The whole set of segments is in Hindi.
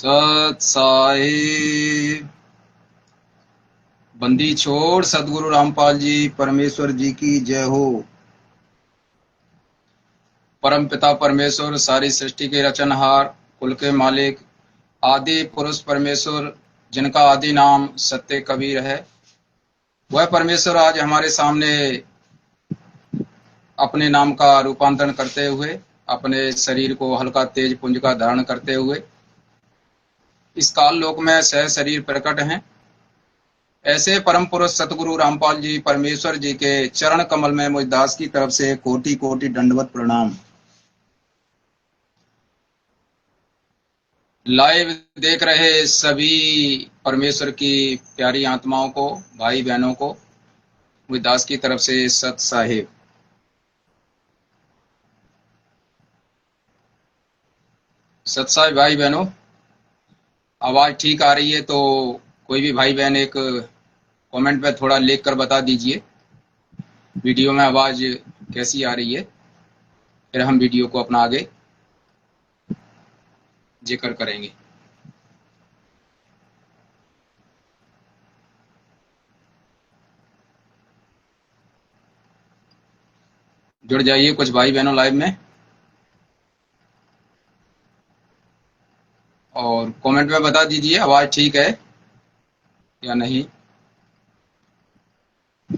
सत साहिब। बंदी छोड़ सदगुरु रामपाल जी परमेश्वर जी की जय हो। परम पिता परमेश्वर सारी सृष्टि के रचनहार, कुल के मालिक, आदि पुरुष परमेश्वर जिनका आदि नाम सत्य कबीर है, वह परमेश्वर आज हमारे सामने अपने नाम का रूपांतरण करते हुए, अपने शरीर को हल्का तेज पुंज का धारण करते हुए इस काल लोक में सह शरीर प्रकट हैं। ऐसे परम पुरुष सतगुरु रामपाल जी परमेश्वर जी के चरण कमल में मुझ दास की तरफ से कोटि कोटि दंडवत प्रणाम। लाइव देख रहे सभी परमेश्वर की प्यारी आत्माओं को, भाई बहनों को मुझ दास की तरफ से सत साहिब। सत साहिब भाई बहनों, आवाज ठीक आ रही है तो कोई भी भाई बहन एक कमेंट पे थोड़ा लिख कर बता दीजिए वीडियो में आवाज कैसी आ रही है, फिर हम वीडियो को अपना आगे जिक्र करेंगे। जुड़ जाइए कुछ भाई बहनों लाइव में और कमेंट में बता दीजिए आवाज ठीक है या नहीं।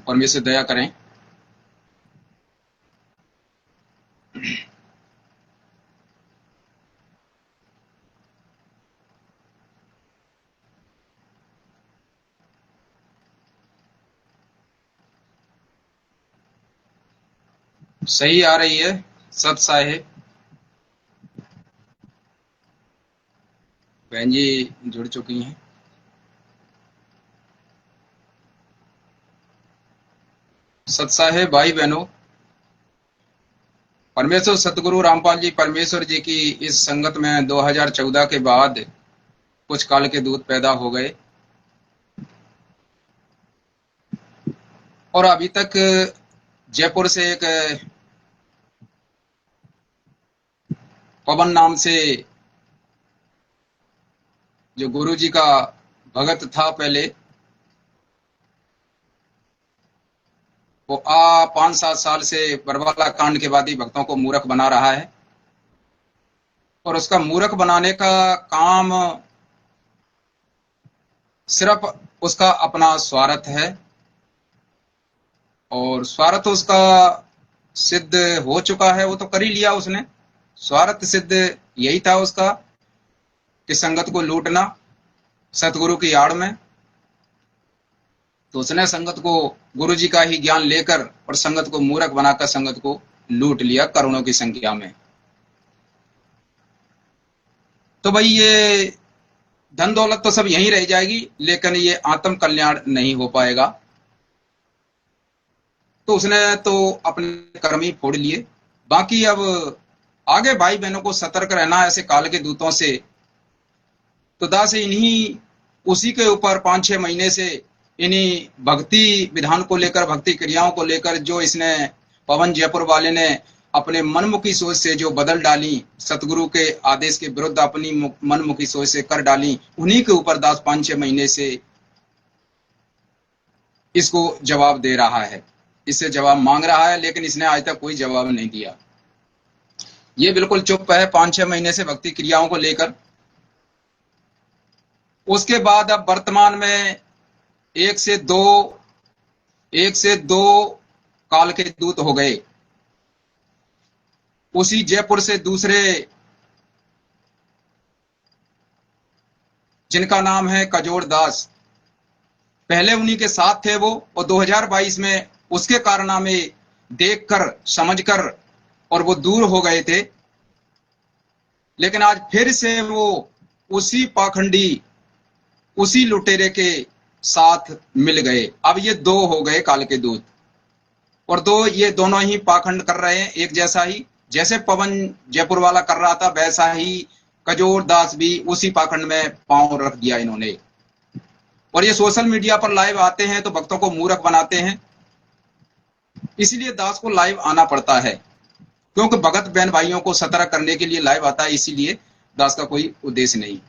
परमेश्वर दया करें। सही आ रही है सत साहिब। बहन जी जुड़ चुकी हैं। सत साहिब भाई बहनों, परमेश्वर सतगुरु रामपाल जी परमेश्वर जी की इस संगत में 2014 के बाद कुछ काल के दूत पैदा हो गए और अभी तक जयपुर से एक पवन नाम से जो गुरु जी का भगत था पहले, वो 5-7 साल से बरवाला कांड के बाद ही भक्तों को मूर्ख बना रहा है और उसका मूर्ख बनाने का काम सिर्फ उसका अपना स्वार्थ है और स्वार्थ उसका सिद्ध हो चुका है। वो तो कर ही लिया उसने, स्वार्थ सिद्ध यही था उसका कि संगत को लूटना सतगुरु की आड़ में। तो उसने संगत को गुरु जी का ही ज्ञान लेकर और संगत को मूर्ख बनाकर संगत को लूट लिया करोड़ों की संख्या में। तो भाई ये धन दौलत तो सब यहीं रह जाएगी, लेकिन ये आत्म कल्याण नहीं हो पाएगा। तो उसने तो अपने कर्म ही फोड़ लिए। बाकी अब आगे भाई बहनों को सतर्क रहना ऐसे काल के दूतों से। तो दास इन्हीं उसी के ऊपर 5-6 महीने से इन्हीं भक्ति विधान को लेकर, भक्ति क्रियाओं को लेकर जो इसने पवन जयपुर वाले ने अपने मनमुखी सोच से जो बदल डाली, सतगुरु के आदेश के विरुद्ध अपनी मनमुखी सोच से कर डाली, उन्हीं के ऊपर दास 5-6 महीने से इसको जवाब दे रहा है, इससे जवाब मांग रहा है, लेकिन इसने आज तक कोई जवाब नहीं दिया। ये बिल्कुल चुप है 5-6 महीने से भक्ति क्रियाओं को लेकर। उसके बाद अब वर्तमान में एक से दो काल के दूत हो गए। उसी जयपुर से दूसरे जिनका नाम है कजोड़ दास, पहले उन्हीं के साथ थे वो, और 2022 में उसके कारनामे देखकर समझकर और वो दूर हो गए थे। लेकिन आज फिर से वो उसी पाखंडी, उसी लुटेरे के साथ मिल गए। अब ये दो हो गए काल के दूत और दो, ये दोनों ही पाखंड कर रहे हैं एक जैसा ही। जैसे पवन जयपुर वाला कर रहा था वैसा ही कजोड़ दास भी उसी पाखंड में पांव रख दिया इन्होंने। और ये सोशल मीडिया पर लाइव आते हैं तो भक्तों को मूर्ख बनाते हैं, इसलिए दास को लाइव आना पड़ता है, क्योंकि भगत बहन भाइयों को सतर्क करने के लिए लाइव आता है, इसीलिए दास का कोई उद्देश्य नहीं।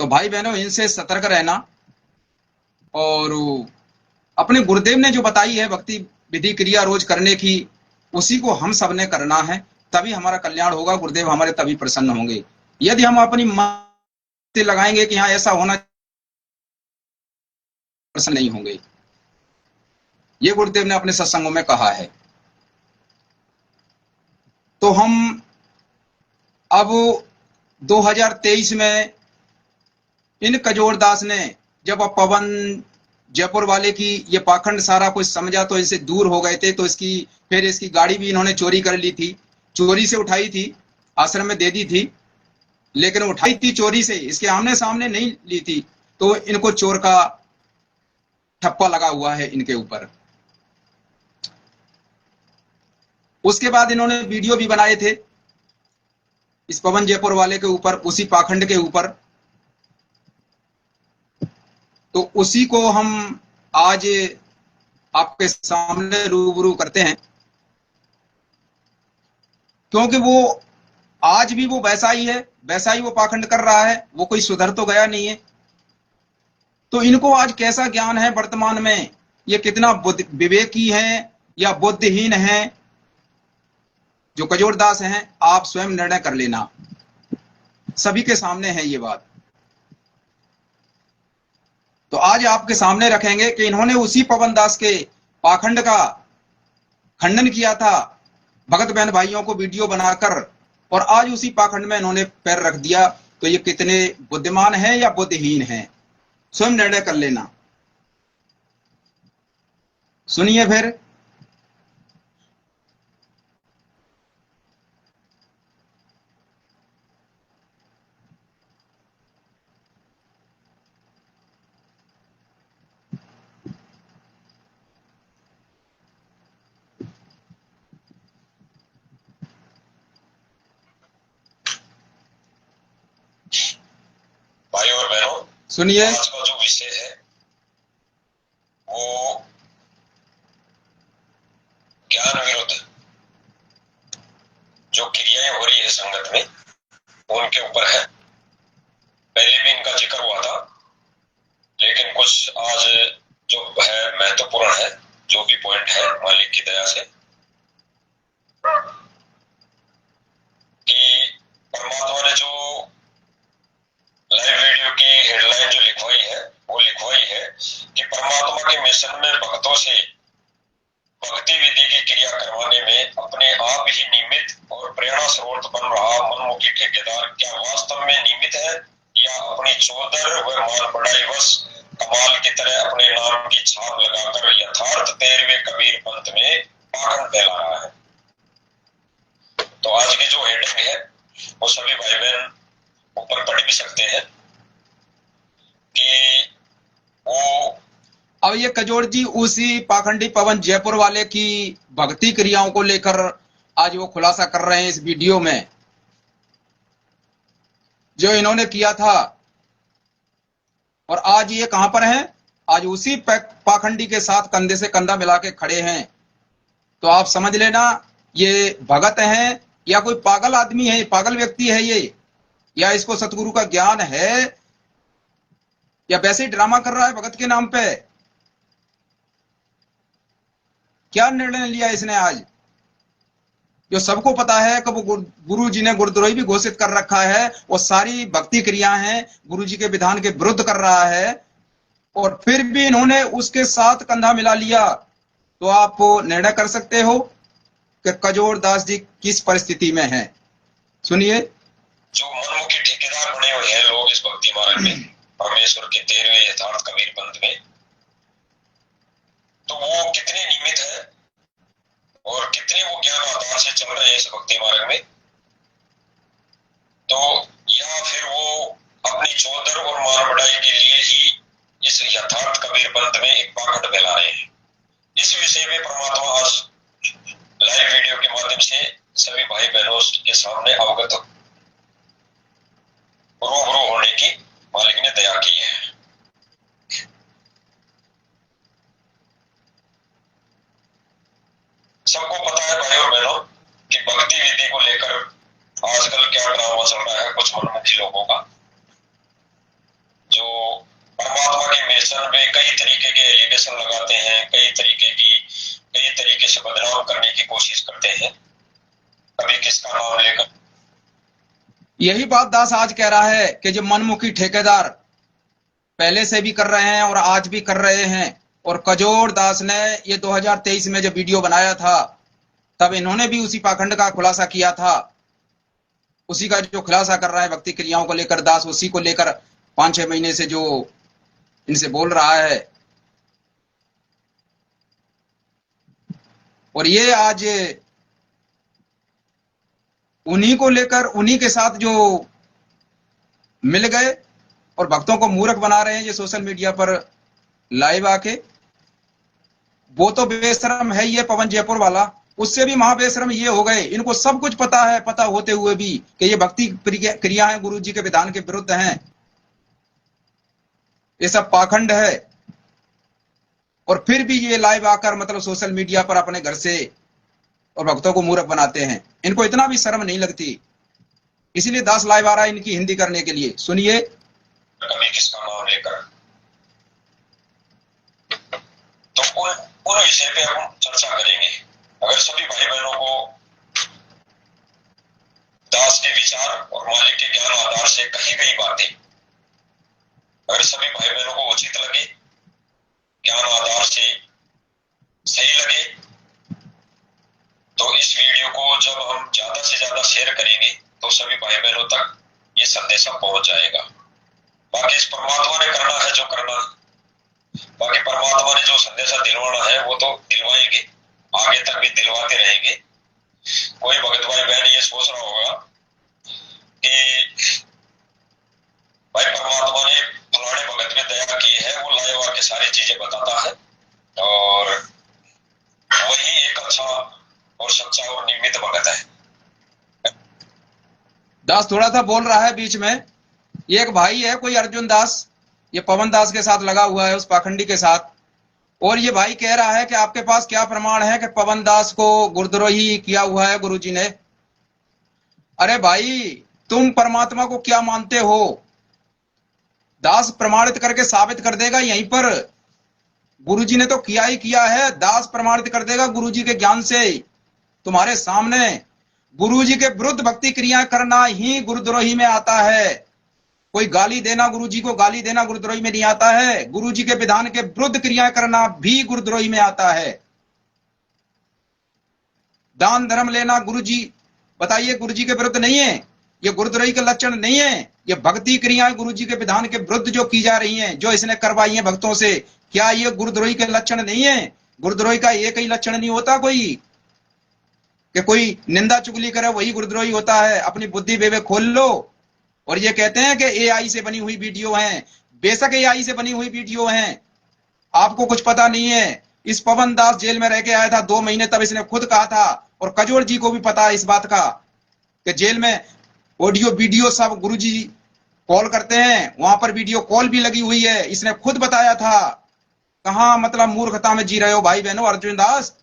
तो भाई बहनों, इनसे सतर्क रहना, और अपने गुरुदेव ने जो बताई है भक्ति विधि क्रिया रोज करने की, उसी को हम सब ने करना है, तभी हमारा कल्याण होगा। गुरुदेव हमारे तभी प्रसन्न होंगे। यदि हम अपनी मन से लगाएंगे कि हाँ ऐसा होना, प्रसन्न नहीं होंगे। ये गुरुदेव ने अपने सत्संगों में कहा है। तो हम अब 2023 में इन कजोरदास ने जब अब पवन जयपुर वाले की ये पाखंड सारा कुछ समझा तो इनसे दूर हो गए थे, तो फिर इसकी गाड़ी भी इन्होंने चोरी कर ली थी। चोरी से उठाई थी, आश्रम में दे दी थी, लेकिन उठाई थी चोरी से, इसके आमने सामने नहीं ली थी। तो इनको चोर का ठप्पा लगा हुआ है इनके ऊपर। उसके बाद इन्होंने वीडियो भी बनाए थे इस पवन जयपुर वाले के ऊपर, उसी पाखंड के ऊपर। तो उसी को हम आज आपके सामने रूबरू करते हैं, क्योंकि वो आज भी वो वैसा ही है, वैसा ही वो पाखंड कर रहा है, वो कोई सुधर तो गया नहीं है। तो इनको आज कैसा ज्ञान है वर्तमान में, ये कितना विवेकी हैं या बुद्धिहीन हैं, जो कजोरदास हैं, आप स्वयं निर्णय कर लेना। सभी के सामने है ये बात। तो आज आपके सामने रखेंगे कि इन्होंने उसी पवन दास के पाखंड का खंडन किया था, भगत बहन भाइयों को वीडियो बनाकर, और आज उसी पाखंड में इन्होंने पैर रख दिया। तो ये कितने बुद्धिमान हैं या बुद्धिहीन हैं, स्वयं निर्णय कर लेना। सुनिए फिर। भाई और बहनों, सुनिए। आज का जो विषय है वो ज्ञान विरुद्ध जो क्रियाएं हो रही है संगत में, उनके ऊपर है। पहले भी इनका जिक्र हुआ था, लेकिन कुछ आज जो है महत्वपूर्ण है, जो भी पॉइंट है मालिक की दया से, कि परमात्मा ने जो लाइव वीडियो की हेडलाइन जो लिखवाई है, वो लिखवाई है कि परमात्मा के मिशन में भक्तों से भक्ति विधि की क्रिया करवाने में अपने आप ही निमित्त और प्रेरणा स्रोत बन रहा मनमुखी ठेकेदार क्या वास्तव में निमित्त है, या अपनी चौधर व मान बढ़ाई बस कमाल की तरह अपने नाम की छाप लगाकर यथार्थ 13वें कबीर पंथ में पाखंड फैला रहा है। तो आज की जो हेडिंग है वो सभी भाई बहन ऊपर पढ़ भी सकते हैं कि वो अब ये कजोड़ जी उसी पाखंडी पवन जयपुर वाले की भक्ति क्रियाओं को लेकर आज वो खुलासा कर रहे हैं इस वीडियो में, जो इन्होंने किया था। और आज ये कहां पर हैं? आज उसी पाखंडी के साथ कंधे से कंधा मिला के खड़े हैं। तो आप समझ लेना, ये भगत हैं या कोई पागल आदमी है, पागल व्यक्ति है ये, या इसको सतगुरु का ज्ञान है, या वैसे ही ड्रामा कर रहा है भगत के नाम पे। क्या निर्णय लिया इसने आज, जो सबको पता है कि वो गुरु जी ने गुरुद्रोही भी घोषित कर रखा है, वो सारी भक्ति क्रिया हैं गुरु जी के विधान के विरुद्ध कर रहा है, और फिर भी इन्होंने उसके साथ कंधा मिला लिया। तो आप निर्णय कर सकते हो कि कजोर दास जी किस परिस्थिति में हैं। सुनिए। जो मनमुखी ठेकेदार बने हुए हैं लोग इस भक्ति मार्ग में, परमेश्वर के 13वें यथार्थ कबीर पंथ में, तो वो कितने निमित्त है और कितने वो ज्ञान आधार से चल रहे हैं इस भक्ति मार्ग में। तो या फिर वो अपनी चौधर और मान बढ़ाई के लिए ही इस यथार्थ कबीर पंथ में एक पाखंड फैला रहे हैं। इस विषय में परमात्मा आज लाइव वीडियो के माध्यम से सभी भाई बहनों के सामने अवगत रूबरू होने की मालिक ने दया की है। सबको पता है भाई और बहनों कि भक्ति विधि को लेकर आजकल क्या ड्रामा चल रहा है कुछ मनमुखी लोगों का। परमात्मा के मिशन में कई तरीके के एलिगेशन लगाते हैं, कई तरीके से बदनाम करने की कोशिश करते हैं, कभी किसका नाम लेकर। यही बात दास आज कह रहा है कि जो मनमुखी ठेकेदार पहले से भी कर रहे हैं और आज भी कर रहे हैं, और कजोड़ दास ने ये 2023 में जो वीडियो बनाया था तब इन्होंने भी उसी पाखंड का खुलासा किया था। उसी का जो खुलासा कर रहा है भक्ति क्रियाओं को लेकर दास, उसी को लेकर 5-6 महीने से जो इनसे बोल रहा है। और ये आज उन्हीं को लेकर उन्हीं के साथ जो मिल गए और भक्तों को मूर्ख बना रहे हैं ये सोशल मीडिया पर लाइव आके। वो तो बेशरम है ये पवन जयपुर वाला, उससे भी महाबेशरम ये हो गए। इनको सब कुछ पता है, पता होते हुए भी कि ये भक्ति क्रियाएं गुरु जी के विधान के विरुद्ध हैं, ये सब पाखंड है। और फिर भी ये लाइव आकर मतलब सोशल मीडिया पर अपने घर से और भक्तों को मूर्ख बनाते हैं। इनको इतना भी शर्म नहीं लगती, इसीलिए दास लाइव आ रहा है इनकी हिंदी करने के लिए। सुनिए। कभी किसका नाम लेकर, तो उन विषय पे हम चर्चा करेंगे। अगर सभी भाई बहनों को दास के विचार और मालिक के ज्ञान आधार से कही गई बातें अगर सभी भाई बहनों को उचित लगे, ज्ञान आधार से सही लगे, तो इस वीडियो को जब हम ज्यादा से ज्यादा शेयर करेंगे तो सभी भाई बहनों तक ये संदेशा पहुंच जाएगा। बाकी इस परमात्मा ने करना है जो करना है, बाकी परमात्मा ने जो संदेशा दिलवाना है वो तो दिलवाएंगे, आगे तक भी दिलवाते रहेंगे। कोई भगत भाई बहन ये सोच रहा होगा कि भाई परमात्मा ने फलाने भगत में दया की है, वो लाइव आके सारी चीजें बताता है और वही एक अच्छा और सच्चा और नियमित भगत है। दास थोड़ा सा बोल रहा है बीच में। ये एक भाई है कोई अर्जुन दास, ये पवन दास के साथ लगा हुआ है, उस पाखंडी के साथ। और ये भाई कह रहा है कि आपके पास क्या प्रमाण है कि पवन दास को गुरुद्रोही किया हुआ है गुरुजी ने। अरे भाई तुम परमात्मा को क्या मानते हो? दास प्रमाणित करके साबित कर देगा यहीं पर। गुरुजी ने तो किया ही किया है, दास प्रमाणित कर देगा गुरुजी के ज्ञान से तुम्हारे सामने। गुरुजी के विरुद्ध भक्ति क्रिया करना ही गुरुद्रोही में आता है। कोई गाली देना, गुरुजी को गाली देना गुरुद्रोही में नहीं आता है। गुरुजी के विधान के विरुद्ध क्रिया करना भी गुरुद्रोही में आता है। दान धर्म लेना गुरुजी, बताइए गुरुजी के विरुद्ध नहीं है? ये गुरुद्रोही के लक्षण नहीं है। ये भक्ति क्रियाएं गुरुजी के विधान के विरुद्ध जो की जा रही हैं, जो इसने करवाई हैं भक्तों से, क्या ये गुरुद्रोही के लक्षण नहीं है? गुरुद्रोही का एक ही लक्षण नहीं होता कोई कि कोई निंदा चुगली करे वही गुरुद्रोही होता है। अपनी बुद्धि विवेक खोल लो। और ये कहते हैं कि एआई से बनी हुई वीडियो हैं। बेशक एआई से बनी हुई वीडियो हैं, आपको कुछ पता नहीं है। इस पवन दास जेल में रह के आया था 2 महीने, तब इसने खुद कहा था, और कजोड़ जी को भी पता है इस बात का कि जेल में ऑडियो वीडियो सब गुरुजी कॉल करते हैं, वहां पर वीडियो कॉल भी लगी हुई है। इसने खुद बताया था। कहां मतलब मूर्खता में जी रहे हो भाई बहनों? अर्जुन दास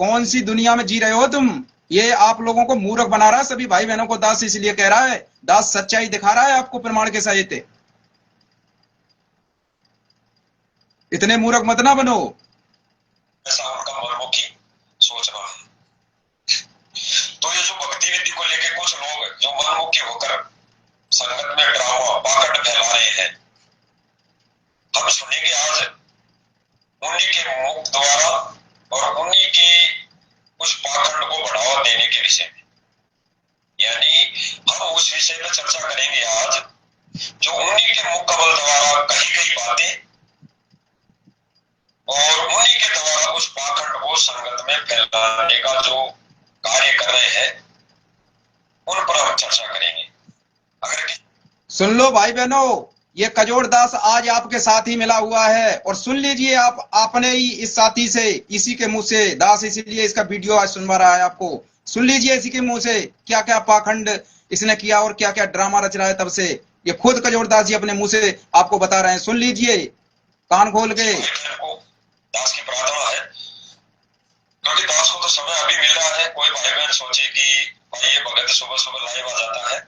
कौन सी दुनिया में जी रहे हो तुम? ये आप लोगों को मूर्ख बना रहा है सभी भाई बहनों को दास, इसलिए कह रहा है। दास सच्चाई दिखा रहा है आपको प्रमाण के सहित। इतने मूर्ख मत ना बनो। ऐसा उनका मनमुखी सोचना है। तो ये जो भक्ति विधि को लेके कुछ लोग जो मनमुखी होकर संगत में ड्रामा पाखंड फैला रहे हैं, हम सुनेंगे आज उन्हीं के मुख द्वारा और उन्हीं के उस पाखंड को बढ़ावा देने के विषय में। यानी हम उस विषय में चर्चा करेंगे आज जो उन्हीं के मुख कमल द्वारा कही गई बातें और उन्हीं के द्वारा उस पाखंड को संगत में फैलाने का जो कार्य कर रहे हैं उन पर हम चर्चा करेंगे। अगर सुन लो भाई बहनों, ये कजोड़ दास आज आपके साथ ही मिला हुआ है। और सुन लीजिए आप, आपने ही इस साथी से, इसी के मुंह से दास, इसीलिए इसका वीडियो आज सुनवा रहा है आपको। सुन लीजिए इसी के मुंह से क्या क्या पाखंड इसने किया और क्या क्या ड्रामा रच रहा है तब से। ये खुद कजोड़ दास जी अपने मुंह से आपको बता रहे हैं। सुन लीजिए कान खोल के। दास की प्रार्थना है, क्योंकि दास को तो समय अभी मिल रहा है। कोई भाई बहन सोचे कि भाई ये भगत सुबह सुबह लाइव आ जाता है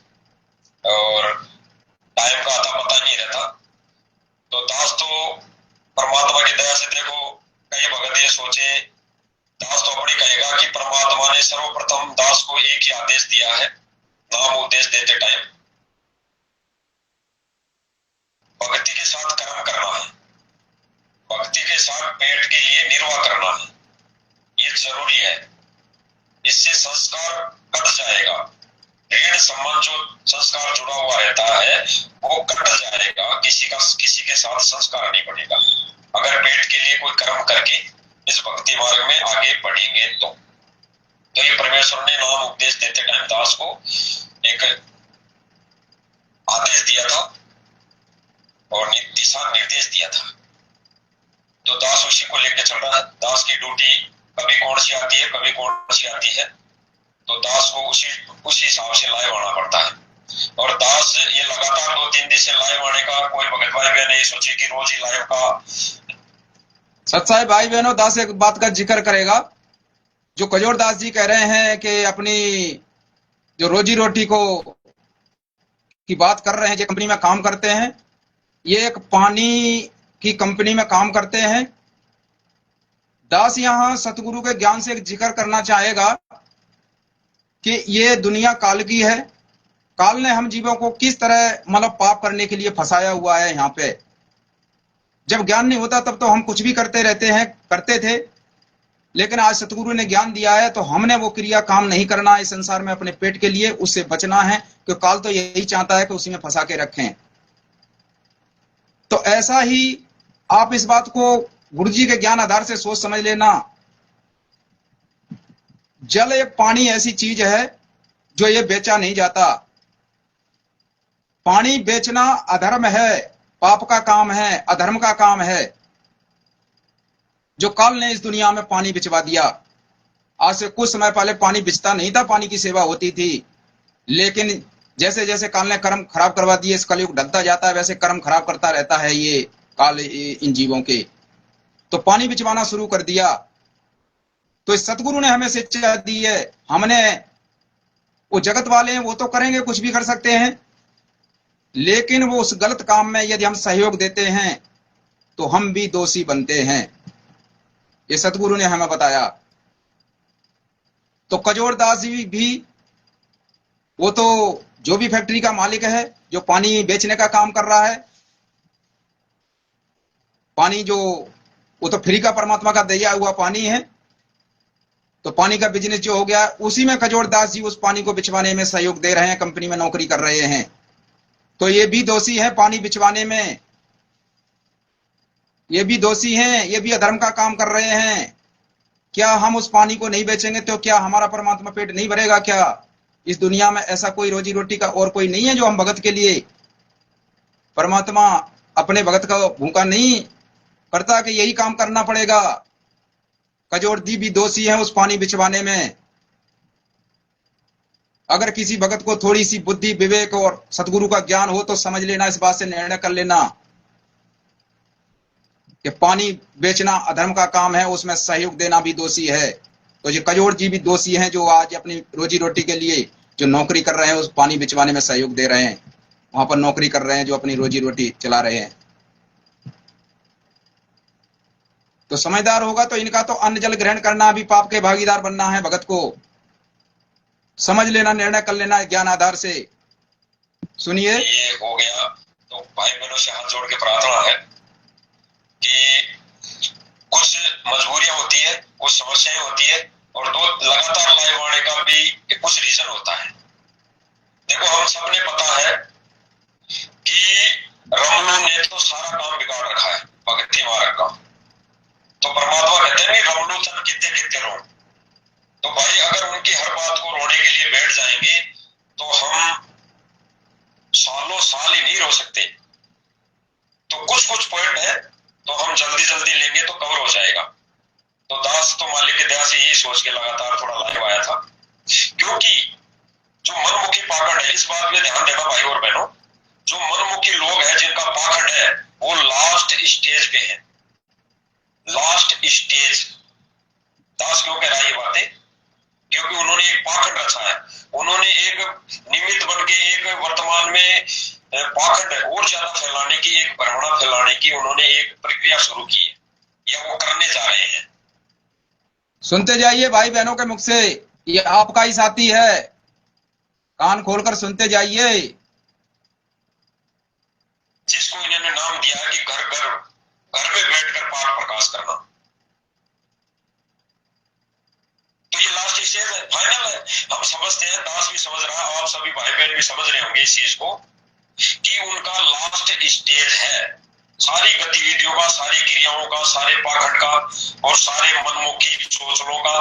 और टाइम का आता पता नहीं रहता, तो दास तो परमात्मा की दया से देखो कई भगत ये सोचे, दास तो अपनी कहेगा कि परमात्मा ने सर्वप्रथम दास को एक ही आदेश दिया है, नाम उपदेश देते टाइम भक्ति के साथ कर्म करना है, भक्ति के साथ पेट के लिए निर्वाह करना है, ये जरूरी है। इससे संस्कार कट जाएगा, ऋण संबंध जो संस्कार जुड़ा हुआ रहता है वो कट जाएगा, किसी के साथ संस्कार नहीं बढ़ेगा अगर पेट के लिए कोई कर्म करके इस भक्ति मार्ग में आगे बढ़ेंगे तो ये परमेश्वर ने नाम उपदेश देते टाइम दास को एक आदेश दिया था और दिशा निर्देश दिया था, तो दास उसी को लेकर चल रहा है। दास की ड्यूटी कभी कौन सी आती है, कभी कौन सी आती है, तो दास को उसी हिसाब से लाइव आना पड़ता है। और दास ये लगातार 2-3 दिन से लाइव आने का कोई भगत भाई बहन नहीं सोचे कि रोज ही लाइव का। सत्साई भाई बहनों, दास एक बात का जिक्र करेगा, जो कजोर दास जी कह रहे हैं कि अपनी जो रोजी रोटी को की बात कर रहे हैं, जो कंपनी में काम करते हैं, ये एक पानी की कंपनी में काम करते हैं। दास यहां सतगुरु के ज्ञान से एक जिक्र करना चाहेगा कि ये दुनिया काल की है, काल ने हम जीवों को किस तरह मतलब पाप करने के लिए फंसाया हुआ है। यहाँ पे जब ज्ञान नहीं होता तब तो हम कुछ भी करते थे, लेकिन आज सतगुरु ने ज्ञान दिया है तो हमने वो क्रिया काम नहीं करना है इस संसार में, अपने पेट के लिए उससे बचना है, क्योंकि काल तो यही चाहता है कि उसी में फंसा के रखें। तो ऐसा ही आप इस बात को गुरु जी के ज्ञान आधार से सोच समझ लेना। जल एक पानी ऐसी चीज है जो ये बेचा नहीं जाता। पानी बेचना अधर्म है, पाप का काम है, अधर्म का काम है। जो काल ने इस दुनिया में पानी बिचवा दिया, आज से कुछ समय पहले पानी बिचता नहीं था, पानी की सेवा होती थी, लेकिन जैसे जैसे काल ने कर्म खराब करवा दिए, इस कलयुग ढलता जाता है, वैसे कर्म खराब करता रहता है ये काल इन जीवों के। तो पानी बिचवाना शुरू कर दिया। तो इस सतगुरु ने हमें शिक्षा दी है, हमने वो जगत वाले हैं वो तो करेंगे, कुछ भी कर सकते हैं, लेकिन वो उस गलत काम में यदि हम सहयोग देते हैं तो हम भी दोषी बनते हैं। ये सतगुरु ने हमें बताया। तो कजोर दास जी भी, वो तो जो भी फैक्ट्री का मालिक है, जो पानी बेचने का काम कर रहा है, पानी जो वो तो फ्री का परमात्मा का दिया हुआ पानी है, तो पानी का बिजनेस जो हो गया, उसी में कजोर दास जी उस पानी को बिचवाने में सहयोग दे रहे हैं, कंपनी में नौकरी कर रहे हैं। तो ये भी दोषी है पानी बिचवाने में, ये भी दोषी हैं, ये भी अधर्म का काम कर रहे हैं। क्या हम उस पानी को नहीं बेचेंगे तो क्या हमारा परमात्मा पेट नहीं भरेगा? क्या इस दुनिया में ऐसा कोई रोजी रोटी का और कोई नहीं है जो हम भगत के लिए? परमात्मा अपने भगत का भूखा नहीं करता कि यही काम करना पड़ेगा। कजोर दी भी दोषी है उस पानी बिचवाने में। अगर किसी भगत को थोड़ी सी बुद्धि, विवेक और सतगुरु का ज्ञान हो तो समझ लेना, इस बात से निर्णय कर लेना कि पानी बेचना अधर्म का काम है, उसमें सहयोग देना भी दोषी है। तो ये कजोर जी भी दोषी हैं जो आज अपनी रोजी रोटी के लिए जो नौकरी कर रहे हैं, उस पानी बिचवाने में सहयोग दे रहे हैं, वहां पर नौकरी कर रहे हैं, जो अपनी रोजी रोटी चला रहे हैं। तो समझदार होगा तो इनका तो अन्न जल ग्रहण करना भी पाप के भागीदार बनना है। भगत को समझ लेना, निर्णय कर लेना ज्ञान आधार से। सुनिए, ये हो गया। तो भाई बहनों से हाथ जोड़ के प्रार्थना है कि कुछ मजबूरियां होती है, कुछ समस्याएं होती है, और दो लगातार लाइव आने का भी कुछ रीजन होता है। देखो, हम सबने पता है कि रमनों ने तो सारा काम बिगाड़ रखा है भक्ति मार्ग का। तो परमात्मा कहते हैं रमनों तक कितने कितने रो। तो भाई अगर उनकी हर बात को रोने के लिए बैठ जाएंगे तो हम सालों साल ही नहीं रो सकते। तो कुछ कुछ पॉइंट है तो हम जल्दी जल्दी लेंगे तो कवर हो जाएगा। तो दास तो मालिक की दया से यही सोच के लगातार थोड़ा लाइव आया था, क्योंकि जो मनमुखी पाखंड है, इस बात में ध्यान देना भाई और बहनों, जो मनमुखी लोग हैं जिनका पाखंड है वो लास्ट स्टेज पे है। Last stage. दास क्यों कह रहा है ये बातें? क्योंकि उन्होंने एक पाखंड रचा है। उन्होंने एक निमित्त बन के एक वर्तमान में पाखंड और ज्यादा फैलाने की, एक भ्रमणा फैलाने की उन्होंने एक प्रक्रिया शुरू की है, या वो करने जा रहे हैं। सुनते जाइए भाई बहनों के मुख से, ये आपका ही साथी है, कान खोलकर सुनते जाइए। जिसको इन्होंने नाम दिया है कि घर में बैठकर पाठ प्रकाश करना। तो ये लास्ट स्टेज है, फाइनल है। हम समझते हैं, दास भी समझ रहा है, आप सभी भाई बहन भी समझ रहे होंगे इस चीज को, कि उनका लास्ट स्टेज है। सारी गतिविधियों का, सारी क्रियाओं का, सारे पाखंड का और सारे मनमुखी सोचनों का,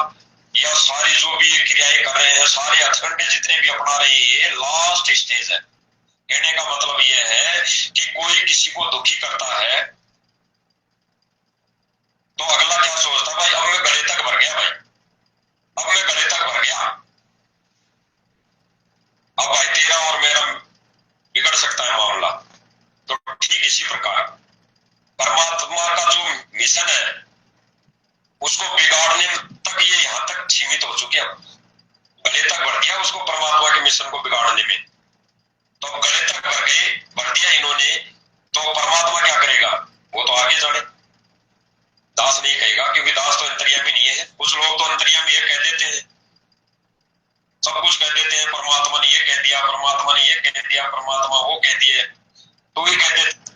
या सारी जो भी क्रियाएं कर रहे हैं, सारे हथकंडे जितने भी अपना रहे हैं, ये लास्ट स्टेज है। कहने का मतलब ये है कि कोई किसी को दुखी करता है तो अगला क्या सोचता, भाई अब मैं गले तक भर गया, भाई अब मैं गले तक भर गया, अब भाई तेरा और मेरा बिगड़ सकता है मामला। तो ठीक इसी प्रकार परमात्मा का जो मिशन है उसको बिगाड़ने तक ये यहां तक सीमित हो चुके हैं। गले तक भर दिया उसको परमात्मा के मिशन को बिगाड़ने में। तो गले तक भर दिया इन्होंने, तो परमात्मा क्या करेगा वो तो आगे जाने। दास नहीं कहेगा, क्योंकि दास तो अंतर्यामी नहीं है। कुछ लोग तो अंतर्यामी है कह देते हैं, सब कुछ कह देते हैं, परमात्मा ने ये कह दिया, परमात्मा ने ये कह दिया, परमात्मा वो कह दिए, तो ये कह देते।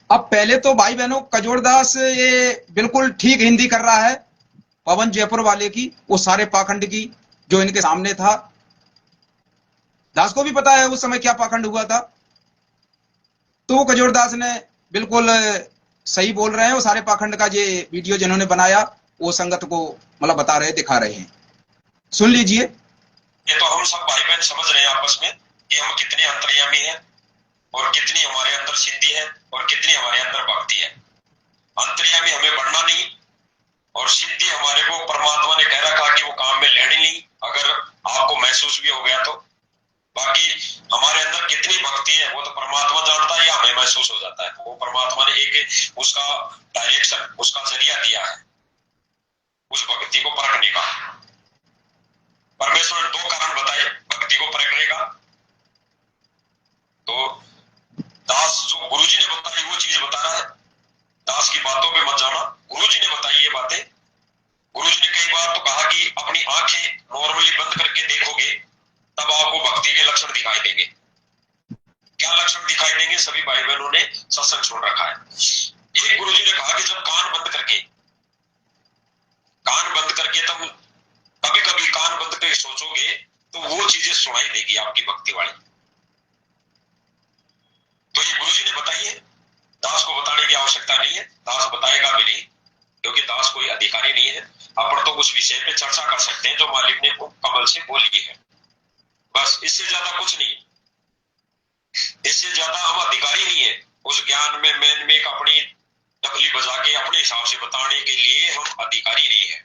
अब पहले तो भाई बहनों कजोड़दास ये बिल्कुल ठीक हिंदी कर रहा है पवन जयपुर वाले की, वो सारे पाखंड की जो इनके सामने था। दास को भी पता है उस समय क्या पाखंड हुआ था, तो वो कजोड़दास ने बिल्कुल सही बोल रहे हैं। वो सारे पाखंड का ये वीडियो जिन्होंने बनाया वो संगत को मतलब बता रहे, दिखा रहे हैं, सुन लीजिए। ये तो हम सब भाई बहन समझ रहे हैं आपस में कि हम कितने अंतर्यामी हैं और कितनी हमारे अंदर सिद्धि है और कितनी हमारे अंदर भक्ति है। अंतर्यामी हमें बढ़ना नहीं, और सिद्धि हमारे को परमात्मा ने कह रखा कि वो काम में लेनी नहीं, अगर आपको महसूस भी हो गया तो। बाकी हमारे अंदर कितनी भक्ति है वो तो परमात्मा जानता है, या हमें महसूस हो जाता है। वो परमात्मा ने एक उसका डायरेक्शन, उसका जरिया दिया है उस भक्ति को परखने का। परमेश्वर ने 2 कारण बताए भक्ति को परखने का। तो दास जो गुरुजी ने बताई वो चीज बता रहा है, दास की बातों पे मत जाना। गुरुजी ने बताई ये बातें। गुरुजी ने कई बार तो कहा कि अपनी आंखें नॉर्मली बंद करके देखोगे तब आपको भक्ति के लक्षण दिखाई देंगे। क्या लक्षण दिखाई देंगे, सभी भाई बहनों ने सत्संग सुन रखा है। एक गुरुजी ने कहा कि जब कान बंद करके तुम कभी कभी कान बंद करके सोचोगे तो वो चीजें सुनाई देगी आपकी भक्ति वाली। तो ये गुरुजी ने बताई है, दास को बताने की आवश्यकता नहीं है, दास बताएगा भी नहीं, क्योंकि दास कोई अधिकारी नहीं है। अपन तो उस विषय पे चर्चा कर सकते हैं जो मालिक ने कमल से बोली है, बस इससे ज्यादा कुछ नहीं। इससे ज्यादा हम अधिकारी नहीं है उस ज्ञान में मैन में अपनी डफली बजा के अपने हिसाब से बताने के लिए हम अधिकारी नहीं है।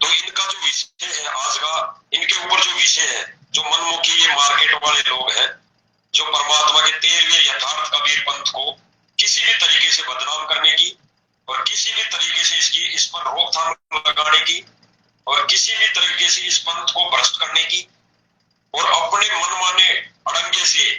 तो इनका जो विषय है आज का, इनके ऊपर जो विषय है, जो मनमुखी ये मार्केट वाले लोग हैं जो परमात्मा के 13वें यथार्थ कबीर पंथ को किसी भी तरीके से बदनाम करने की और किसी भी तरीके से इस पर रोकथाम लगाने की और किसी भी तरीके से इस पंथ को भ्रष्ट करने की और अपने मनमाने अड़ंगे से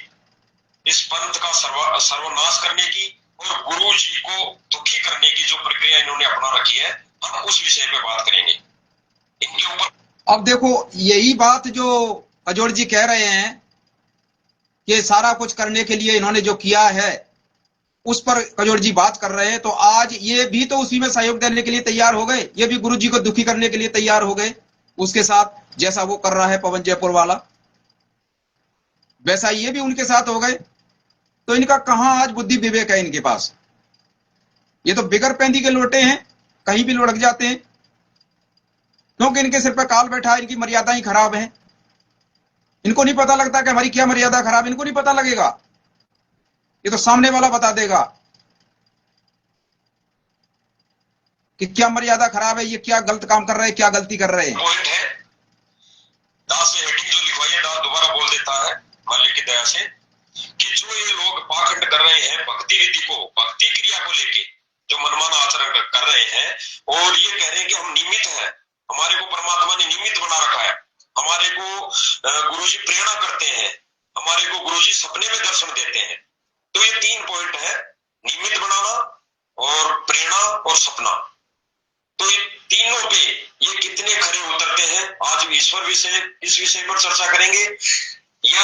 इस पंथ का सर्वनाश करने की और गुरु जी को दुखी करने की जो प्रक्रिया इन्होंने अपना रखी है, हम उस विषय पे बात करेंगे इनके ऊपर। अब देखो यही बात जो कजोड़ जी कह रहे हैं कि सारा कुछ करने के लिए इन्होंने जो किया है उस पर कजोड़ जी बात कर रहे हैं, तो आज ये भी तो उसी में सहयोग देने के लिए तैयार हो गए। ये भी गुरु जी को दुखी करने के लिए तैयार हो गए उसके साथ, जैसा वो कर रहा है पवन जयपुर वाला, वैसा ये भी उनके साथ हो गए। तो इनका कहां आज बुद्धि विवेक है इनके पास? ये तो बिगर पैंदी के लोटे हैं, कहीं भी लुढ़क जाते हैं, क्योंकि इनके सिर पर काल बैठा है, इनकी मर्यादा ही खराब है। इनको नहीं पता लगता कि हमारी क्या मर्यादा खराब, इनको नहीं पता लगेगा, ये तो सामने वाला बता देगा कि क्या मर्यादा खराब है, ये क्या गलत काम कर रहे हैं, क्या गलती कर रहे हैं। पॉइंट है, दास ने हेडिंग जो लिखवाई है, दास दोबारा बोल देता है मालिक की दया से कि जो ये लोग पाखंड कर रहे हैं भक्ति विधि को, भक्ति क्रिया को लेके जो मनमाना आचरण कर रहे हैं और ये कह रहे हैं कि हम निमित्त हैं, हमारे को परमात्मा ने निमित्त बना रखा है, हमारे को गुरुजी प्रेरणा करते हैं, हमारे को गुरुजी सपने में दर्शन देते हैं। तो ये 3 पॉइंट है, निमित्त बनाना और प्रेरणा और सपना। तो ये तीनों पे ये कितने खरे उतरते हैं, आज ईश्वर विषय इस विषय पर चर्चा करेंगे। या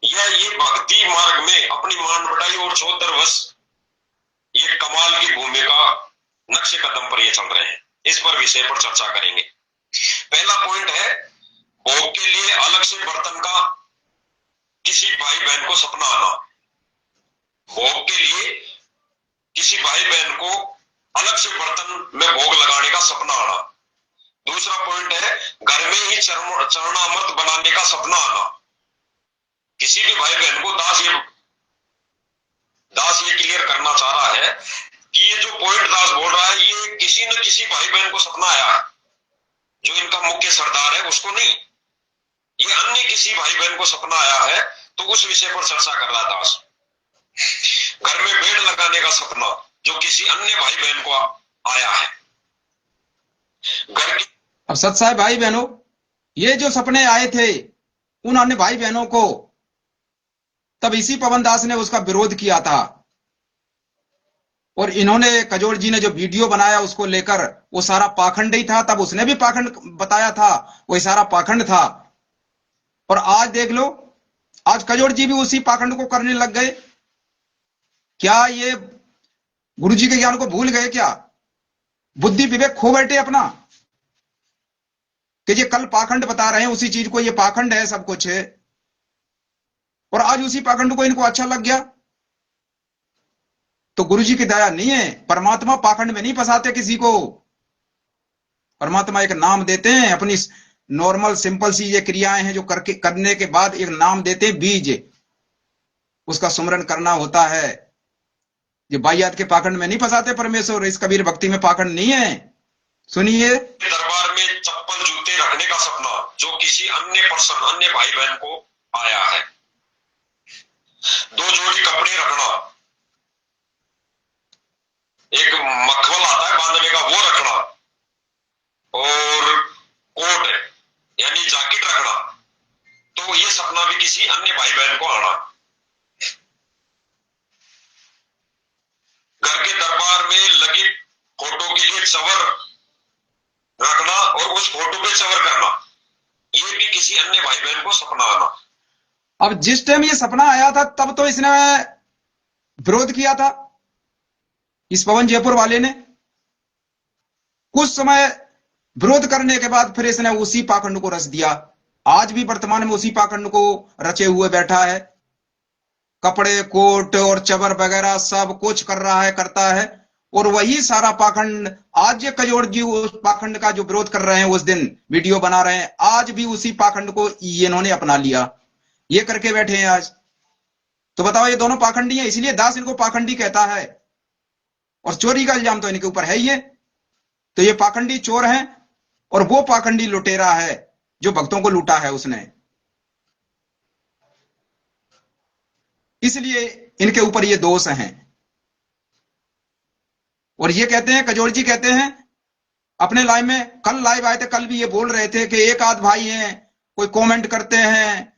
ये भक्ति मार्ग में अपनी मान बढ़ाई और 74 वर्ष ये कमाल की भूमिका नक्शे कदम पर ये चल रहे हैं, इस पर विषय पर चर्चा करेंगे। पहला पॉइंट है, भोग के लिए अलग से बर्तन का किसी भाई बहन को सपना आना। भोग के लिए किसी भाई बहन को अलग से बर्तन में भोग लगाने का सपना आना। दूसरा पॉइंट है, घर में ही चरणामृत बनाने का सपना आना। किसी भी भाई बहन को दास ये क्लियर करना चाह रहा है कि ये जो पॉइंट दास बोल रहा है, ये किसी न किसी भाई बहन को सपना आया है, जो इनका मुख्य सरदार है उसको नहीं, ये अन्य किसी भाई बहन को सपना आया है। तो उस विषय पर चर्चा कर रहा दास। घर में बेड लगाने का सपना जो किसी अन्य भाई बहन को आया है। घर की अब सत्साई भाई बहनों, ये जो सपने आए थे उन अन्य भाई बहनों को, तब इसी पवन दास ने उसका विरोध किया था। और इन्होंने, कजोड़ जी ने जो वीडियो बनाया उसको लेकर, वो सारा पाखंड ही था। तब उसने भी पाखंड बताया था, वो सारा पाखंड था। और आज देख लो, आज कजोड़ जी भी उसी पाखंड को करने लग गए। क्या ये गुरु जी के ज्ञान को भूल गए क्या? बुद्धि विवेक खो बैठे अपना, कि ये कल पाखंड बता रहे हैं उसी चीज को, ये पाखंड है सब कुछ है, और आज उसी पाखंड को इनको अच्छा लग गया। तो गुरु जी की दया नहीं है। परमात्मा पाखंड में नहीं फंसाते किसी को। परमात्मा एक नाम देते हैं, अपनी नॉर्मल सिंपल सी ये क्रियाएं हैं जो करने के बाद एक नाम देते हैं, बीज, उसका सुमरन करना होता है। ये बाह्यात के पाखंड में नहीं फंसाते परमेश्वर। इस कबीर भक्ति में पाखंड नहीं है। सुनिए, दरबार में चप्पल जूते रखने का सपना जो किसी अन्य पर्सन, अन्य भाई बहन को आया है। 2 जोड़ी कपड़े रखना, एक मखमल आता है बांधने का वो रखना, और कोट यानी जैकेट रखना। तो ये सपना भी किसी अन्य भाई बहन को आना। घर के दरबार में लगी फोटो के लिए चवर रखना और उस फोटो पे चवर करना, ये भी किसी अन्य भाई बहन को सपना आना। अब जिस टाइम ये सपना आया था तब तो इसने विरोध किया था, इस पवन जयपुर वाले ने। कुछ समय विरोध करने के बाद फिर इसने उसी पाखंड को रच दिया। आज भी वर्तमान में उसी पाखंड को रचे हुए बैठा है। कपड़े, कोट और चबर वगैरह सब कुछ कर रहा है, करता है। और वही सारा पाखंड आज ये कजोड़ जी उस पाखंड का जो विरोध कर रहे हैं, उस दिन वीडियो बना रहे हैं, आज भी उसी पाखंड को इन्होंने अपना लिया, ये करके बैठे हैं आज। तो बताओ, ये दोनों पाखंडी हैं, इसलिए दास इनको पाखंडी कहता है। और चोरी का इल्जाम तो इनके ऊपर है ही है। तो ये पाखंडी चोर हैं और वो पाखंडी लुटेरा है जो भक्तों को लूटा है उसने। इसलिए इनके ऊपर ये दोष हैं। और ये कहते हैं, कजोड़ जी कहते हैं अपने लाइव में, कल लाइव आए थे, कल भी ये बोल रहे थे कि एक आध भाई हैं, कोई कमेंट करते हैं,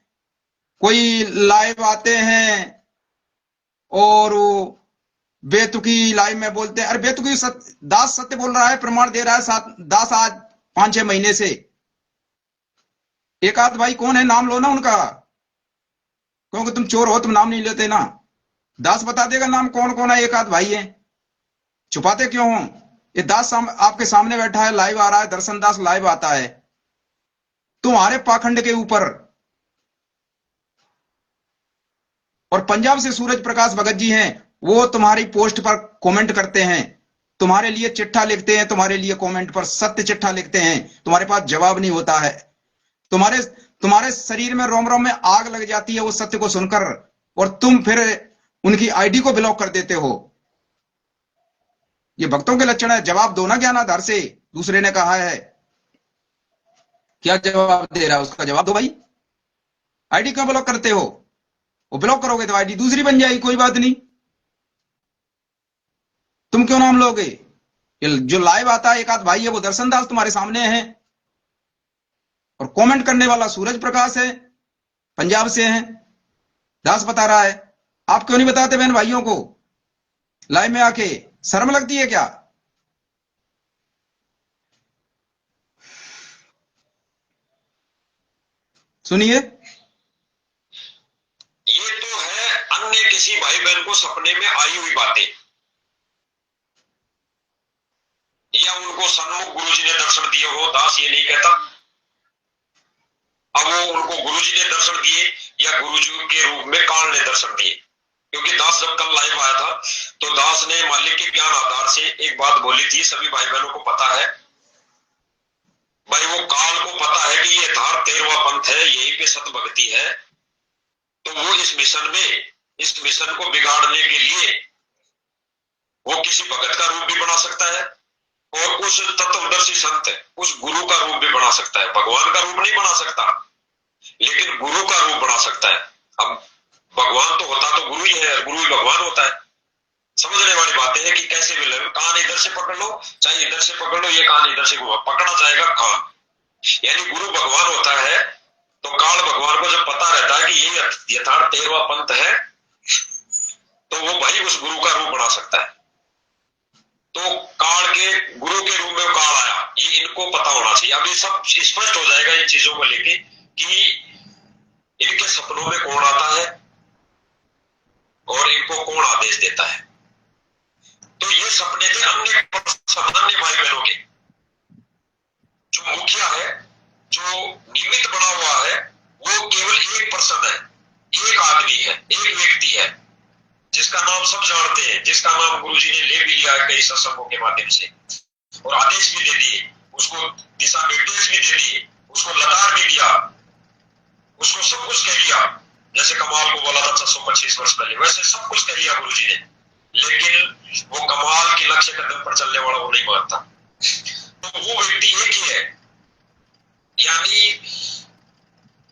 कोई लाइव आते हैं और बेतुकी लाइव में बोलते हैं। अरे बेतुकी दास सत्य बोल रहा है, प्रमाण दे रहा है दास आज 5-6 महीने से। एक आध भाई कौन है, नाम लो ना उनका, क्योंकि तुम चोर हो, तुम नाम नहीं लेते ना। दास बता देगा नाम कौन कौन है, एक आध भाई है, छुपाते क्यों हो? ये दास आपके सामने बैठा है, लाइव आ रहा है, दर्शन दास लाइव आता है तुम्हारे पाखंड के ऊपर। और पंजाब से सूरज प्रकाश भगत जी हैं, वो तुम्हारी पोस्ट पर कमेंट करते हैं, तुम्हारे लिए चिट्ठा लिखते हैं, तुम्हारे लिए कमेंट पर सत्य चिट्ठा लिखते हैं, तुम्हारे पास जवाब नहीं होता है। तुम्हारे शरीर में रोम रोम में आग लग जाती है वो सत्य को सुनकर, और तुम फिर उनकी आईडी को ब्लॉक कर देते हो। ये भक्तों के लक्षण है। जवाब दो ना ज्ञानाधार से। दूसरे ने कहा है, क्या जवाब दे रहा है उसका जवाब दो भाई। आईडी क्यों ब्लॉक करते हो? वो ब्लॉक करोगे तो आईडी दूसरी बन जाएगी, कोई बात नहीं। तुम क्यों नाम लोगे? जो लाइव आता है एक आध भाई है, वो दर्शन दास तुम्हारे सामने है, और कमेंट करने वाला सूरज प्रकाश है, पंजाब से है। दास बता रहा है, आप क्यों नहीं बताते बहन भाइयों को लाइव में आके? शर्म लगती है क्या? सुनिए। ये तो है अन्य किसी भाई बहन को सपने में आई हुई बातें, या उनको सन्मुख गुरुजी ने दर्शन दिए हो। दास ये नहीं कहता। अब वो उनको गुरुजी ने दर्शन दिए या गुरुजी के रूप में काल ने दर्शन दिए, क्योंकि दास जब कल लाइव आया था तो दास ने मालिक के ज्ञान आधार से एक बात बोली थी, सभी भाई बहनों को पता है भाई, वो काल को पता है कि ये यथार्थ 13वां पंथ है, यही पे सत भक्ति है, तो वो इस मिशन को बिगाड़ने के लिए वो किसी भगत का रूप भी बना सकता है और उस तत्वदर्शी संत, उस गुरु का रूप भी बना सकता है। भगवान का रूप नहीं बना सकता, लेकिन गुरु का रूप बना सकता है। अब भगवान तो होता तो गुरु ही है, गुरु ही भगवान होता है। समझने वाली बातें हैं कि कैसे भी लगे, कान इधर से पकड़ लो चाहे इधर से पकड़ लो, ये कान इधर से पकड़ा जाएगा कान, यानी गुरु भगवान होता है। तो काल भगवान को जब पता रहता है कि ये यथार्थ 13वां पंथ है, तो वो भाई उस गुरु का रूप बना सकता है। तो काल के गुरु के रूप में काल आया, ये इनको पता होना चाहिए। अब ये सब स्पष्ट हो जाएगा इन चीजों को लेके कि इनके सपनों में कौन आता है और इनको कौन आदेश देता है। तो ये सपने थे अन्य सामान्य भाई बहनों के। जो मुखिया है, जो निमित्त बना हुआ है, वो केवल एक पर्सन है, एक आदमी है, एक व्यक्ति है, जिसका नाम सब जानते हैं, जिसका नाम गुरुजी ने ले भी लिया है कई सत्संगों के माध्यम से, और आदेश भी दे दिए, उसको दिशा निर्देश भी दे दिए, उसको लतार भी दिया, उसको सब कुछ कह लिया। जैसे कमाल को बोला था 625 वर्ष पहले, वैसे सब कुछ कह लिया गुरुजी ने, लेकिन वो कमाल के लक्ष्य कदम पर चलने वाला वो नहीं मानता। तो वो व्यक्ति एक ही है, यानी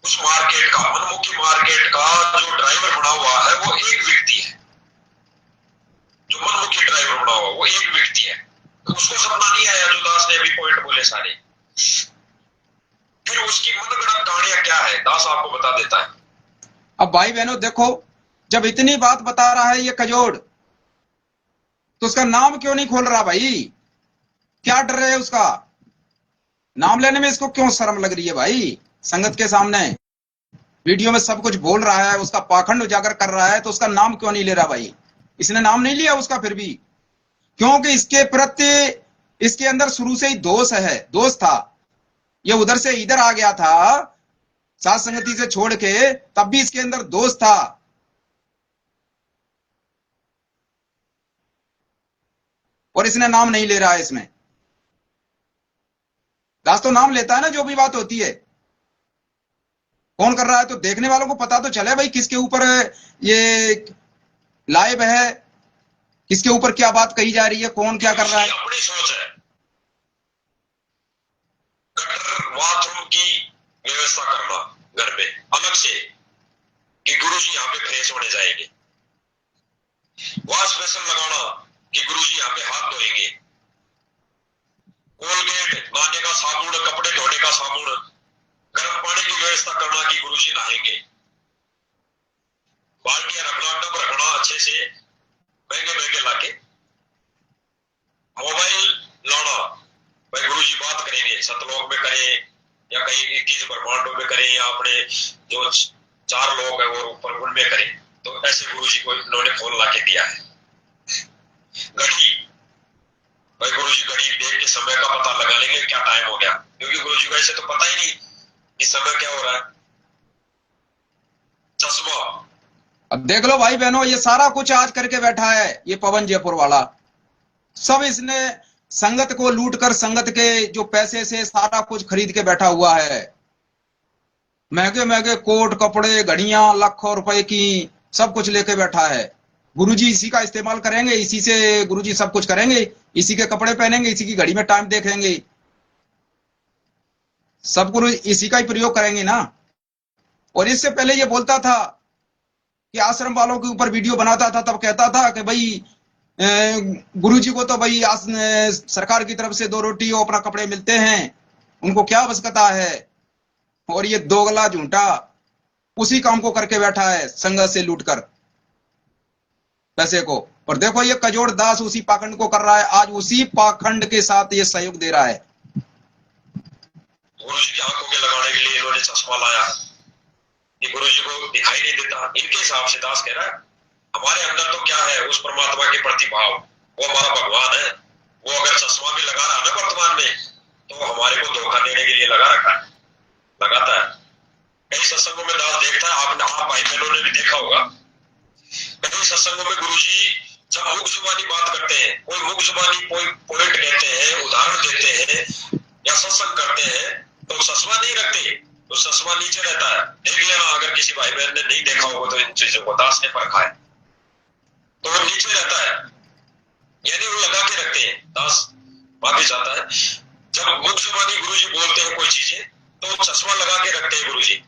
उस मार्केट का, मनमुखी मार्केट का जो ड्राइवर बना हुआ है वो एक व्यक्ति है। जो मनमुखी ड्राइवर बना हुआ वो एक व्यक्ति है। तो उसको सपना नहीं आया जो दास ने अभी पॉइंट बोले सारे। फिर उसकी मनगढ़ंत कहानियां क्या है, दास आपको बता देता है। अब भाई बहनों देखो, जब इतनी बात बता रहा है ये कजोड़, तो उसका नाम क्यों नहीं खोल रहा भाई? क्या डर है उसका? नाम लेने में इसको क्यों शर्म लग रही है भाई? संगत के सामने वीडियो में सब कुछ बोल रहा है, उसका पाखंड उजागर कर रहा है, तो उसका नाम क्यों नहीं ले रहा भाई? इसने नाम नहीं लिया उसका फिर भी, क्योंकि इसके प्रति इसके अंदर शुरू से ही दोष है, दोष था। ये उधर से इधर आ गया था साथ संगति से छोड़ के, तब भी इसके अंदर दोष था। और इसने नाम नहीं ले रहा है इसमें। दास तो नाम लेता है ना जो भी बात होती है। कौन कर रहा है तो देखने वालों को पता तो चले भाई किसके ऊपर ये लाइव है, किसके ऊपर क्या बात कही जा रही है, कौन क्या कर रहा है। अपनी सोच है। गटर बाथरूम की व्यवस्था करना घर में अलग से कि गुरुजी यहाँ पे फ्रेश होने जाएंगे, वॉश बेसिन लगाना कि गुरुजी यहाँ पे हाथ धोएंगे, कोलगेट, नहाने का साबुन, कपड़े धोने का साबुन, गर्म पानी की व्यवस्था करना कि गुरुजी नहाएंगे, बाल्टियां रखना, टब रखना अच्छे से महंगे महंगे लाके, मोबाइल लाना भाई गुरुजी बात करेंगे, सतलोक में करें या कहीं 21 ब्रह्मांडों में करें या अपने जो 4 लोग है वो ऊपर उनमें करें। तो ऐसे गुरुजी को इन्होंने फोन ला के दिया है। घड़ी भाई गुरुजी घड़ी देख के समय का पता लगा लेंगे क्या टाइम हो गया, क्योंकि गुरुजी को ऐसे तो पता ही नहीं कि समय क्या हो रहा है। चश्मा, अब देख लो भाई बहनों, ये सारा कुछ आज करके बैठा है ये पवन जयपुर वाला। सब इसने संगत को लूट कर संगत के जो पैसे से सारा कुछ खरीद के बैठा हुआ है। महंगे महंगे कोट, कपड़े, घड़ियां, लाखों रुपए की सब कुछ लेके बैठा है। गुरुजी इसी का इस्तेमाल करेंगे, इसी से गुरुजी सब कुछ करेंगे, इसी के कपड़े पहनेंगे, इसी की घड़ी में टाइम देखेंगे, सब गुरु इसी का ही प्रयोग करेंगे ना। और इससे पहले ये बोलता था कि आश्रम वालों के ऊपर वीडियो बनाता था, तब कहता था कि भाई गुरुजी को तो भाई सरकार की तरफ से 2 रोटी और अपना कपड़े मिलते हैं, उनको क्या आवश्यकता है। और ये दोगला झूठा उसी काम को करके बैठा है, संघर्ष से लूटकर पैसे को। और देखो ये कजोड़ दास उसी पाखंड को कर रहा है, आज उसी पाखंड के साथ ये सहयोग दे रहा है। गुरुजी की आंखों के लगाने के लिए इन्होंने चश्मा लाया कि गुरुजी को दिखाई नहीं देता। इनके हिसाब से दास कह रहा है हमारे अंदर तो क्या है, उस परमात्मा के प्रति भाव, वो हमारा भगवान है। वो अगर चश्मा भी लगा रहा है ना वर्तमान में, तो हमारे को धोखा देने के लिए लगा रखा है, लगाता है। कई सत्संगों में दास देखता है, आप भाई बहनों ने भी देखा होगा, कई सत्संगों में गुरुजी जब मुख जुबानी बात करते हैं, कोई मुख जुबानी कोई पॉइंट कहते हैं, उदाहरण देते हैं या सत्संग करते हैं, तो चश्मा नहीं रखते, तो चश्मा नीचे रहता है। देख लेना, अगर किसी भाई बहन ने नहीं देखा होगा तो इन चीजों को दास ने परखा है, तो वो नीचे रहता है, यानी वो लगा के रखते हैं। दास वापिस जाता है, जब मुख जुबानी गुरुजी बोलते हैं कोई चीजें, तो चश्मा लगा के रखते हैं गुरुजी,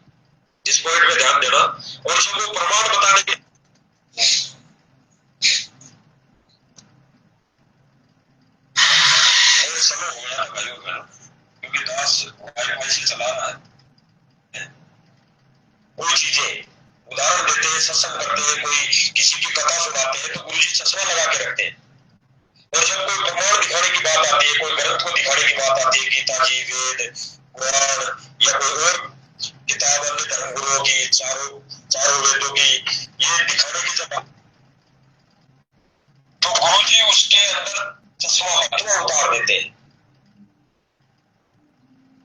इस पॉइंट पे ध्यान देना। और जब वो प्रमाण बताने के समय हो गया भाइयों बहनों, क्योंकि दास वाई से चला रहा है। कोई चीजें उदाहरण देते हैं, सत्संग करते हैं, कोई किसी की कथा सुनाते हैं, तो गुरुजी चश्मा लगा के रखते हैं। और जब कोई प्रमाण दिखाने की बात आती है, कोई ग्रंथ को दिखाने की बात आती है, गीता जी, वेद, पुराण या कोई और किताब अन्य धर्म गुरुओं की, चारों वेदों की, ये दिखाने की जब तो गुरुजी उसके अंदर चश्मा क्यों उतार देते हैं।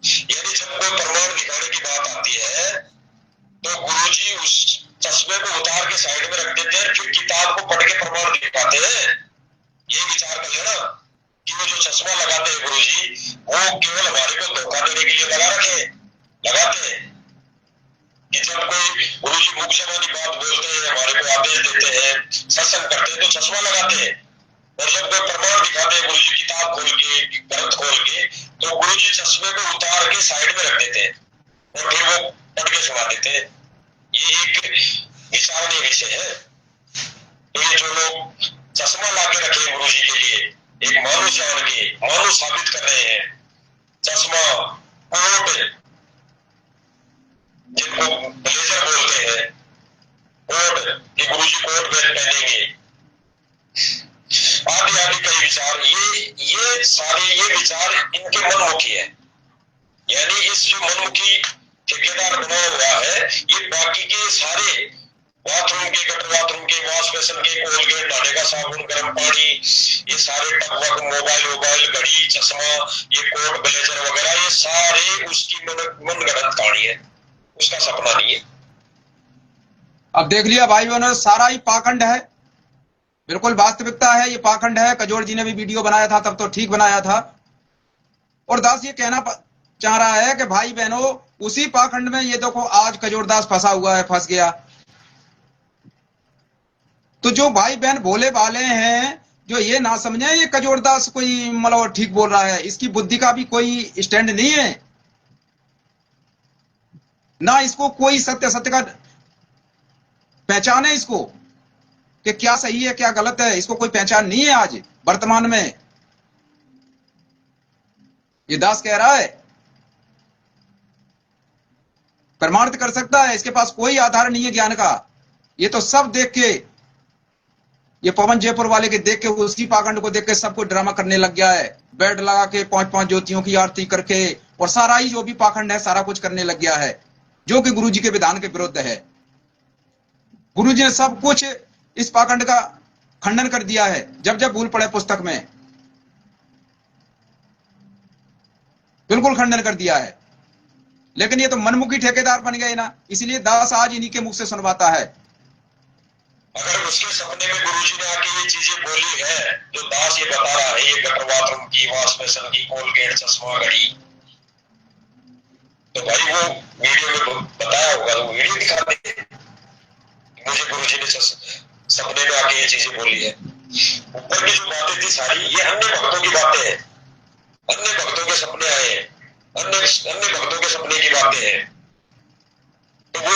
यानी जब कोई प्रमाण दिखाने की बात आती है, तो गुरुजी उस चश्मे को उतार के साइड में रख देते हैं, फिर किताब को पढ़ के प्रमाण दिखाते हैं। ये विचार कर लेना कि वो जो चश्मा लगाते हैं गुरुजी, वो केवल हमारे को धोखा देने के लिए लगाते हैं कि जब कोई गुरुजी मुख जुबानी बात बोलते हैं, हमारे को आदेश देते हैं, सत्संग करते हैं, तो चश्मा लगाते हैं। और जब कोई प्रमाण दिखाते हैं गुरुजी किताब खोल के, ग्रंथ खोल के, तो गुरुजी चश्मे को उतार के साइड में रख देते हैं और फिर वो पढ़ के सुना देते हैं। ये एक विचारणीय विषय है। तो ये जो लोग चश्मा ला के रखे गुरुजी के लिए, एक मानुष जान के मानुष साबित कर रहे हैं, चश्मा, कोट, जिनको ब्लेजर बोलते हैं, कोट कि गुरुजी कोट पहनेंगे, आदि आदि कई विचार, ये सारे ये विचार इनके मनमुखी है। यानी इस जो मनमुखी ठेकेदार बना हुआ है, ये बाकी के सारे बाथरूम के, गटर बाथरूम के, वॉश बेसिन के, कोलगेट, नहाने का साबुन, गर्म पानी, ये सारे टकवक, मोबाइल, घड़ी, चश्मा, ये कोट, ब्लेजर वगैरह, ये सारे उसकी मनगढ़ंत कहानी है, उसका सपना नहीं है। अब देख लिया भाई बहनों, सारा ही पाखंड है, बिल्कुल वास्तविकता है, ये पाखंड है। कजोड़ जी ने भी वीडियो बनाया था, तब तो ठीक बनाया था। और दास ये कहना चाह रहा है कि भाई बहनों, उसी पाखंड में ये देखो आज कजोड़ दास फंसा हुआ है, फंस गया। तो जो भाई बहन भोले भाले हैं, जो ये ना समझे ये कजोड़ दास कोई मतलब ठीक बोल रहा है, इसकी बुद्धि का भी कोई स्टैंड नहीं है, ना इसको कोई सत्य का पहचान है, इसको कि क्या सही है क्या गलत है, इसको कोई पहचान नहीं है आज वर्तमान में। ये दास कह रहा है, प्रमाणित कर सकता है, इसके पास कोई आधार नहीं है ज्ञान का। ये तो सब देख के, ये पवन जयपुर वाले के देख के, उसी पाखंड को देख के सबको ड्रामा करने लग गया है, बेड लगा के 5-5 ज्योतियों की आरती करके, और सारा ही जो भी पाखंड है सारा कुछ करने लग गया है, जो कि गुरुजी के विधान के विरुद्ध है। गुरुजी ने सब कुछ इस पाखंड का खंडन कर दिया है, जब जब भूल पड़े पुस्तक में बिल्कुल खंडन कर दिया है। लेकिन ये तो मनमुखी ठेकेदार बन गए ना, इसलिए दास आज इन्हीं के मुख से सुनवाता है। अगर उसके सपने में गुरुजी ने आके ये चीजें बोली है जो दास ये बता रहा है, ये गटर बाथरूम की, वॉश बेसिन की, कोलगेट, चश्मा, घड़ी, तो भाई वो वीडियो में बताया होगा, तो वीडियो दिखा देंगे मुझे गुरुजी ने सपने में आके ये चीजें बोली है। ऊपर की जो बातें थी सारी, ये अन्य भक्तों की बातें हैं, अन्य भक्तों के सपने आए हैं, अन्य भक्तों के सपने की बातें हैं। तो वो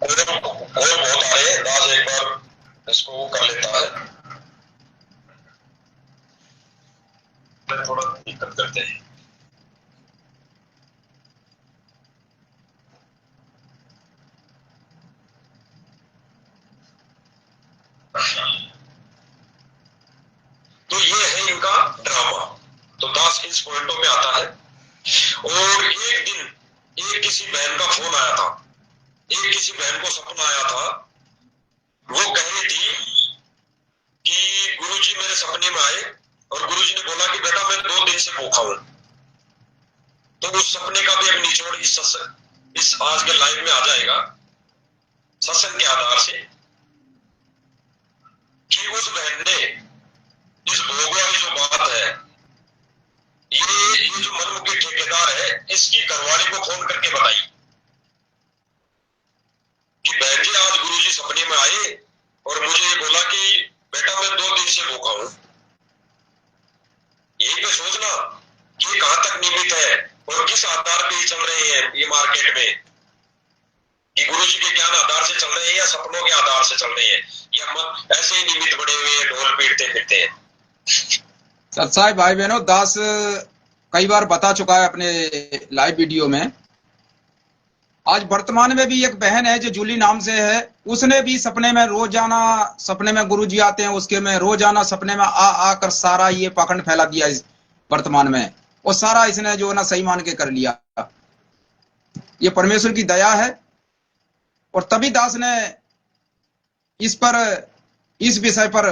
और बहुत आ रहे हैं। दास एक बार इसको देता है। थोड़ा दिक्कत करते हैं। तो ये है इनका ड्रामा। तो दास इस पॉइंटों में आता है। और एक दिन एक किसी बहन का फोन आया था, एक किसी बहन को सपना आया था। वो कह रही थी कि गुरुजी मेरे सपने में आए और गुरुजी ने बोला कि बेटा मैं 2 दिन से भूखा हूं। तो उस सपने का भी एक निचोड़ इस आज के लाइव में आ जाएगा सत्संग के आधार से, कि उस बहन ने इस भोग वाली जो बात है, ये जो मनमुखी ठेकेदार है, इसकी घरवाली को फोन करके बताई कि बहन जी आज गुरुजी सपने में आए और मुझे ये बोला कि बेटा मैं 2 दिन से भूखा हूं। यही पे सोचना कि कहां तक निमित है और किस आधार पे चल रहे हैं ये मार्केट में, कि गुरुजी के ज्ञान आधार से चल रहे हैं या सपनों के आधार से चल रहे हैं, या मन ऐसे ही निमित बने हुए हैं, ढोल पीटते फिरते हैं। सत्साई भाई बहनों, दास कई बार बता चुका है अपने लाइव वीडियो में। आज वर्तमान में भी एक बहन है जो जूली नाम से है, उसने भी सपने में रोजाना, सपने में गुरुजी आते हैं उसके में, रोजाना सपने में आकर सारा ये पाखंड फैला दिया इस वर्तमान में, और सारा इसने जो ना सही मान के कर लिया। ये परमेश्वर की दया है। और तभी दास ने इस विषय पर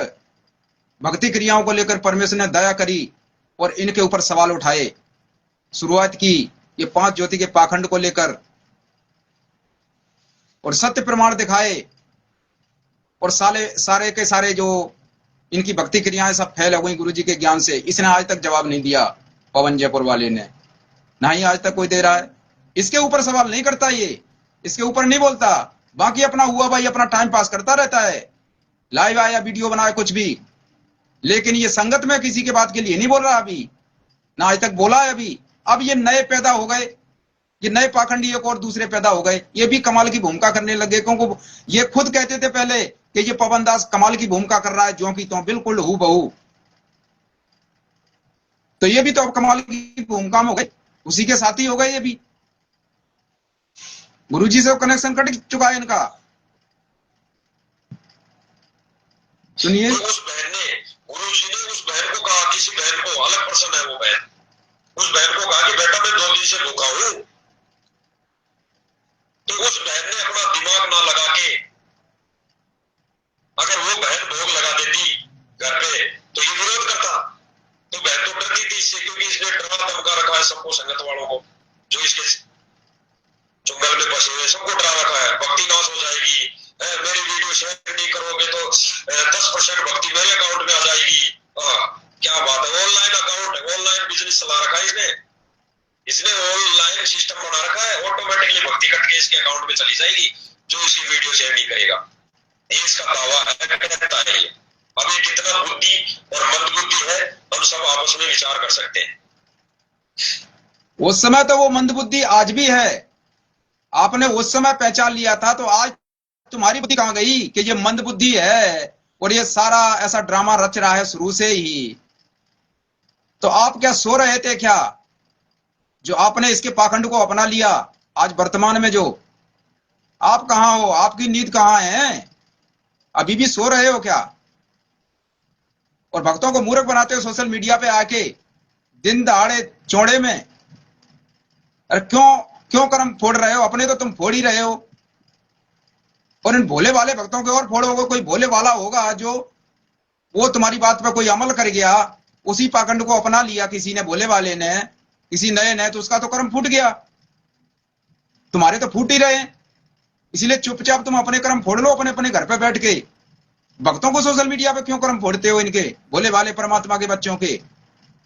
भक्ति क्रियाओं को लेकर परमेश्वर ने दया करी और इनके ऊपर सवाल उठाए, शुरुआत की ये 5 ज्योति के पाखंड को लेकर, और सत्य प्रमाण दिखाए। और सारे के सारे जो इनकी भक्ति क्रियाएं सब फैल गई गुरुजी के ज्ञान से। इसने आज तक जवाब नहीं दिया, पवन जयपुर वाले ने, ना ही आज तक कोई दे रहा है। इसके ऊपर सवाल नहीं करता, ये इसके ऊपर नहीं बोलता, बाकी अपना हुआ भाई अपना टाइम पास करता रहता है, लाइव आया वीडियो बनाया कुछ भी, लेकिन ये संगत में किसी के बात के लिए नहीं बोल रहा अभी, ना आज तक बोला है अभी। अब ये नए पैदा हो गए, ये नए पाखंडी एक और दूसरे पैदा हो गए, ये भी कमाल की भूमिका करने लगे, क्योंकि ये खुद कहते थे पहले कि ये पवन दास कमाल की भूमिका कर रहा है, ज्यों की त्यों बिल्कुल हूबहू। तो ये भी तो अब कमाल की भूमिका में हो गए, उसी के साथी हो गए ये भी। गुरुजी से कनेक्शन कट चुका है इनका। सुनिए, उस बहन ने, गुरुजी ने उस बहन को कहा, किसी बहन को, अलग पर्सन है वो बहन, उस बहन को कहा कि बेटा मैं 2 दिन से भूखा हूं। तो उस बहन ने अपना दिमाग ना लगा के, अगर वो बहन भोग लगा देती घर पे तो ये विरोध करता। तो बहन तो डरती थी इससे, क्योंकि इसने डरा धमका रखा है सबको, संगत वालों को जो इसके चुंगल में फंसे हुए सबको डरा रखा है, भक्ति नाश हो जाएगी, मेरी वीडियो शेयर नहीं करोगे तो 10% भक्ति मेरे अकाउंट में आ जाएगी। क्या बात है, ऑनलाइन अकाउंट, ऑनलाइन बिजनेस चला रखा है इसने ऑनलाइन सिस्टम बना रखा है, ऑटोमेटिकली भक्ति कट के इसके अकाउंट में चली जाएगी जो इसकी वीडियो शेयर नहीं करेगा। ये इसका दावा है, कहता है ये। अब ये कितना बुद्धि और मंद बुद्धि है हम सब आपस में विचार कर सकते हैं। उस समय तो वो मंद बुद्धि आज भी है, आपने उस समय पहचान लिया था, तो आज तुम्हारी बुद्धि कहां गई कि ये मंद बुद्धि है और ये सारा ऐसा ड्रामा रच रहा है शुरू से ही। तो आप क्या सो रहे थे क्या, जो आपने इसके पाखंड को अपना लिया? आज वर्तमान में जो आप कहां हो, आपकी नींद कहां है? अभी भी सो रहे हो क्या? और भक्तों को मूर्ख बनाते हो सोशल मीडिया पे आके दिन दहाड़े चौड़े में। अरे क्यों कर्म फोड़ रहे हो? अपने तो तुम फोड़ ही रहे हो, और इन भोले वाले भक्तों के और फोड़ोगे। कोई भोले वाला होगा जो वो तुम्हारी बात पर कोई अमल कर गया, उसी पाखंड को अपना लिया किसी ने, भोले वाले ने, किसी नए ने, तो उसका तो कर्म फूट गया। तुम्हारे तो फूट ही रहे हैं, इसलिए चुपचाप तुम अपने कर्म फोड़ लो अपने अपने घर पे बैठ के। भक्तों को सोशल मीडिया पे क्यों कर्म फोड़ते हो इनके, भोले वाले परमात्मा के बच्चों के?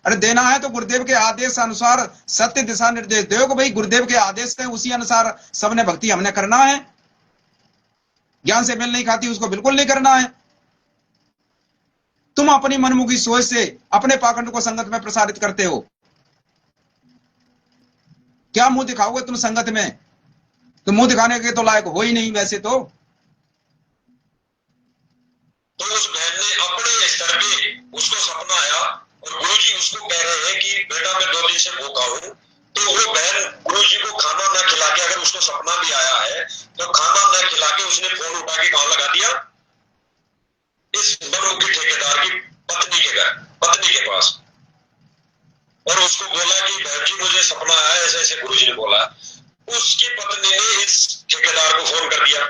अरे देना है तो गुरुदेव के आदेश अनुसार सत्य दिशा निर्देश दो कि भाई गुरुदेव के आदेश है, उसी अनुसार सबने भक्ति हमने करना है। ज्ञान से मेल नहीं खाती उसको बिल्कुल नहीं करना है। तुम अपनी मनमुखी सोच से अपने पाखंड को संगत में प्रसारित करते हो। क्या मुंह दिखाओगे तुम संगत में? तुम मुंह दिखाने के तो लायक हो ही नहीं वैसे तो। तो उस बहन ने अपने स्तर पे उसको सपना आया और गुरुजी उसको कह रहे हैं कि बेटा मैं 2 दिन से भूखा हूँ। तो वो बहन गुरुजी को खाना न खिला के, अगर उसको सपना भी आया है तो खाना न खिला के उसने फोन उठा के कहाँ लगा दिया, इस मनमुखी ठेकेदार की पत्नी के घर, पत्नी के पास, और उसको बोला कि बहन जी मुझे सपना आया ऐसे ऐसे गुरुजी ने बोला। उसकी पत्नी ने इस ठेकेदार को फोन कर दिया।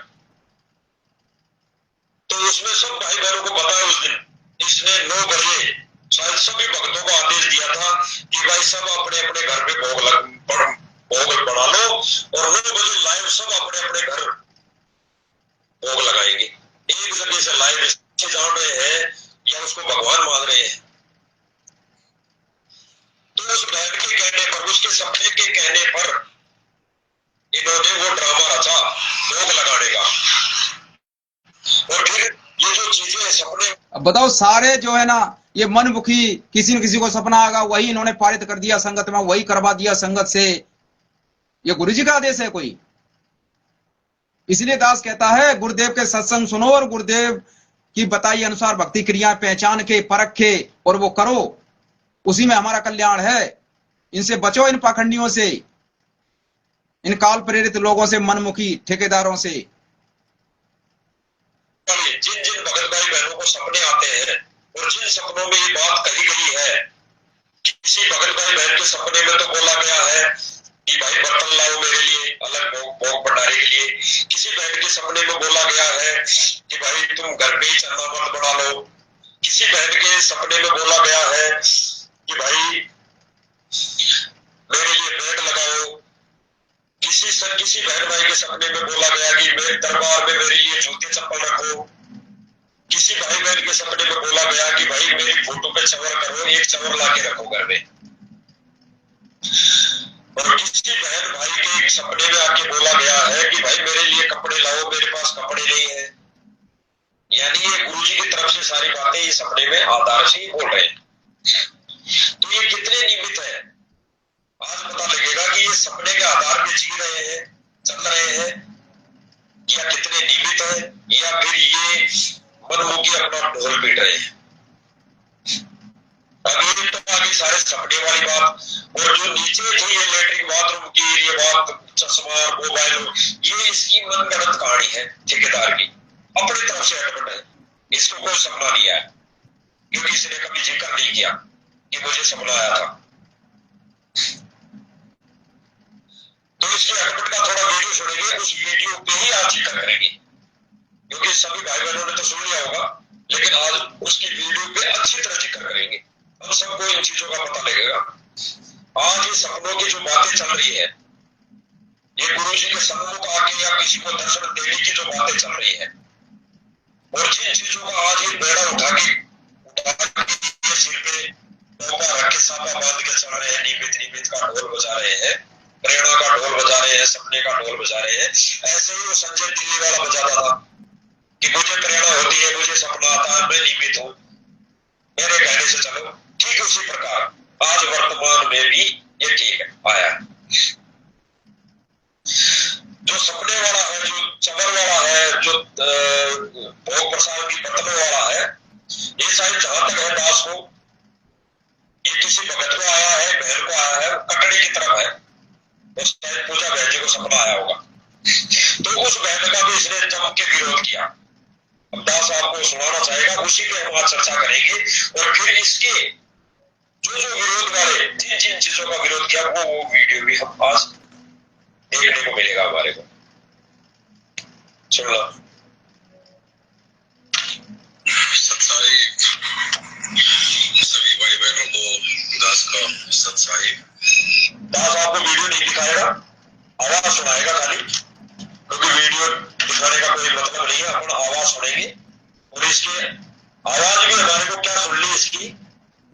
तो उसमें सब भाई बहनों को पता है उस दिन इसने 9 बजे शायद सभी भक्तों को आदेश दिया था कि भाई सब अपने अपने घर पे भोग बना लो और 9 बजे लाइव सब अपने अपने घर भोग लगाएंगे। एक जगह से लाइव जान रहे हैं या उसको भगवान मान रहे हैं। तो उस बहन के कहने पर, उसके सपने के कहने पर इन्होंने वो ड्रामा रचा भोग लगाने का। और फिर ये जो चीजें सपने, अब बताओ, सारे जो है ना ये मनमुखी, किसी न किसी को सपना आएगा वही इन्होंने पारित कर दिया संगत में, वही करवा दिया संगत से। ये गुरुजी का आदेश है कोई? इसलिए दास कहता है गुरुदेव के सत्संग सुनो और गुरुदेव की बताई अनुसार भक्ति क्रियाएं पहचान के, परख के और वो करो, उसी में हमारा कल्याण है। इनसे बचो, इन पाखंडियों से, इन काल प्रेरित लोगों से, मनमुखी ठेकेदारों से। जिन जिन भगत भाई बहनों को सपने आते हैं और जिन सपनों में ये बात कही गई है, किसी भगत भाई बहन के सपने में तो बोला गया है कि भाई बर्तन लाओ मेरे लिए अलग भोग भंडारे के लिए। किसी बहन के सपने में बोला गया है कि भाई तुम घर पे ही चंदामर्द बना लो। किसी बहन के सपने में बोला गया है कि भाई मेरे लिए बेड लगाओ। किसी बहन भाई के सपने में बोला गया कि मेरे दरबार में मेरे लिए जूते चप्पल रखो। किसी भाई बहन के सपने में बोला गया कि भाई मेरी फोटो पे चवर करो, एक चवर लाके रखो घर में। और किसी बहन भाई के सपने में आके बोला गया है कि भाई मेरे लिए कपड़े लाओ, मेरे पास कपड़े नहीं है। यानी ये गुरुजी की तरफ से सारी बातें ये सपने में आधार से ही बोल रहे हैं। तो ये कितने नियमित है आज पता लगेगा कि ये सपने के आधार पे जी रहे हैं, चल रहे हैं, या कितने नियमित है, या फिर ये मनमुखी अपना ढोल पीट रहे हैं। अभी तो आगे सारे सपने वाली बात, और जो नीचे थी ये लेटरिन बाथरूम की ये बात, चश्मा मोबाइल, ये इसकी मनगढ़ंत कहानी है ठेकेदार की, अपनी तरफ से एडवर्ट है। इसको कोई सपना नहीं आया क्योंकि इसने कभी जिक्र नहीं किया कि मुझे सपना आया था। तो इसके एडवर्ट का थोड़ा वीडियो सुनेंगे, उस वीडियो पे ही आज जिक्र करेंगे क्योंकि सभी भाई बहनों ने तो सुन लिया होगा, लेकिन आज उसकी वीडियो पे अच्छी तरह जिक्र करेंगे। अब सबको इन चीजों का पता लगेगा। आज ये सपनों की जो बातें चल रही है, ये गुरुजी के सम्मुख आके या किसी को दर्शन देने की जो बातें चल रही है, और जिन चीजों का आज ये बेड़ा उठा के सिर पे टोपा रख के सापा बांध के चल रहे हैं, नियमित का ढोल बजा रहे हैं, प्रेरणा का ढोल बजा रहे हैं, सपने का ढोल बजा रहे हैं। ऐसे ही वो संजय दिल्ली वाला बजाता था कि मुझे प्रेरणा होती है, मुझे सपना आता है, मैं नियमित हूं, मेरे कहने से चलो। ठीक उसी प्रकार आज वर्तमान में भी ये ठीक आया। जो सपने वाला है, जो चवर वाला है, जो भोग प्रसाद की बर्तनों वाला है, ये शायद जहां तक है दास को, ये किसी भगत को आया है, बहन को आया है, कटड़ी की तरफ है, तो शायद पूजा बहन जी को सपना आया होगा। तो उस बहन का भी इसने जम के विरोध किया। अब दास आपको सुनाना चाहेगा, उसी पे हम आज चर्चा करेंगे। और फिर इसके जो विरोध वाले जिन जिन चीजों का विरोध किया वो वीडियो भी हम आज देखने को मिलेगा हमारे को। सुन लो। सत्साहिब सभी भाई बहनों को दास का सत्साहिब। दास आपको वीडियो नहीं दिखाएगा, आवाज सुनाएगा खाली, क्योंकि वीडियो दिखाने का कोई मतलब नहीं है। अपन आवाज सुनेंगे और इसके आवाज भी हमारे को क्या सुन ली इसकी,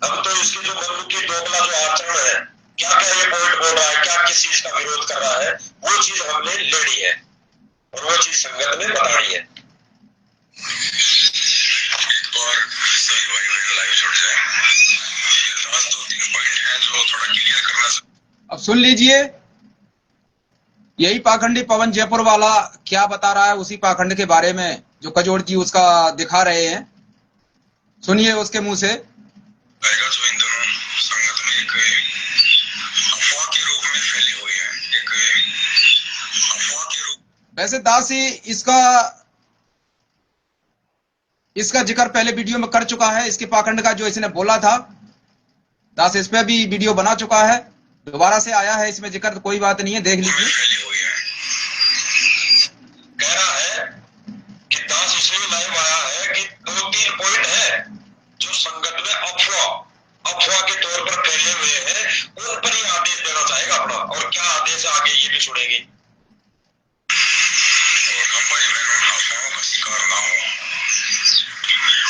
हम तो इसकी जो मनमुखी दोगला जो आचरण है, क्या क्या ये पॉइंट बोल रहा है, क्या किस चीज का विरोध कर रहा है, वो चीज हमने लेनी है और वो चीज संगत में बतानी है। एक बार सभी भाई बहन लाइव जुड़ जाए, 2-3 पॉइंट है जो थोड़ा क्लियर करना। अब सुन लीजिए, यही पाखंडी पवन जयपुर वाला क्या बता रहा है, उसी पाखंड के बारे में जो कजोड़ जी उसका दिखा रहे हैं। सुनिए उसके मुंह से। आएगा जो इन दोनों संगत में एक अफवाह के रूप में फैली हुई है, एक अफवाह के रूप। वैसे दास ही इसका जिक्र पहले वीडियो में कर चुका है, इसके पाखंड का जो इसने बोला था। दास इस पे भी वीडियो बना चुका है, दोबारा से आया है इसमें जिक्र, तो कोई बात नहीं है, देख लीजिए। फैली हुई है, कह रहा है कि दास इसलिए लाइव आया है कि 2-3 पॉइंट है जो संगत में अफवाह के तौर पर फैले हुए हैं, उन पर ही आदेश देना चाहेगा अपना। और क्या आदेश है आगे ये भी सुनेंगे। और हम भाई बहनों अफवाहों का शिकार ना हो।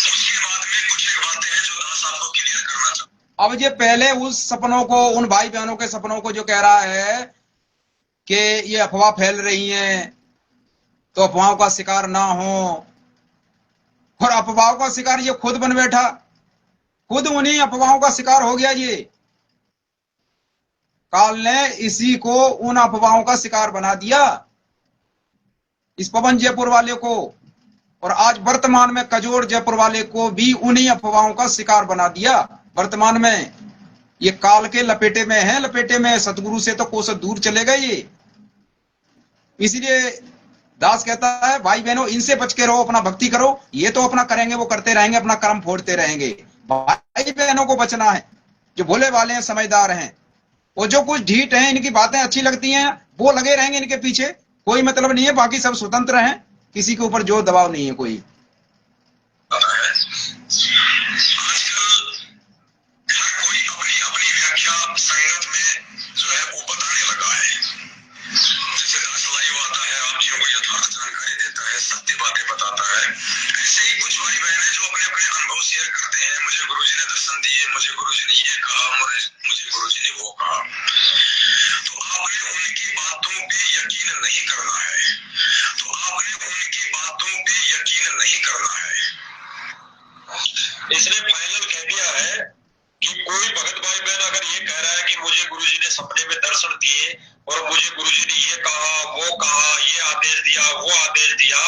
उसके बाद में कुछ एक बातें हैं जो दास आपको क्लियर करना चाहता। अब ये पहले उस सपनों को, उन भाई बहनों के सपनों को जो कह रहा है कि ये अफवाह फैल रही हैं तो अफवाहों का शिकार ना हो, और अफवाहों का शिकार ये खुद बन बैठा, खुद उन्हीं अफवाहों का शिकार हो गया। ये काल ने इसी को उन अफवाहों का शिकार बना दिया, इस पवन जयपुर वाले को, और आज वर्तमान में कजोड़ जयपुर वाले को भी उन्हीं अफवाहों का शिकार बना दिया। वर्तमान में ये काल के लपेटे में है, लपेटे में, सतगुरु से तो कोस दूर चले गए ये। इसीलिए दास कहता है भाई बहनों इनसे बच के रहो, अपना भक्ति करो। ये तो अपना करेंगे, वो करते रहेंगे, अपना कर्म फोड़ते रहेंगे। भाई बहनों को बचना है, जो भोले वाले हैं, समझदार हैं, और जो कुछ ढीठ हैं, इनकी बातें अच्छी लगती हैं, वो लगे रहेंगे इनके पीछे, कोई मतलब नहीं है। बाकी सब स्वतंत्र हैं, किसी के ऊपर जो दबाव नहीं है कोई। सत्य बातें बताता है। ऐसे ही कुछ भाई बहन है जो अपने अपने अनुभव शेयर करते हैं। मुझे गुरुजी ने दर्शन दिए, मुझे गुरुजी ने ये कहा, मुझे गुरुजी ने वो कहा। तो आपने उनकी बातों पे यकीन नहीं करना है, तो आपने उनकी बातों पे यकीन नहीं करना है। इसने फाइनल कह दिया है कि कोई भगत भाई बहन अगर ये कह रहा है कि मुझे गुरुजी ने सपने में दर्शन दिए और मुझे गुरुजी ने ये कहा, वो कहा, ये आदेश दिया, वो आदेश दिया,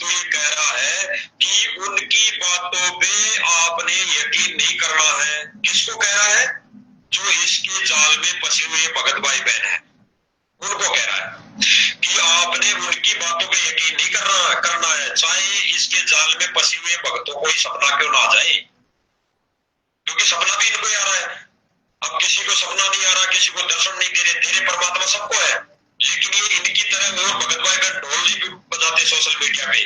तो ये कह रहा है कि उनकी बातों पे आपने यकीन नहीं करना है। किसको कह रहा है? जो इसके जाल में फंसे हुए भगत भाई बहन है, उनको कह रहा है कि आपने उनकी बातों पे यकीन नहीं करना है, चाहे इसके जाल में फंसे हुए भक्तों को ही सपना क्यों ना आ जाए, क्योंकि सपना भी इनको आ रहा है। अब किसी को सपना नहीं आ रहा, किसी को दर्शन नहीं दे रहे परमात्मा सबको है, लेकिन ये इनकी तरह और भगत भाई बहन ढोल नहीं बजाते सोशल मीडिया पे,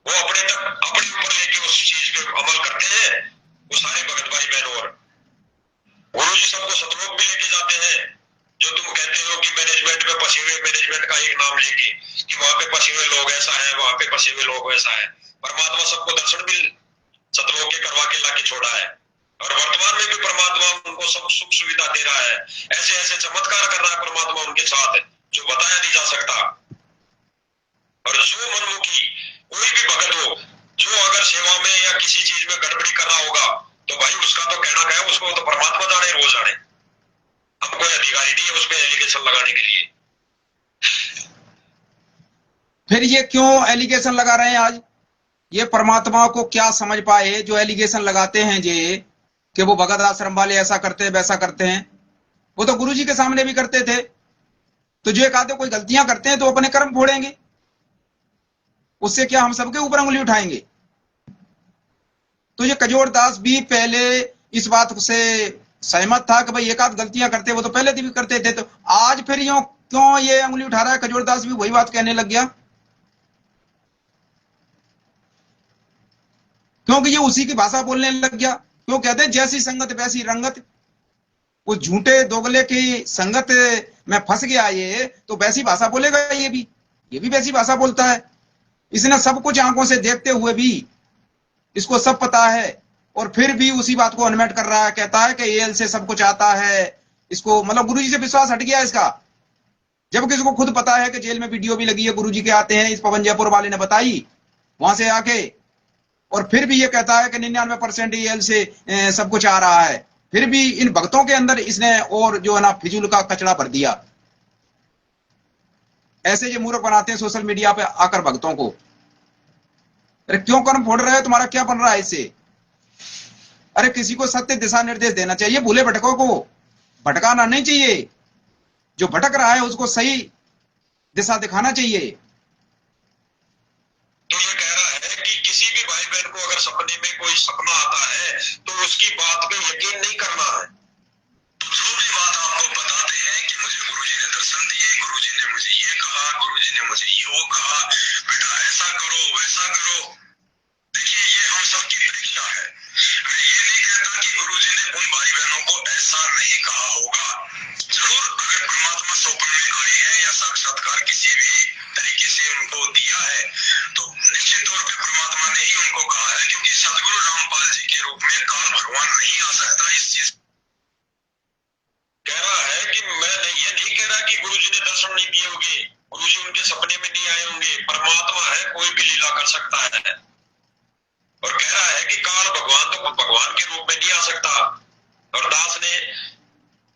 वो अपने ऊपर लेके उस चीज पे अमल करते हैं। वो सारे भगत भाई बहन और गुरु जी सबको सतलोक भी लेके जाते हैं। जो तुम कहते हो कि मैनेजमेंट में फंसे हुए, मैनेजमेंट का एक नाम लेके कि वहां पे फंसे हुए लोग ऐसा है, वहां पे फंसे हुए लोग वैसा है, परमात्मा सबको दर्शन भी सतलोक के करवा के लाके छोड़ा है। और वर्तमान में भी परमात्मा उनको सब सुख सुविधा दे रहा है। ऐसे ऐसे चमत्कार कर रहा है परमात्मा उनके साथ, जो बताया नहीं जा सकता। और जो मनमुखी कोई भी भगत हो, जो अगर सेवा में या किसी चीज में गड़बड़ी कर रहा होगा, तो भाई उसका तो कहना क्या है, उसको तो परमात्मा जाने, रोज जाने। हम कोई अधिकारी नहीं है उस पर एलिगेशन लगाने के लिए। फिर ये क्यों एलिगेशन लगा रहे हैं आज? ये परमात्मा को क्या समझ पाए जो एलिगेशन लगाते हैं ये कि वो भगत आश्रम वाले ऐसा करते हैं, वैसा करते हैं। वो तो गुरुजी के सामने भी करते थे। तो जो एक आधे कोई गलतियां करते हैं तो अपने कर्म फोड़ेंगे, उससे क्या हम सबके ऊपर उंगली उठाएंगे? तो ये कजोड़ दास भी पहले इस बात से सहमत था कि भाई एक आध गलतियां करते, वो तो पहले भी करते थे। तो आज फिर यूं क्यों ये उंगली उठा रहा है? कजोड़ दास भी वही बात कहने लग गया, क्योंकि ये उसी की भाषा बोलने लग गया। क्यों कहते हैं जैसी संगत वैसी रंगत। वो झूठे दोगले की संगत में फंस गया ये, तो वैसी भाषा बोलेगा ये भी वैसी भाषा बोलता है। इसने सब कुछ आंखों से देखते हुए भी, इसको सब पता है, और फिर भी उसी बात को अनमेट कर रहा है। कहता है कि एल से सब कुछ आता है। इसको मतलब गुरुजी से विश्वास हट गया इसका, जबकि इसको खुद पता है कि जेल में वीडियो भी लगी है, गुरुजी के आते हैं, इस पवन जयपुर वाले ने बताई वहां से आके। और फिर भी ये कहता है कि 99% एल से सब कुछ आ रहा है। फिर भी इन भक्तों के अंदर इसने और जो है ना फिजूल का कचड़ा भर दिया। ऐसे ये मूर्ख बनाते हैं सोशल मीडिया पे आकर भक्तों को। अरे क्यों कर्म फोड़ रहे हो? तुम्हारा क्या बन रहा है इससे? अरे किसी को सत्य दिशा निर्देश देना चाहिए, भूले भटकों को भटकाना नहीं चाहिए, जो भटक रहा है उसको सही दिशा दिखाना चाहिए। तो ये कह रहा है कि किसी भी भाई बहन को अगर सपने में कोई सपना आता है तो उसकी बात पे यकीन नहीं करना है। तो जो भी बात आपको बताते हैं कि मुझे गुरुजी ने दर्शन दिए, गुरुजी ने मुझे ये कहा, गुरुजी ने मुझे ये कहा, बेटा ऐसा करो वैसा करो, देखिए ये हम सबकी परीक्षा है। मैं ये नहीं कहता कि गुरुजी ने उन भाई बहनों को ऐसा नहीं कहा होगा। जरूर अगर परमात्मा स्वप्न में आए हैं या साक्षात्कार किसी भी तरीके से उनको दिया है तो निश्चित तौर पे परमात्मा ने ही उनको कहा है, क्योंकि सदगुरु रामपाल जी के रूप में काल भगवान नहीं आ सकता। इस चीज कह रहा है कि मैं ये नहीं कह रहा कि गुरुजी ने दर्शन नहीं दिए होंगे, गुरुजी उनके सपने में नहीं आए होंगे, परमात्मा है, कोई भी लीला कर सकता है। और कह रहा है कि काल भगवान तो भगवान के रूप में नहीं आ सकता। और दास ने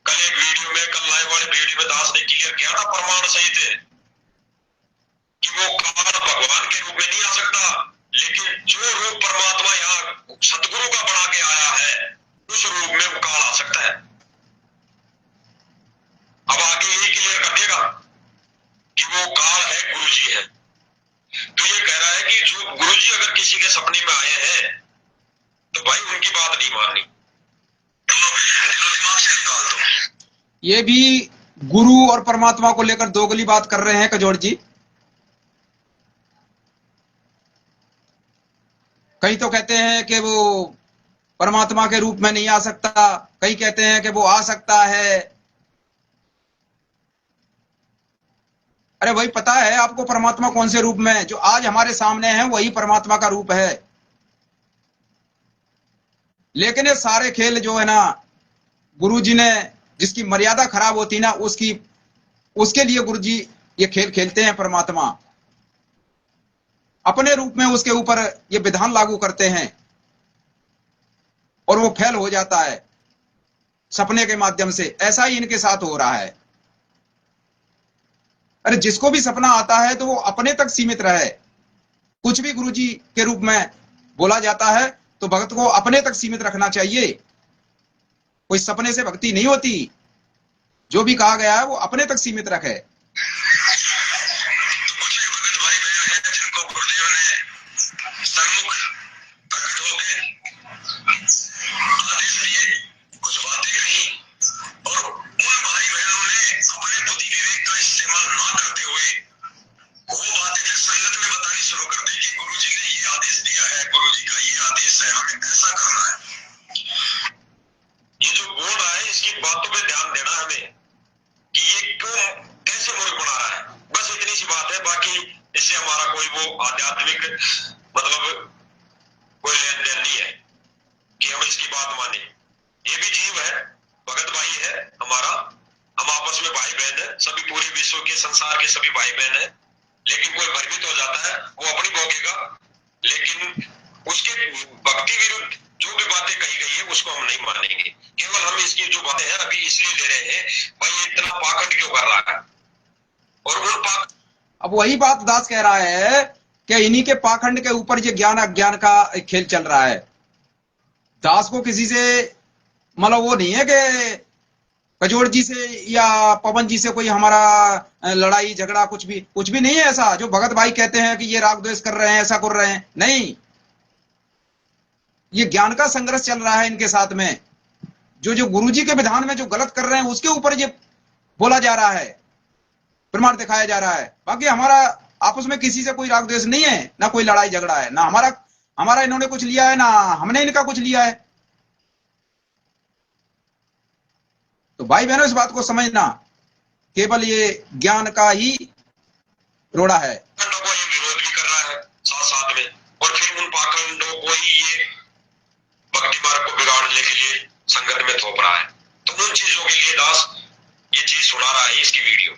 कल एक वीडियो में, कल लाइव वाले वीडियो में दास ने क्लियर किया था प्रमाण सहित कि वो काल भगवान के रूप में नहीं आ सकता, लेकिन जो रूप परमात्मा यहाँ सतगुरु का बना के आया है उस रूप में वो काल आ सकता है। अब आगे यही क्लियर कर देगा कि वो काल है, गुरुजी है। तो ये कह रहा है कि जो गुरुजी अगर किसी के सपने में आए हैं तो भाई उनकी बात नहीं माननी, तो दिमाग से निकाल दो। ये भी गुरु और परमात्मा को लेकर दोगली बात कर रहे हैं कजोड़ जी। कई तो कहते हैं कि वो परमात्मा के रूप में नहीं आ सकता, कई कहते हैं कि वो आ सकता है। अरे वही पता है आपको परमात्मा कौन से रूप में, जो आज हमारे सामने है वही परमात्मा का रूप है। लेकिन ये सारे खेल जो है ना, गुरुजी ने जिसकी मर्यादा खराब होती ना उसके लिए गुरुजी ये खेल खेलते हैं। परमात्मा अपने रूप में उसके ऊपर ये विधान लागू करते हैं और वो फेल हो जाता है सपने के माध्यम से। ऐसा ही इनके साथ हो रहा है। अरे जिसको भी सपना आता है तो वो अपने तक सीमित रहे। कुछ भी गुरुजी के रूप में बोला जाता है तो भक्त को अपने तक सीमित रखना चाहिए। कोई सपने से भक्ति नहीं होती। जो भी कहा गया है वो अपने तक सीमित रखे। अब वही बात दास कह रहा है कि इन्हीं के पाखंड के ऊपर ये ज्ञान अज्ञान का खेल चल रहा है। दास को किसी से मतलब वो नहीं है कि कजोड़ जी से या पवन जी से कोई हमारा लड़ाई झगड़ा कुछ भी नहीं है ऐसा। जो भगत भाई कहते हैं कि ये राग द्वेष कर रहे हैं, ऐसा कर रहे हैं, नहीं। ये ज्ञान का संघर्ष चल रहा है इनके साथ में। जो गुरुजी के विधान में जो गलत कर रहे हैं उसके ऊपर ये बोला जा रहा है, प्रमाण दिखाया जा रहा है। बाकी हमारा आपस में किसी से कोई राग द्वेष नहीं है, ना कोई लड़ाई झगड़ा है, ना हमारा इन्होंने कुछ लिया है, ना हमने इनका कुछ लिया है। तो भाई बहनों इस बात को समझना, केवल ये ज्ञान का ही रोड़ा है। विरोध भी कर रहा है साथ साथ में, और फिर उन पाखंडों को ही ये भक्ति मार्ग को बिगाड़ने के लिए संगत में थोप रहा है। तो उन चीजों के लिए दास ये चीज सुना रहा है इसकी वीडियो।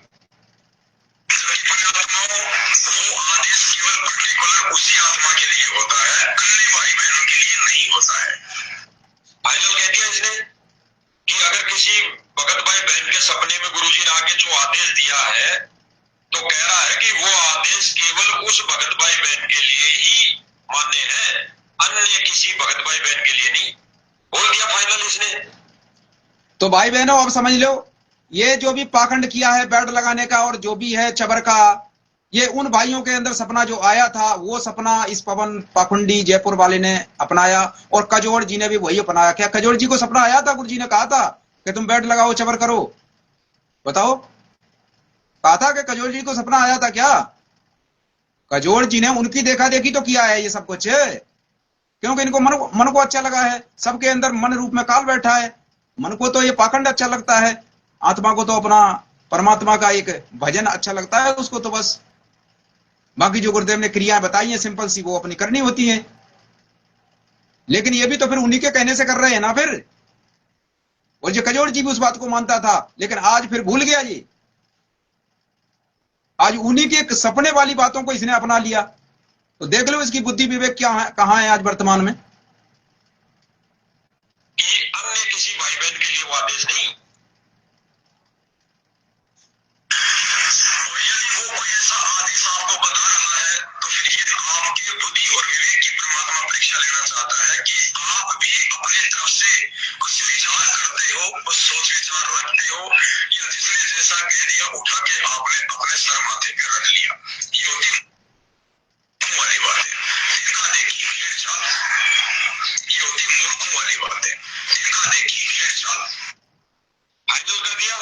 वो आदेश केवल पर्टिकुलर उसी आत्मा के लिए होता है, अन्य भाई बहनों के लिए नहीं होता है। फाइनल कह दिया इसने कि अगर किसी भगत भाई बहन के सपने में गुरुजी ने आके जो आदेश दिया है तो कह रहा है कि वो आदेश केवल उस भगत भाई बहन के लिए ही मान्य है, अन्य किसी भगत भाई बहन के लिए नहीं। हो दी इसने। तो भाई बहनों अब समझ लो, ये जो भी पाखंड किया है बेल्ट लगाने का और जो भी है चबर का, ये उन भाइयों के अंदर सपना जो आया था वो सपना इस पवन पाखंडी जयपुर वाले ने अपनाया, और कजोड़ जी ने भी वही अपनाया। क्या कजोड़ जी को सपना आया था? गुरु जी ने कहा था कि तुम बेल्ट लगाओ चबर करो? बताओ, कहा था कि कजोड़ जी को सपना आया था क्या? कजोड़ जी ने उनकी देखा देखी तो किया है ये सब कुछ, क्योंकि इनको मन को अच्छा लगा है। सबके अंदर मन रूप में काल बैठा है। मन को तो ये पाखंड अच्छा लगता है, आत्मा को तो अपना परमात्मा का एक भजन अच्छा लगता है उसको तो बस। बाकी जो गुरुदेव ने क्रियाएं बताई हैं सिंपल सी, वो अपनी करनी होती है। लेकिन ये भी तो फिर उन्हीं के कहने से कर रहे हैं ना फिर। और जो कजोड़ जी भी उस बात को मानता था, लेकिन आज फिर भूल गया जी। आज उन्हीं के सपने वाली बातों को इसने अपना लिया। तो देख लो इसकी बुद्धि विवेक क्या है, कहां है आज वर्तमान में। कि अन्य किसी भाई बहन के लिए वो आदेश नहीं। और यदि वो कोई ऐसा आदेश आपको बता रहा है तो फिर ये आपकी बुद्धि और विवेक की परमात्मा परीक्षा लेना चाहता है कि आप भी अपनी तरफ से कुछ विचार करते हो, कुछ सोच विचार रखते हो, या जिसने जैसा कह दिया उठा के आपने अपने सर माथे पे रख लिया। ये होती मूर्खों वाली बात है। देखा देखी भेड़ चाल, ये होती मूर्खों वाली बात है। देखा देखी भेड़ चाल। फाइनल कर दिया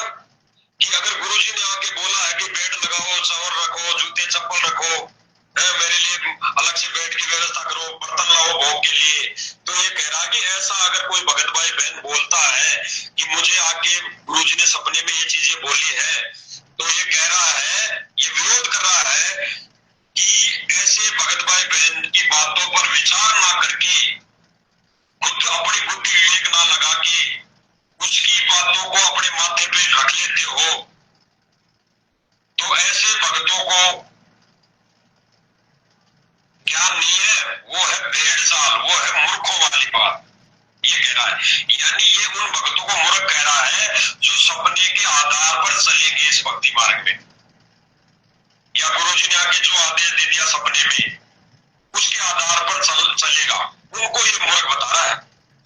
कि अगर गुरुजी ने आके बोला है कि बेड लगाओ, चावल रखो, जूते चप्पल रखो, मेरे लिए अलग से बेड की व्यवस्था करो, बर्तन लाओ भोग के लिए, तो ये कह रहा कि ऐसा अगर कोई भगत भाई बहन बोलता है कि मुझे आके गुरुजी ने सपने में ये चीजें बोली है, तो ये कह रहा है, ये विरोध कर रहा है कि ऐसे भगत भाई बहन की बातों पर विचार ना करके, खुद अपनी बुद्धि विवेक ना लगा के उसकी बातों को अपने माथे पे रख लेते हो, तो ऐसे भक्तों को ज्ञान नहीं है, वो है भेड़ चाल, वो है मूर्खों वाली बात। ये कह रहा है, यानी ये उन भक्तों को मूर्ख कह रहा है जो सपने के आधार पर चलेंगे इस भक्ति मार्ग में, या गुरुजी ने आके जो आदेश दे दिया सपने में उसके आधार पर चलेगा, उनको ये मूर्ख बता रहा है।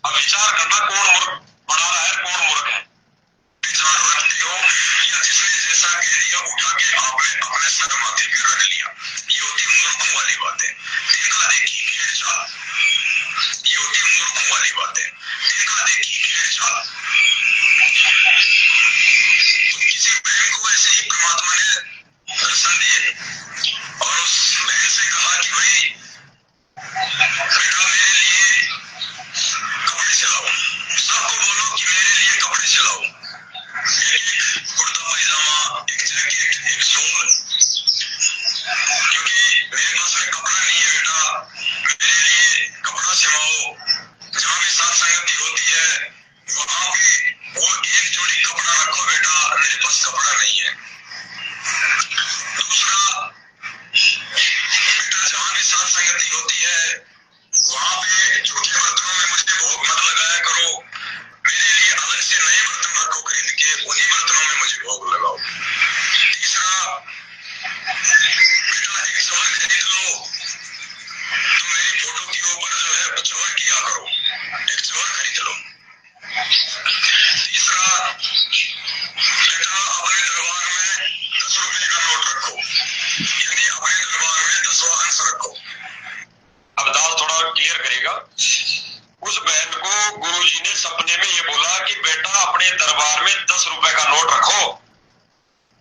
अब विचार करना कौन मूर्ख बना रहा है, कौन मूर्ख है। विचार रखते हो या जिसने जैसा कह दिया उठा के आपने अपने सर माथे पे रख लिया, ये होती मूर्खों वाली बात है। देखा देखी भेड़ चाल, ये होती मूर्खों वाली बात है। देखा देखी भेड़ चाल। तो किसी बहन को ऐसे ही परमात्मा ने दर्शन दिए और उस बहन से कहा कि भाई बेटा मेरे लिए कपड़े सिलाओ, सबको बोलो कि मेरे लिए कपड़े सिलाओ, एक कुर्ता पैजामा, एक जैकेट, एक शॉल, क्योंकि मेरे पास में कपड़ा नहीं है बेटा, मेरे लिए कपड़ा सिलवाओ। जहाँ भी साथ संगति होती है वहां भी वो एक जोड़ी कपड़ा रखो बेटा, मेरे पास कपड़ा नहीं है। दूसरा, बेटा जहाँ भी साथ संगति होती है वहां पे झूठे बर्तनों में मुझे भोग मत लगाया करो, मेरे लिए अलग से नए बर्तन रखो खरीद के, उन्हीं बर्तनों में मुझे भोग लगाओ। तीसरा, बेटा एक चवर खरीद लो तो मेरी फोटो के ऊपर जो है चवर किया करो, एक चवर खरीद लो। तीसरा, बेटा अपने दरबार में 10 रुपए का नोट रखो, यानी अपने दरबार में 10वां अंश रखो। अब दास थोड़ा क्लियर करेगा। उस बहन को गुरुजी ने सपने में ये बोला कि बेटा अपने दरबार में 10 रुपए का नोट रखो,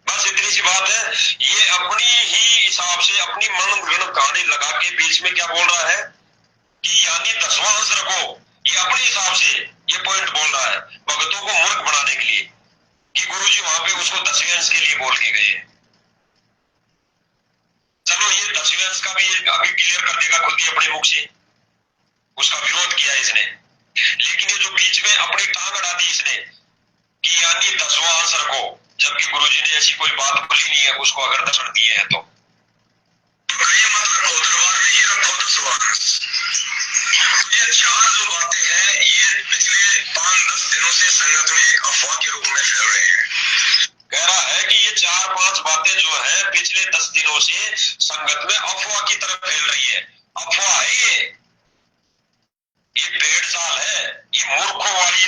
बस इतनी सी बात है। ये अपनी ही हिसाब से अपनी मनगढ़ंत कहानी लगा के बीच में क्या बोल रहा है कि यानी 10वां अंश रखो, ये अपने हिसाब से ये पॉइंट बोल रहा है भक्तों को मूर्ख बनाने के लिए कि गुरुजी वहां पे उसको 10वें अंश के लिए बोल के गए। चलो ये 10वें अंश का भी अभी क्लियर कर देगा खुद ही अपने मुख से, उसका विरोध किया इसने। लेकिन ये जो बीच में अपनी टांग अड़ा दी इसने कि यानी 10वां अंश रखो, जबकि गुरुजी ने ऐसी कोई बात बोली नहीं है, उसको अगर दर्शन दिए हैं तो ये मत रखो, दरबार में ये रखो 10वां अंश। तो ये चार जो बातें हैं ये पिछले 5-10 दिनों से संगत में एक अफवाह के रूप में फैल रहे हैं। कह रहा है कि ये 4-5 बातें जो है पिछले 10 दिनों से संगत में अफवाह की तरफ फैल रही है। अफवाह है ये भेड़ चाल है, ये मूर्खों वाली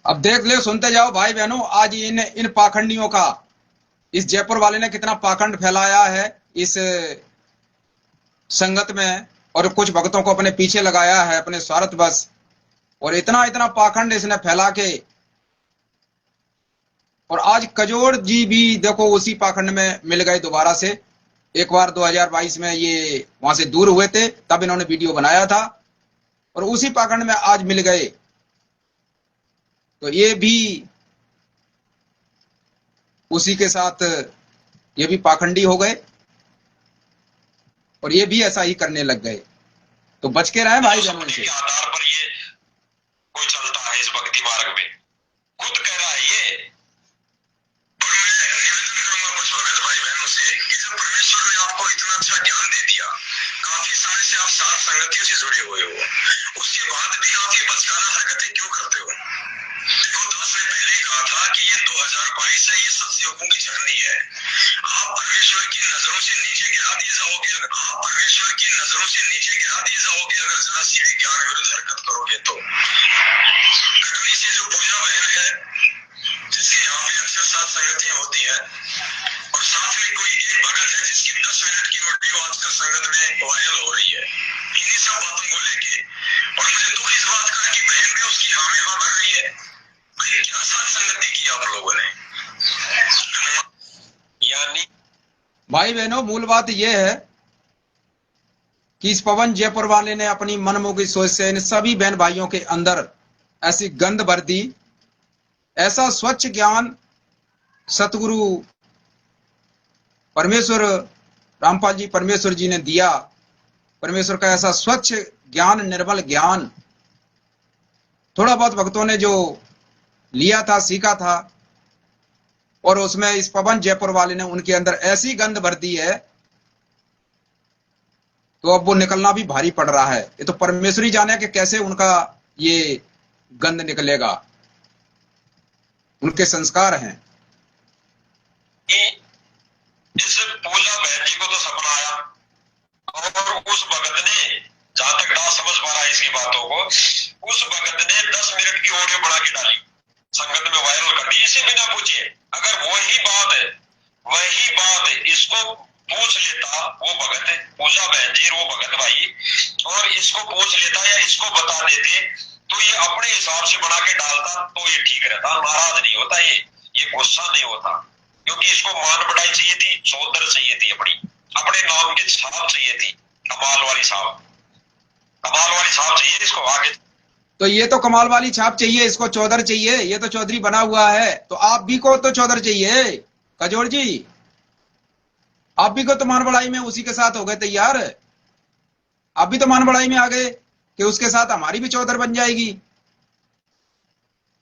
अब देख ले, सुनते जाओ भाई बहनों, आज इन पाखंडियों का, इस जयपुर वाले ने कितना पाखंड फैलाया है इस संगत में, और कुछ भक्तों को अपने पीछे लगाया है अपने स्वार्थ बस, और इतना इतना पाखंड इसने फैला के, और आज कजोड़ जी भी देखो उसी पाखंड में मिल गए दोबारा से। एक बार 2022 में ये वहां से दूर हुए थे, तब इन्होंने वीडियो बनाया था, और उसी पाखंड में आज मिल गए। तो ये भी उसी के साथ ये भी पाखंडी हो गए, और ये भी ऐसा ही करने लग गए। तो बच के रहे भाई बहनों से। आधार पर ये कोई चलता है इस भक्ति मार्ग में, खुद कह रहा है ये। और मैं निवेदन करूंगा कुछ भगत भाई बहनों से कि जब परमेश्वर ने आपको इतना अच्छा ज्ञान दे दिया, काफी समय से आप साथ संगतियों से जुड़े हुए हो, उसके बाद भी आप ये बचकाना हरकतें क्यों करते हो? देखो, दास ने पहले ही कहा था कि ये 2022 है, ये सत्सयुगों की जर्नी है। आप परमेश्वर की नजरों से नीचे गिरा दिए जाओगे, आप परमेश्वर की नजरों से नीचे गिरा दिए जाओगे अगर जरा सी भी ज्ञान विरुद्ध हरकत करोगे तो। कटनी से जो पूजा बहन है, जिसके यहाँ पे अक्सर साथ संगतियां होती है, और साथ में कोई एक भगत है जिसकी 10 मिनट की ऑडियो आजकल संगत में वायरल हो रही है इन्हीं सब बातों को लेके। और मुझे दुख इस बात का कि बहन भी उसकी हाँ में हाँ भर रही है। भाई क्या साथ संगति की आप लोगों ने? यानी भाई बहनों, मूल बात यह है कि इस पवन जयपुर वाले ने अपनी मनमुखी सोच से इन सभी बहन भाइयों के अंदर ऐसी गंध भर दी, ऐसा स्वच्छ ज्ञान सतगुरु परमेश्वर रामपाल जी परमेश्वर जी ने दिया। परमेश्वर का ऐसा स्वच्छ ज्ञान, निर्मल ज्ञान, थोड़ा बहुत भक्तों ने जो लिया था, सीखा था, और उसमें इस पवन जयपुर वाले ने उनके अंदर ऐसी गंध भर दी है, तो अब वो निकलना भी भारी पड़ रहा है। ये तो परमेश्वर ही जाने कि कैसे उनका ये गंध निकलेगा, उनके संस्कार हैं। इस पूजा बहन जी को तो सपना आया, और उस भगत ने, जहां तक ना समझ पा रहा है इसकी बातों को, उस भगत ने 10 मिनट की ऑडियो बना के डाली, संगत में वायरल कर दी, इसे बिना पूछे। अगर वही बात इसको पूछ लेता वो भगत, पूजा बहन जी वो भगत भाई, और इसको पूछ लेता या इसको बता देते, तो ये अपने हिसाब से बना के डालता तो ये ठीक रहता, नाराज नहीं होता, ये गुस्सा नहीं होता, क्योंकि इसको मान बढ़ाई चाहिए थी, चौधर चाहिए थी, अपने नाम की छाप चाहिए थी, कमाल वाली छाप चाहिए इसको आगे। तो ये तो कमाल वाली छाप चाहिए, इसको चौधर चाहिए, ये तो चौधरी बना हुआ है, तो आप भी को तो चौधर चाहिए। कजोड़ जी, आप भी को तो मान बढ़ाई में उसी के साथ हो गए तैयार, आप भी तो मान बढ़ाई में आ गए कि उसके साथ हमारी भी चौधर बन जाएगी।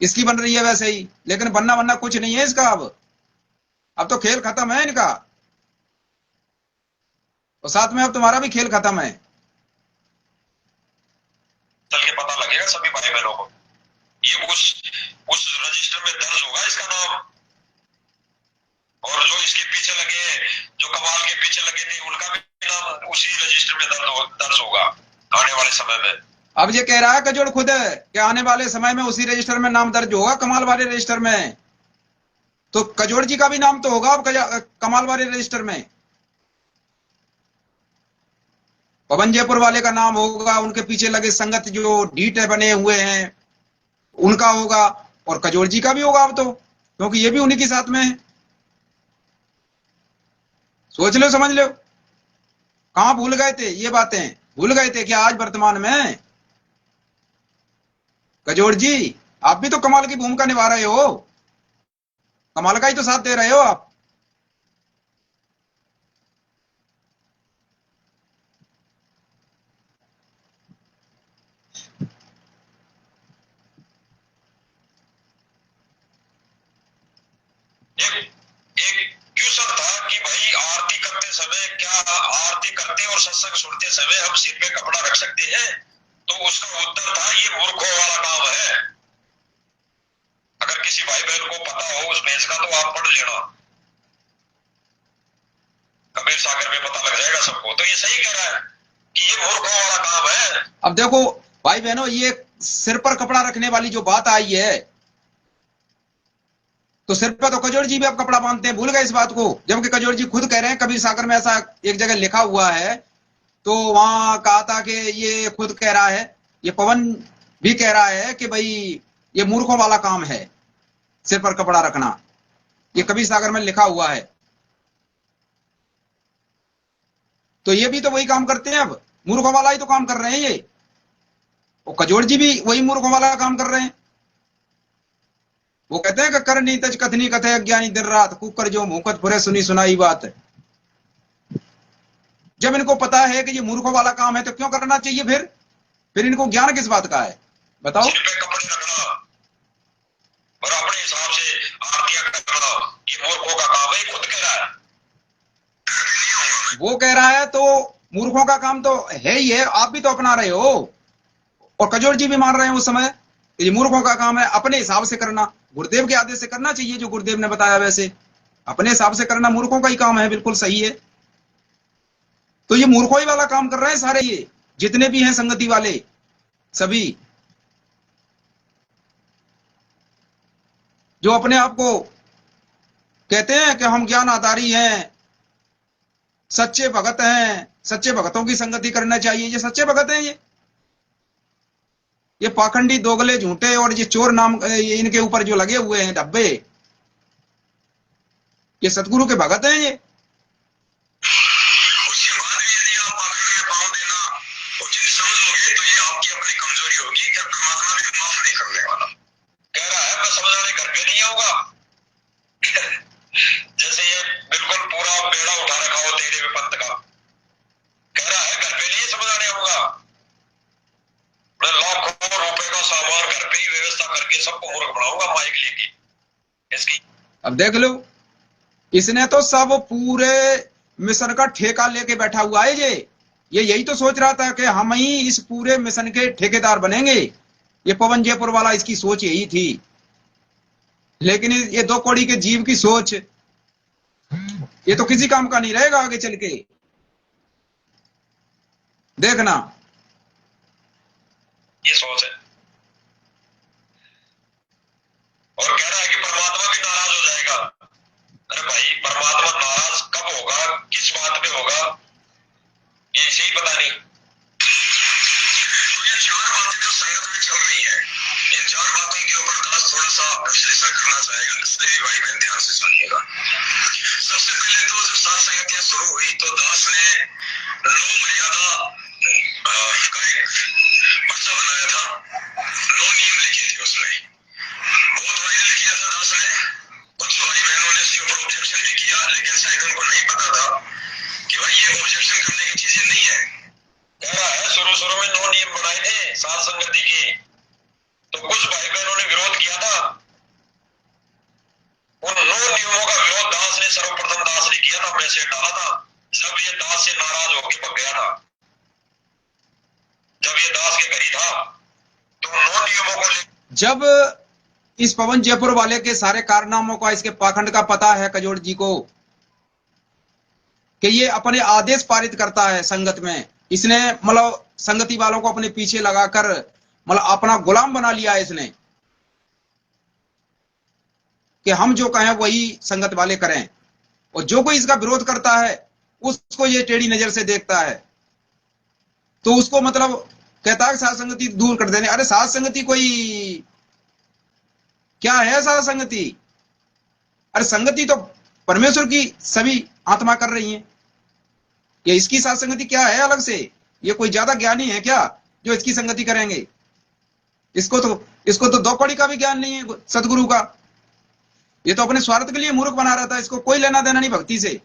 इसकी बन रही है वैसे ही, लेकिन बनना कुछ नहीं है इसका। अब तो खेल खत्म है इनका, और साथ में अब तुम्हारा भी खेल खत्म है। चल के पता लगेगा सभी भाई बहनों को, ये उस रजिस्टर में दर्ज होगा इसका नाम, और जो इसके पीछे लगे, जो कमाल के पीछे लगे थे, उनका भी नाम उसी रजिस्टर में दर्ज होगा आने वाले समय में। अब ये कह रहा है कजोड़ खुद कि आने वाले समय में उसी रजिस्टर में नाम दर्ज होगा, कमाल वाले रजिस्टर में। तो कजोड़ जी का भी नाम तो होगा अब कमाल वाले रजिस्टर में, पवन जयपुर वाले का नाम होगा, उनके पीछे लगे संगत जो ढीठ बने हुए हैं उनका होगा, और कजोड़ जी का भी होगा अब तो, क्योंकि ये भी उन्हीं के साथ में है। सोच लो, समझ लो, कहां भूल गए थे ये बातें, भूल गए थे क्या आज वर्तमान में? कजोड़ जी, आप भी तो कमाल की भूमिका निभा रहे हो, कमाल का ही तो साथ दे रहे हो आप। एक क्वेश्चन था कि भाई आरती करते समय, क्या आरती करते और सत्संग सुनते समय हम सिर पे कपड़ा रख सकते हैं? तो उसका उत्तर था, ये मूर्खों वाला काम है। अगर किसी भाई बहन को पता हो उस बेंच का तो आप पढ़ लेना, कबीर सागर में पता लग जाएगा सबको। तो ये सही कह रहा है कि ये मूर्खों वाला काम है। अब देखो भाई बहनों, ये सिर पर कपड़ा रखने वाली जो बात आई है, तो सिर पर तो कजोड़ जी भी अब कपड़ा बांधते हैं, भूल गए इस बात को, जबकि कजोड़ जी खुद कह रहे हैं कबीर सागर में ऐसा एक जगह लिखा हुआ है, तो वहां कहा था कि ये खुद कह रहा है, ये पवन भी कह रहा है कि भाई ये मूर्खों वाला काम है सिर पर कपड़ा रखना, ये कबीर सागर में लिखा हुआ है। तो ये भी तो वही काम करते हैं, अब मूर्खों वाला ही तो काम कर रहे हैं ये, और कजोड़ जी भी वही मूर्खों वाला काम कर रहे हैं। वो कहते हैं कि कर नी तज कथनी कथे अज्ञानी दिन रात, कुकर जो मुकत फुरे सुनी सुनाई बात। जब इनको पता है कि ये मूर्खों वाला काम है तो क्यों करना चाहिए फिर इनको ज्ञान किस बात का है बताओ। सिर पे कपड़े रखना और अपने हिसाब से आरतियां करना ये मूर्खों का काम है, खुद कह रहा है। वो कह रहा है तो मूर्खों का काम तो है ही है, आप भी तो अपना रहे हो, और कजोड़ जी भी मान रहे हैं उस समय ये मूर्खों का काम है, अपने हिसाब से करना, गुरुदेव के आदेश से करना चाहिए, जो गुरुदेव ने बताया वैसे अपने हिसाब से करना मूर्खों का ही काम है, बिल्कुल सही है। तो ये मूर्खों ही वाला काम कर रहे हैं सारे, ये जितने भी हैं संगति वाले सभी, जो अपने आप को कहते हैं कि हम ज्ञान आधारी हैं, सच्चे भगत हैं, सच्चे भगतों की संगति करना चाहिए, ये सच्चे भगत हैं ये पाखंडी दोगले झूठे और ये चोर नाम इनके ऊपर जो लगे हुए हैं धब्बे, ये सतगुरु के भगत हैं ये। उसके बाद भी यदि आप पाखंड में पाँव देना उचित समझोगे तो ये आपकी अपनी कमजोरी होगी कि परमात्मा भी माफ नहीं करने वाला। कह रहा है मैं समझाने घर पे नहीं आऊंगा जैसे ये बिल्कुल पूरा बेड़ा उठा रखा हो तेरे विपत्त का, कह रहा है घर पे नहीं समझाने आऊंगा, मैं लाखों रुपए का सामान घर पे ही व्यवस्था करके सबको मूर्ख बनाऊंगा माइक लेके इसकी। अब देख लो, इसने तो सब पूरे मिशन का ठेका लेके बैठा हुआ है ये यही तो सोच रहा था कि हम ही इस पूरे मिशन के ठेकेदार बनेंगे, ये पवन जयपुर वाला इसकी सोच यही थी। लेकिन ये दो कौड़ी के जीव की सोच ये तो किसी काम का नहीं रहेगा आगे चल के, देखना। ये सोच है और कह रहा है कि परमात्मा भी नाराज हो जाएगा। अरे भाई परमात्मा नाराज कब होगा, किस बात पे होगा, ये इसे ही पता नहीं। तो ये चार बातें जो संगत में चल रही है, इन चार बातों के ऊपर दास थोड़ा सा विश्लेषण करना चाहेगा, इसलिए भी भाई बहन ध्यान से सुनिएगा। सबसे पहले तो जब सात संगतियां शुरू हुई तो दास ने नौ मर्यादा का एक पर्चा बनाया था, 9 नियम लिखे थे उसमें, बहुत वायरल किया था दास ने। कुछ भाई बहनों ने इसके ऊपर ऑब्जेक्शन भी किया, लेकिन शायद उनको नहीं पता था कि भाई ये ऑब्जेक्शन करने की चीजें नहीं है। कह रहा है शुरू में 9 नियम बनाए थे सात संगति के, तो कुछ भाई बहनों ने विरोध किया था। उन 9 नियमों का विरोध दास ने सर्वप्रथम दास ने किया था, मैसेज डाला था, जब ये दास से नाराज होकर भग गया था। जब ये दास के घर ही था तो 9 नियमों को जब इस पवन जयपुर वाले के सारे कारनामों का, इसके पाखंड का पता है कजोड़ जी को कि ये अपने आदेश पारित करता है संगत में, इसने मतलब संगति वालों को अपने पीछे लगाकर मतलब अपना गुलाम बना लिया है इसने, कि हम जो कहें वही संगत वाले करें, और जो कोई इसका विरोध करता है उसको ये टेढ़ी नजर से देखता है, तो उसको मतलब कहता है साथ संगति दूर कर देने। अरे साथ संगति कोई क्या है साथ संगति? अरे संगति तो परमेश्वर की सभी आत्मा कर रही है, ये इसकी साथ संगति क्या है अलग से? ये कोई ज्यादा ज्ञानी है क्या जो इसकी संगति करेंगे? इसको तो दो कौड़ी का भी ज्ञान नहीं है सदगुरु का, ये तो अपने स्वार्थ के लिए मूर्ख बना रहा था, इसको कोई लेना देना नहीं भक्ति से।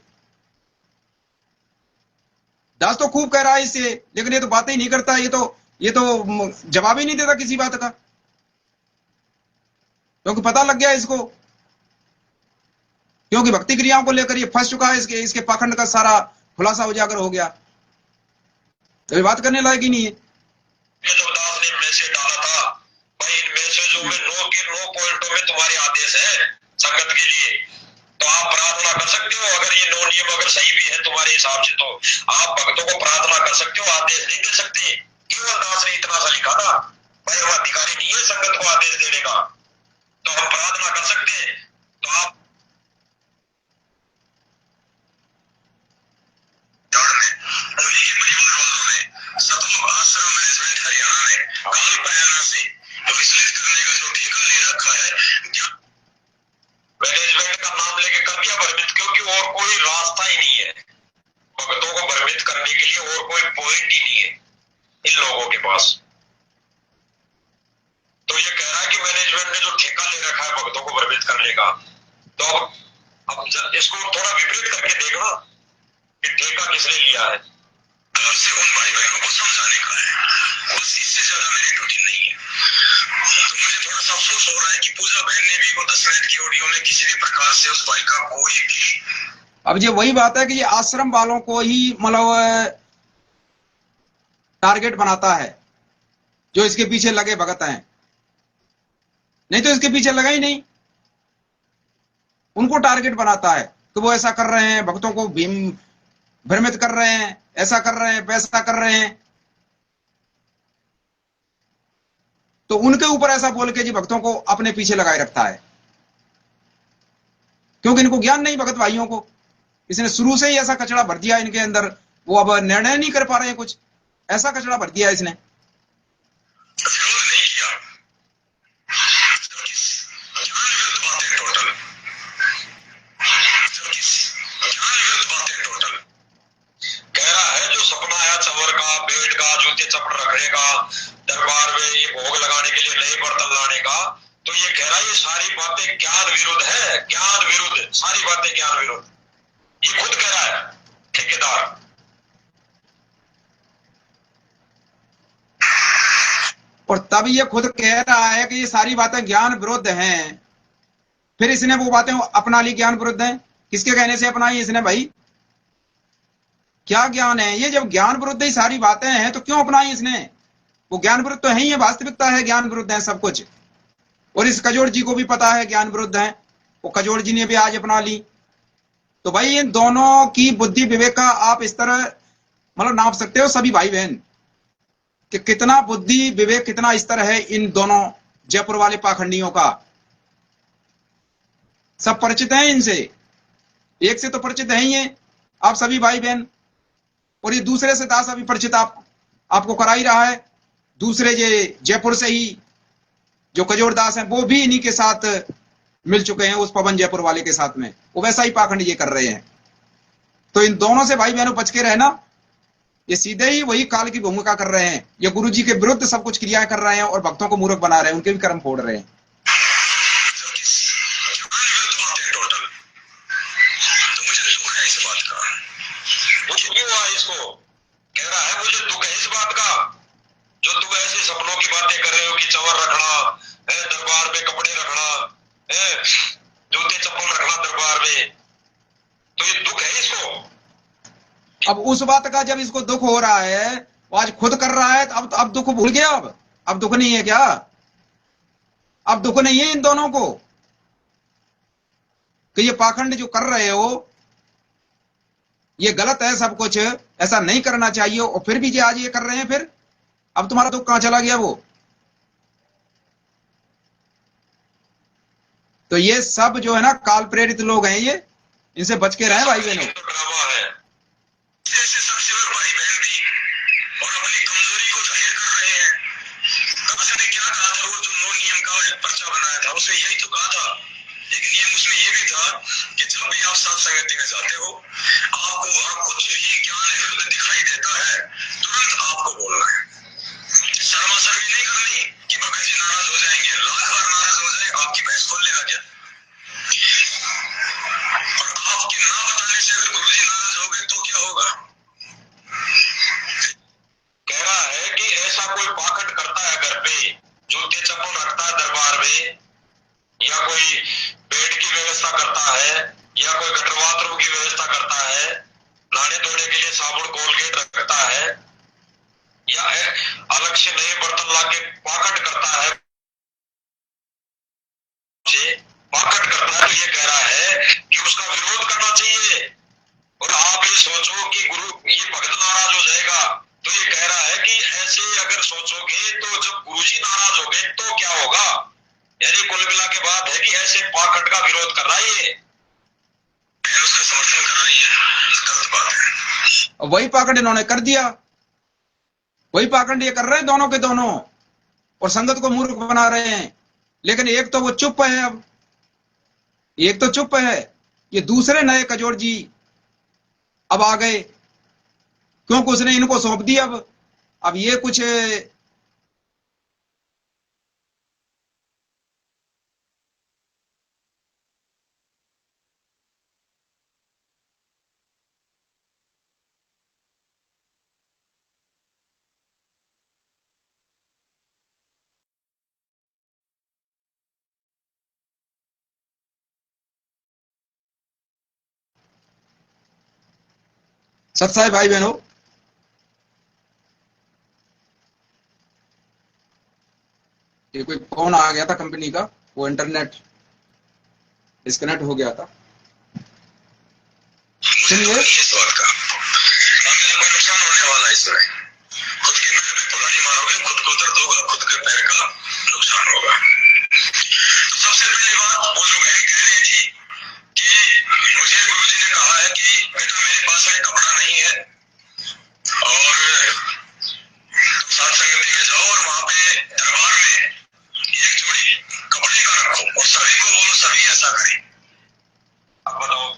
दास तो खूब कह रहा है इससे, लेकिन ये तो बातें ही नहीं करता, ये तो जवाब ही नहीं देता किसी बात का, क्योंकि पता लग गया इसको, क्योंकि भक्ति क्रियाओं को लेकर ये फंस चुका है, इसके पाखंड का सारा खुलासा उजागर हो गया, तो बात करने लायक ही नहीं है। जो दास ने मैसेज डाला था, भाई इन मैसेजों में 9 के 9 पॉइंटों में तुम्हारे आदेश है संगत के लिए, तो आप प्रार्थना कर सकते हो। अगर ये 9 नियम अगर सही भी है तुम्हारे हिसाब से तो आप भक्तों को प्रार्थना कर सकते हो, आदेश नहीं दे सकते। क्यों दास ने इतना सा लिखा था, भाई हम अधिकारी नहीं है संगत को आदेश देने का, तो हम प्रार्थना कर सकते हैं। तो तो आप और ये परिवार वालों ने सतलुज आश्रम मैनेजमेंट हरियाणा ने काल पैना से विचलित करने का जो ठेका ले रखा है, मैनेजमेंट का नाम लेके कर दिया भ्रमित, क्योंकि और कोई रास्ता ही नहीं है भक्तों को भ्रमित करने के लिए, और कोई पॉइंट ही नहीं है इन लोगों के पास। तो ये कह रहा है कि मैनेजमेंट ने जो ठेका ले रखा है भक्तों को भ्रमित करने का, तो अब इसको थोड़ा विपरीत करके देखना कि ठेका किसने लिया है। से उन भाई बहनों को समझाने का है, बस इससे ज्यादा मेरी ड्यूटी नहीं है। तो मुझे थोड़ा सा अफसोस हो रहा है कि पूजा बहन ने भी वो 10 मिनट की ऑडियो में किसी भी प्रकार से उस भाई का कोई भी, अब ये वही बात है कि ये आश्रम वालों को ही मतलब टारगेट बनाता है, जो इसके पीछे लगे भगत हैं, नहीं तो इसके पीछे लगा ही नहीं, उनको टारगेट बनाता है कि वो ऐसा कर रहे हैं, भक्तों को भ्रमित कर रहे हैं, ऐसा कर रहे हैं, वैसा कर रहे हैं, तो उनके ऊपर ऐसा बोल के जी भक्तों को अपने पीछे लगाए रखता है, क्योंकि इनको ज्ञान नहीं भगत भाइयों को, इसने शुरू से ही ऐसा कचड़ा भर दिया इनके अंदर, वो अब निर्णय नहीं कर पा रहे हैं, कुछ ऐसा कचड़ा भर दिया इसने। दरबार में ये भोग लगाने के लिए नए बर्तन लाने का, तो ये कह रहा है ये सारी बातें ज्ञान विरुद्ध है, ज्ञान विरुद्ध, सारी बातें ज्ञान विरुद्ध, ये खुद कह रहा है ठेकेदार। और तब ये खुद कह रहा है कि ये सारी बातें ज्ञान विरुद्ध हैं, फिर इसने वो बातें अपना ली ज्ञान विरुद्ध हैं, किसके कहने से अपनाई इसने भाई? क्या ज्ञान है ये? जब ज्ञान विरुद्ध ही सारी बातें हैं तो क्यों अपनाई इसने? वो ज्ञान विरुद्ध तो है ही है, वास्तविकता है ज्ञान विरुद्ध है सब कुछ, और इस कजोड़ जी को भी पता है ज्ञान विरुद्ध है, वो कजोड़ जी ने भी आज अपना ली। तो भाई इन दोनों की बुद्धि विवेक का आप इस तरह मतलब नाप सकते हो सभी भाई बहन कि कितना बुद्धि विवेक कितना स्तर है इन दोनों जयपुर वाले पाखंडियों का। सब परिचित हैं इनसे, एक से तो परिचित है ही है आप सभी भाई बहन, और ये दूसरे से दास अभी परिचित आपको करा ही रहा है। दूसरे ये जयपुर से ही जो कजोड़ दास हैं वो भी इन्हीं के साथ मिल चुके हैं, उस पवन जयपुर वाले के साथ में, वो वैसा ही पाखंड ये कर रहे हैं। तो इन दोनों से भाई बहनों बच के रहना, ये सीधे ही वही काल की भूमिका कर रहे हैं, ये गुरु जी के विरुद्ध सब कुछ क्रियाएं कर रहे हैं और भक्तों को मूर्ख बना रहे हैं, उनके भी कर्म फोड़ रहे हैं। कह रहा है मुझे दुख है इस बात का, जो तुम ऐसे सपनों की बातें कर रहे हो कि चवर रखना है, दरबार में कपड़े रखना है, जूते चप्पल रखना दरबार में, तो ये दुख है इसको। अब उस बात का जब इसको दुख हो रहा है, वो आज खुद कर रहा है, अब दुख भूल गया, अब दुख नहीं है क्या? अब दुख नहीं है इन दोनों को कि ये पाखंड जो कर रहे हो ये गलत है, सब कुछ ऐसा नहीं करना चाहिए, और फिर भी आज ये कर रहे हैं, फिर अब तुम्हारा दुख कहां चला गया? वो तो ये सब जो है ना काल प्रेरित लोग हैं, ये इनसे बच के रहे भाई बहनों। उसने यही तो कहा था, एक नियम उसमें ये भी था कि जब भी आप साथ संगति में जाते हो, आपको वहां कुछ भी ज्ञान विरुद्ध दिखाई देता है, तुरंत आपको बोलना है, शर्माशर्मी नहीं करनी कि भगत जी नाराज हो जाएंगे, लाख बार नाराज हो जाए आपकी भैंस खोल लेगा क्या? और आपके ना बताने से अगर गुरु जी नाराज हो गए तो क्या होगा? कह रहा है कि ऐसा कोई पाखंड करता है घर पे, जूते चप्पल रखता है दरबार में, या कोई बेड की व्यवस्था करता है, या कोई गटर बाथरूम की व्यवस्था करता है, नहाने धोने के लिए साबुन कोलगेट रखता है, या अलग से नए बर्तन लाके पाखंड करता है, पाखंड करता है, तो ये कह रहा है कि उसका विरोध करना चाहिए। और आप ये सोचो कि गुरु ये भगत नाराज हो जाएगा, तो ये कह रहा है कि ऐसे अगर सोचोगे तो जब गुरुजी नाराज हो गए तो क्या होगा? यानी कुल मिला के बात है कि ऐसे पाखंड का विरोध कर रहा है ये, उसका समर्थन कर रही है, गलत बात है। वही पाखंड इन्होंने कर दिया, वही पाखंड ये कर रहे हैं दोनों के दोनों, और संगत को मूर्ख बना रहे हैं। लेकिन एक तो वो चुप है, अब एक तो चुप है, ये दूसरे नए कजोड़ जी अब आ गए, क्योंकि उसने इनको सौंप दिया। अब ये कुछ सत्साई भाई बहनों, ये कोई फोन आ गया था कंपनी का, वो इंटरनेट डिस्कनेक्ट हो गया था। सुनिए, इस बात का अब मेरा कोई नुकसान होने वाला है इसमें, खुद के पैर पे कुल्हाड़ी मारोगे, खुद को दर्द होगा, खुद के पैर का नुकसान होगा। तो सबसे पहली बात वो जो बहन कह रही थी कि मुझे गुरुजी ने कहा है कि बेटा मेरे पास में कपड़ा नहीं है और साथ संगति में जाओ और वहां पे दरबार में एक जोड़ी कपड़े का रखो और सभी को बोलो सभी ऐसा करें। अब बताओ,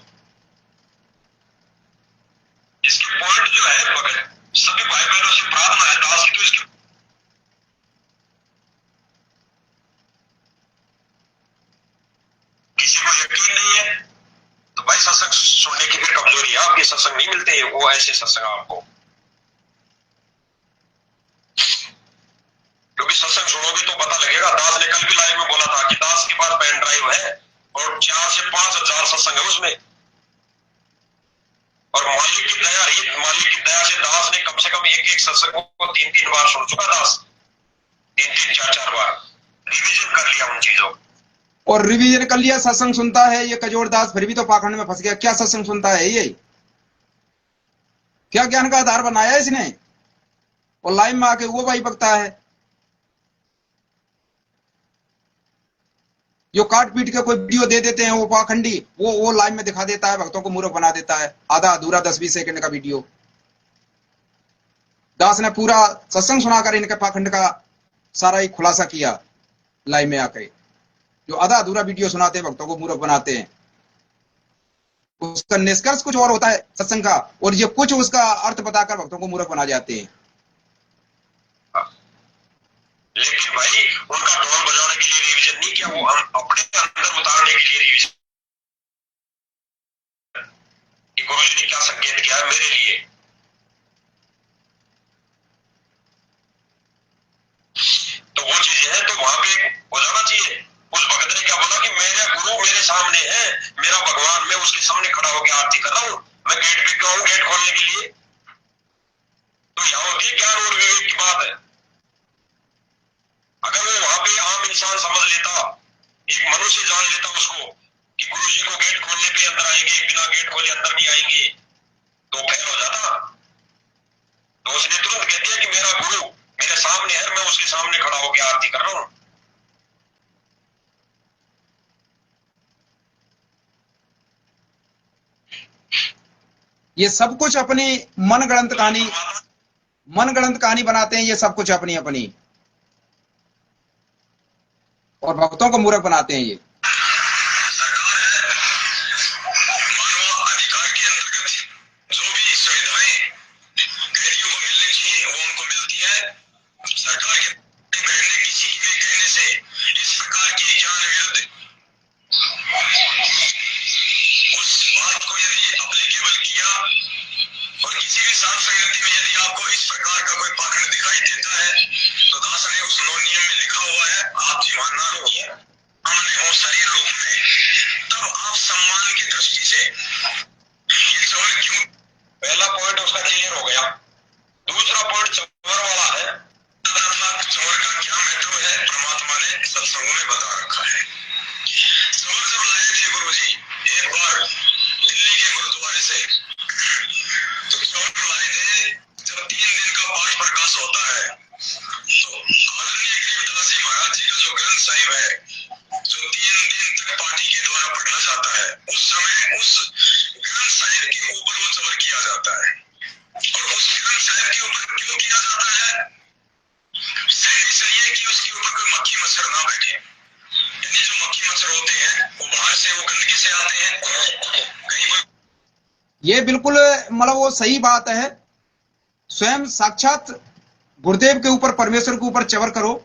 इसके पॉइंट जो है मगर सभी भाई बहनों से प्रार्थना है दास की, तो इसके किसी को यकीन नहीं है तो भाई सत्संग सुनने की फिर कमजोरी है आपकी, सत्संग नहीं मिलते हैं वो ऐसे सत्संग आपको, क्योंकि सत्संग सुनोगे तो पता लगेगा। दास ने कल भी लाइव में बोला था कि दास के पास पेन ड्राइव है और 4 से 5 हजार सत्संग है उसमें, और मालिक की दया ही, मालिक की दया से दास ने कम से कम एक सत्संग को 3-3 बार सुन चुका, दास 3-3 4-4 बार रिवीजन कर लिया उन चीजों, और रिवीजन कर लिया, सत्संग सुनता है ये कजोड़ दास, फिर भी तो पाखंड में फंस गया। क्या सत्संग सुनता है ये, क्या ज्ञान का आधार बनाया इसने, और लाइव में आके वो भाई बकता है। जो काट पीट के कोई वीडियो दे देते हैं वो पाखंडी, वो लाइव में दिखा देता है, भक्तों को मूर्ख बना देता है, आधा अधूरा 10-20 सेकंड का वीडियो। दास ने पूरा सत्संग सुनाकर इनके पाखंड का सारा ही खुलासा किया लाइव में आकर। जो आधा अधूरा वीडियो सुनाते हैं, भक्तों को मूर्ख बनाते हैं, उसका निष्कर्ष कुछ और होता है सत्संग का, और ये कुछ उसका अर्थ बताकर भक्तों को मूर्ख बना जाते हैं। लेकिन भाई उनका ढोल बजाने के लिए रिवीजन नहीं किया, वो हम अपने अंदर उतारने के लिए रिवीजन, गुरुजी ने क्या संकेत किया मेरे लिए। तो वो चीजें हैं, तो वहां पे हो जाना चाहिए। उस भगत ने क्या बोला कि मेरे गुरु मेरे सामने है, मेरा भगवान, मैं उसके सामने खड़ा होकर आरती कर रहा हूँ, मैं गेट पे क्यों हूँ गेट खोलने के लिए। तो यहाँ होती है ज्ञान और विवेक की बात है। अगर वो वहां पे आम इंसान समझ लेता, एक मनुष्य जान लेता उसको कि गुरुजी को गेट खोलने पे अंदर आएंगे, बिना गेट खोले अंदर नहीं आएंगे, तो फेल हो जाता। तो उसने तुरंत कह दिया कि मेरा गुरु मेरे सामने है, मैं उसके सामने खड़ा होकर आरती कर रहा हूँ। ये सब कुछ अपनी मनगढ़ंत कहानी बनाते हैं, ये सब कुछ अपनी अपनी, और भक्तों को मूर्ख बनाते हैं ये। पहला पॉइंट उसका क्लियर हो गया। दूसरा पॉइंट चौर वाला है, चौर का क्या महत्व है परमात्मा ने सत्संगों में बता रखा है। चौर जब लाए थे गुरुजी एक बार दिल्ली के गुरुद्वारे से, तो चौर लाए थे जब 3 दिन का पाठ प्रकाश होता है, तो आदरणीय गरीबदास जी महाराज जी का जो ग्रंथ साहिब है मच्छर ना बैठे। यानी जो मक्खी मच्छर होते हैं वो बाहर से वो गंदगी से आते हैं, कहीं कोई। ये बिल्कुल मतलब वो सही बात है। स्वयं साक्षात गुरुदेव के ऊपर, परमेश्वर के ऊपर चवर करो,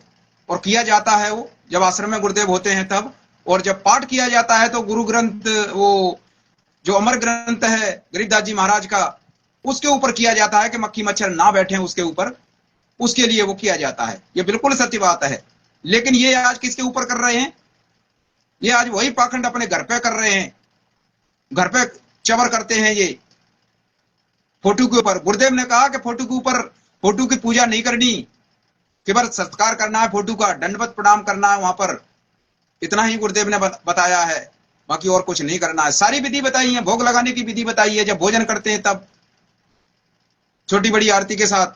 और किया जाता है वो जब आश्रम में गुरुदेव होते हैं तब। और जब पाठ किया जाता है तो गुरु ग्रंथ, वो जो अमर ग्रंथ है गरीबदास जी महाराज का, उसके ऊपर किया जाता है कि मक्खी मच्छर ना बैठे उसके ऊपर, उसके लिए वो किया जाता है। ये बिल्कुल सत्य बात है। लेकिन ये आज किसके ऊपर कर रहे हैं? ये आज वही पाखंड अपने घर पे कर रहे हैं, घर पे चवर करते हैं ये फोटो के ऊपर। गुरुदेव ने कहा कि फोटो के ऊपर, फोटो की पूजा नहीं करनी, केवल सत्कार करना है फोटो का, दंडवत प्रणाम करना है वहां पर, इतना ही गुरुदेव ने बताया है। बाकी और कुछ नहीं करना है। सारी विधि बताई है, भोग लगाने की विधि बताई है, जब भोजन करते हैं तब छोटी बड़ी आरती के साथ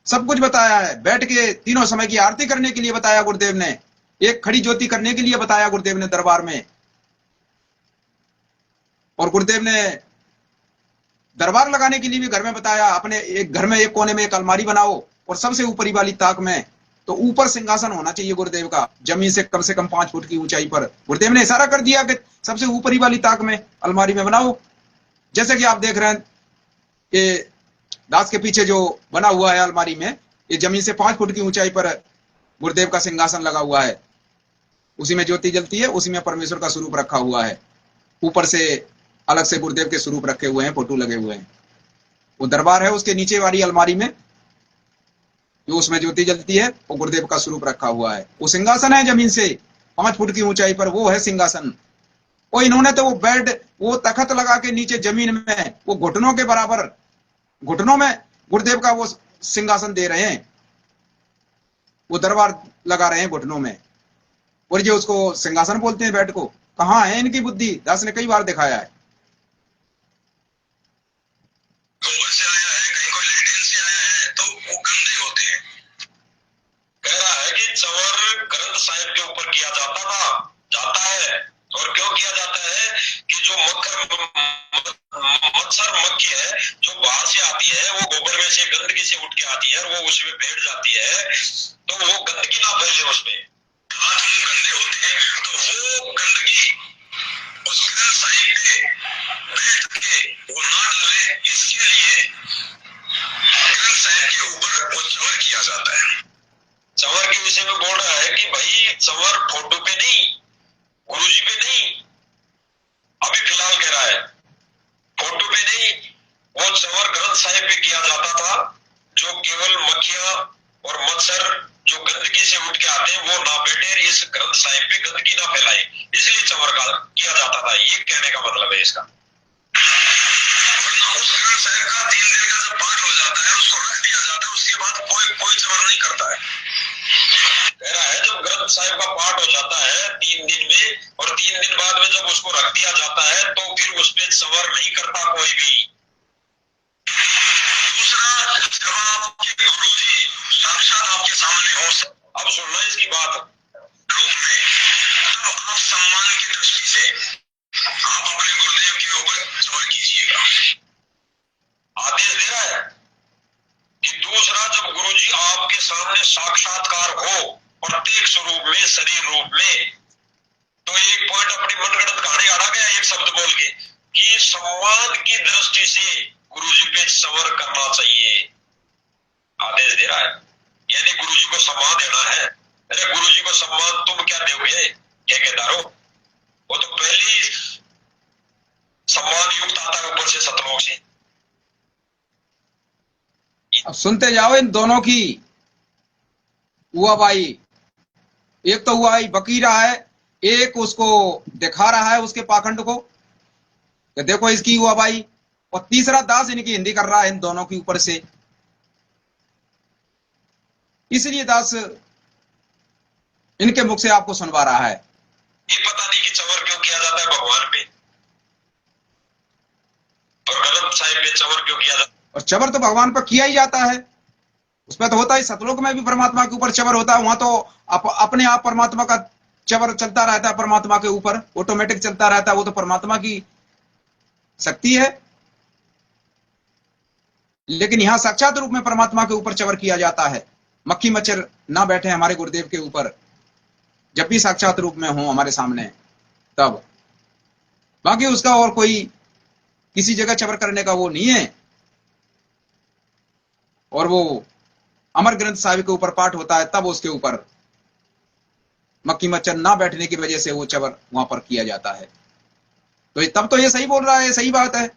सब कुछ बताया है। बैठ के तीनों समय की आरती करने के लिए बताया गुरुदेव ने, एक खड़ी ज्योति करने के लिए बताया गुरुदेव ने दरबार में। और गुरुदेव ने दरबार लगाने के लिए भी घर में बताया। अपने एक घर में एक कोने में एक अलमारी बनाओ, और सबसे ऊपरी वाली ताक में तो ऊपर सिंहासन होना चाहिए गुरुदेव का, जमीन से कम 5 फुट की ऊंचाई पर। गुरुदेव ने इशारा कर दिया कि सबसे ऊपरी वाली ताक में अलमारी में बनाओ। जैसे कि आप देख रहे हैं ये दास के पीछे जो बना हुआ है अलमारी में, ये जमीन से 5 फुट की ऊंचाई पर गुरुदेव का सिंहासन लगा हुआ है। उसी में ज्योति जलती है, उसी में परमेश्वर का स्वरूप रखा हुआ है। ऊपर से अलग से गुरुदेव के स्वरूप रखे हुए हैं, फोटो लगे हुए हैं। वो दरबार है, उसके नीचे वाली अलमारी में जो उसमें ज्योति जलती है, वो गुरुदेव का स्वरूप रखा हुआ है। वो सिंहासन है जमीन से 5 फुट की ऊंचाई पर, वो है सिंहासन। और इन्होंने तो वो बेड, वो तखत लगा के नीचे जमीन में, वो घुटनों के बराबर, घुटनों में गुरुदेव का वो सिंहासन दे रहे हैं, वो दरबार लगा रहे हैं घुटनों में। और ये उसको सिंहासन बोलते हैं बेड को। कहाँ है इनकी बुद्धि? दास ने कई बार दिखाया है। गोबर से आया है, कहीं कोई लैट्रिन से आया है, तो वो गंदे होते हैं। कह रहा है कि चवर ग्रंथ साहिब के ऊपर किया जाता है। और क्यों किया जाता है कि जो मच्छर मक्खी है जो बाहर से आती है, वो गोबर में से गंदगी से उठ के आती है और वो उसमें बैठ जाती है, तो वो गंदगी ना फैले उसमें। हाथ मुंह गंदे होते हैं तो वो गंदगी उस ग्रंथ साहिब पे बैठ के वो ना डाले, इसके लिए ग्रंथ साहिब के ऊपर वो चवर किया जाता है। चवर के विषय में बोल रहा है कि भाई चवर फोटो पे नहीं, गुरुजी पे नहीं, अभी फिलहाल कह रहा है फोटो पे नहीं, वो चवर ग्रंथ साहिब पे किया जाता था, जो केवल मक्खियां और मच्छर जो गंदगी से उठ के आते हैं वो ना बैठे, इस ग्रंथ साहिब पे गंदगी ना फैलाए, इसलिए चवर का किया जाता था। ये कहने का मतलब है इसका। उस ग्रंथ साहिब का 3 दिन का जब पाठ हो जाता है, उसको रख दिया जाता है, उसके बाद कोई चवर नहीं करता है। कह रहा है जब ग्रंथ साहिब का पाठ हो जाता है 3 दिन में, और 3 दिन बाद में जब उसको रख दिया जाता है, तो फिर उसमें चवर नहीं करता कोई भी। दूसरा, जब आपके गुरुजी साक्षात आपके सामने हो, अब सुनना इसकी बात रूप में, तब आप सम्मान की दृष्टि से आप अपने गुरुदेव के ऊपर चवर कीजिएगा। आदेश दे रहा है कि दूसरा, जब गुरुजी आपके सामने साक्षात्कार हो प्रत्येक स्वरूप में, शरीर रूप में, तो एक पॉइंट अपनी मनगढ़ंत कहानी आ गया एक शब्द बोल के कि सम्मान की दृष्टि से गुरुजी पे चवर करना चाहिए। आदेश दे रहा है, यानी गुरुजी को सम्मान देना है। अरे गुरुजी को सम्मान तुम क्या दोगे ठेकेदारो? वो तो पहले ही सम्मान युक्त आता है ऊपर से सतलोक से। अब सुनते जाओ इन दोनों की हुआ भाई। एक तो हुआ भाई बकी रहा है, एक उसको दिखा रहा है उसके पाखंड को, देखो इसकी हुआ भाई। और तीसरा दास इनकी हिंदी कर रहा है इन दोनों के ऊपर से। इसलिए दास इनके मुख से आपको सुनवा रहा है। ये पता नहीं कि चवर क्यों किया जाता है भगवान पे, और ग्रंथ साहिब पे चवर क्यों किया जाता है। और चवर तो भगवान पर किया ही जाता है, उसमें तो होता है। सतलोक में भी परमात्मा के ऊपर चवर होता है, वहां तो अपने आप परमात्मा का चवर चलता रहता है, परमात्मा के ऊपर ऑटोमेटिक चलता रहता है। वो तो परमात्मा की शक्ति है। लेकिन यहां साक्षात रूप में परमात्मा के ऊपर चवर किया जाता है। मक्खी मच्छर ना बैठे हमारे गुरुदेव के ऊपर, जब भी साक्षात रूप में हो हमारे सामने, तब। बाकी उसका और कोई किसी जगह चबर करने का वो नहीं है। और वो अमर ग्रंथ साहिब के ऊपर पाठ होता है, तब उसके ऊपर मक्खी मच्छर ना बैठने की वजह से वो चबर वहां पर किया जाता है। तो तब तो ये सही बोल रहा है, सही बात है।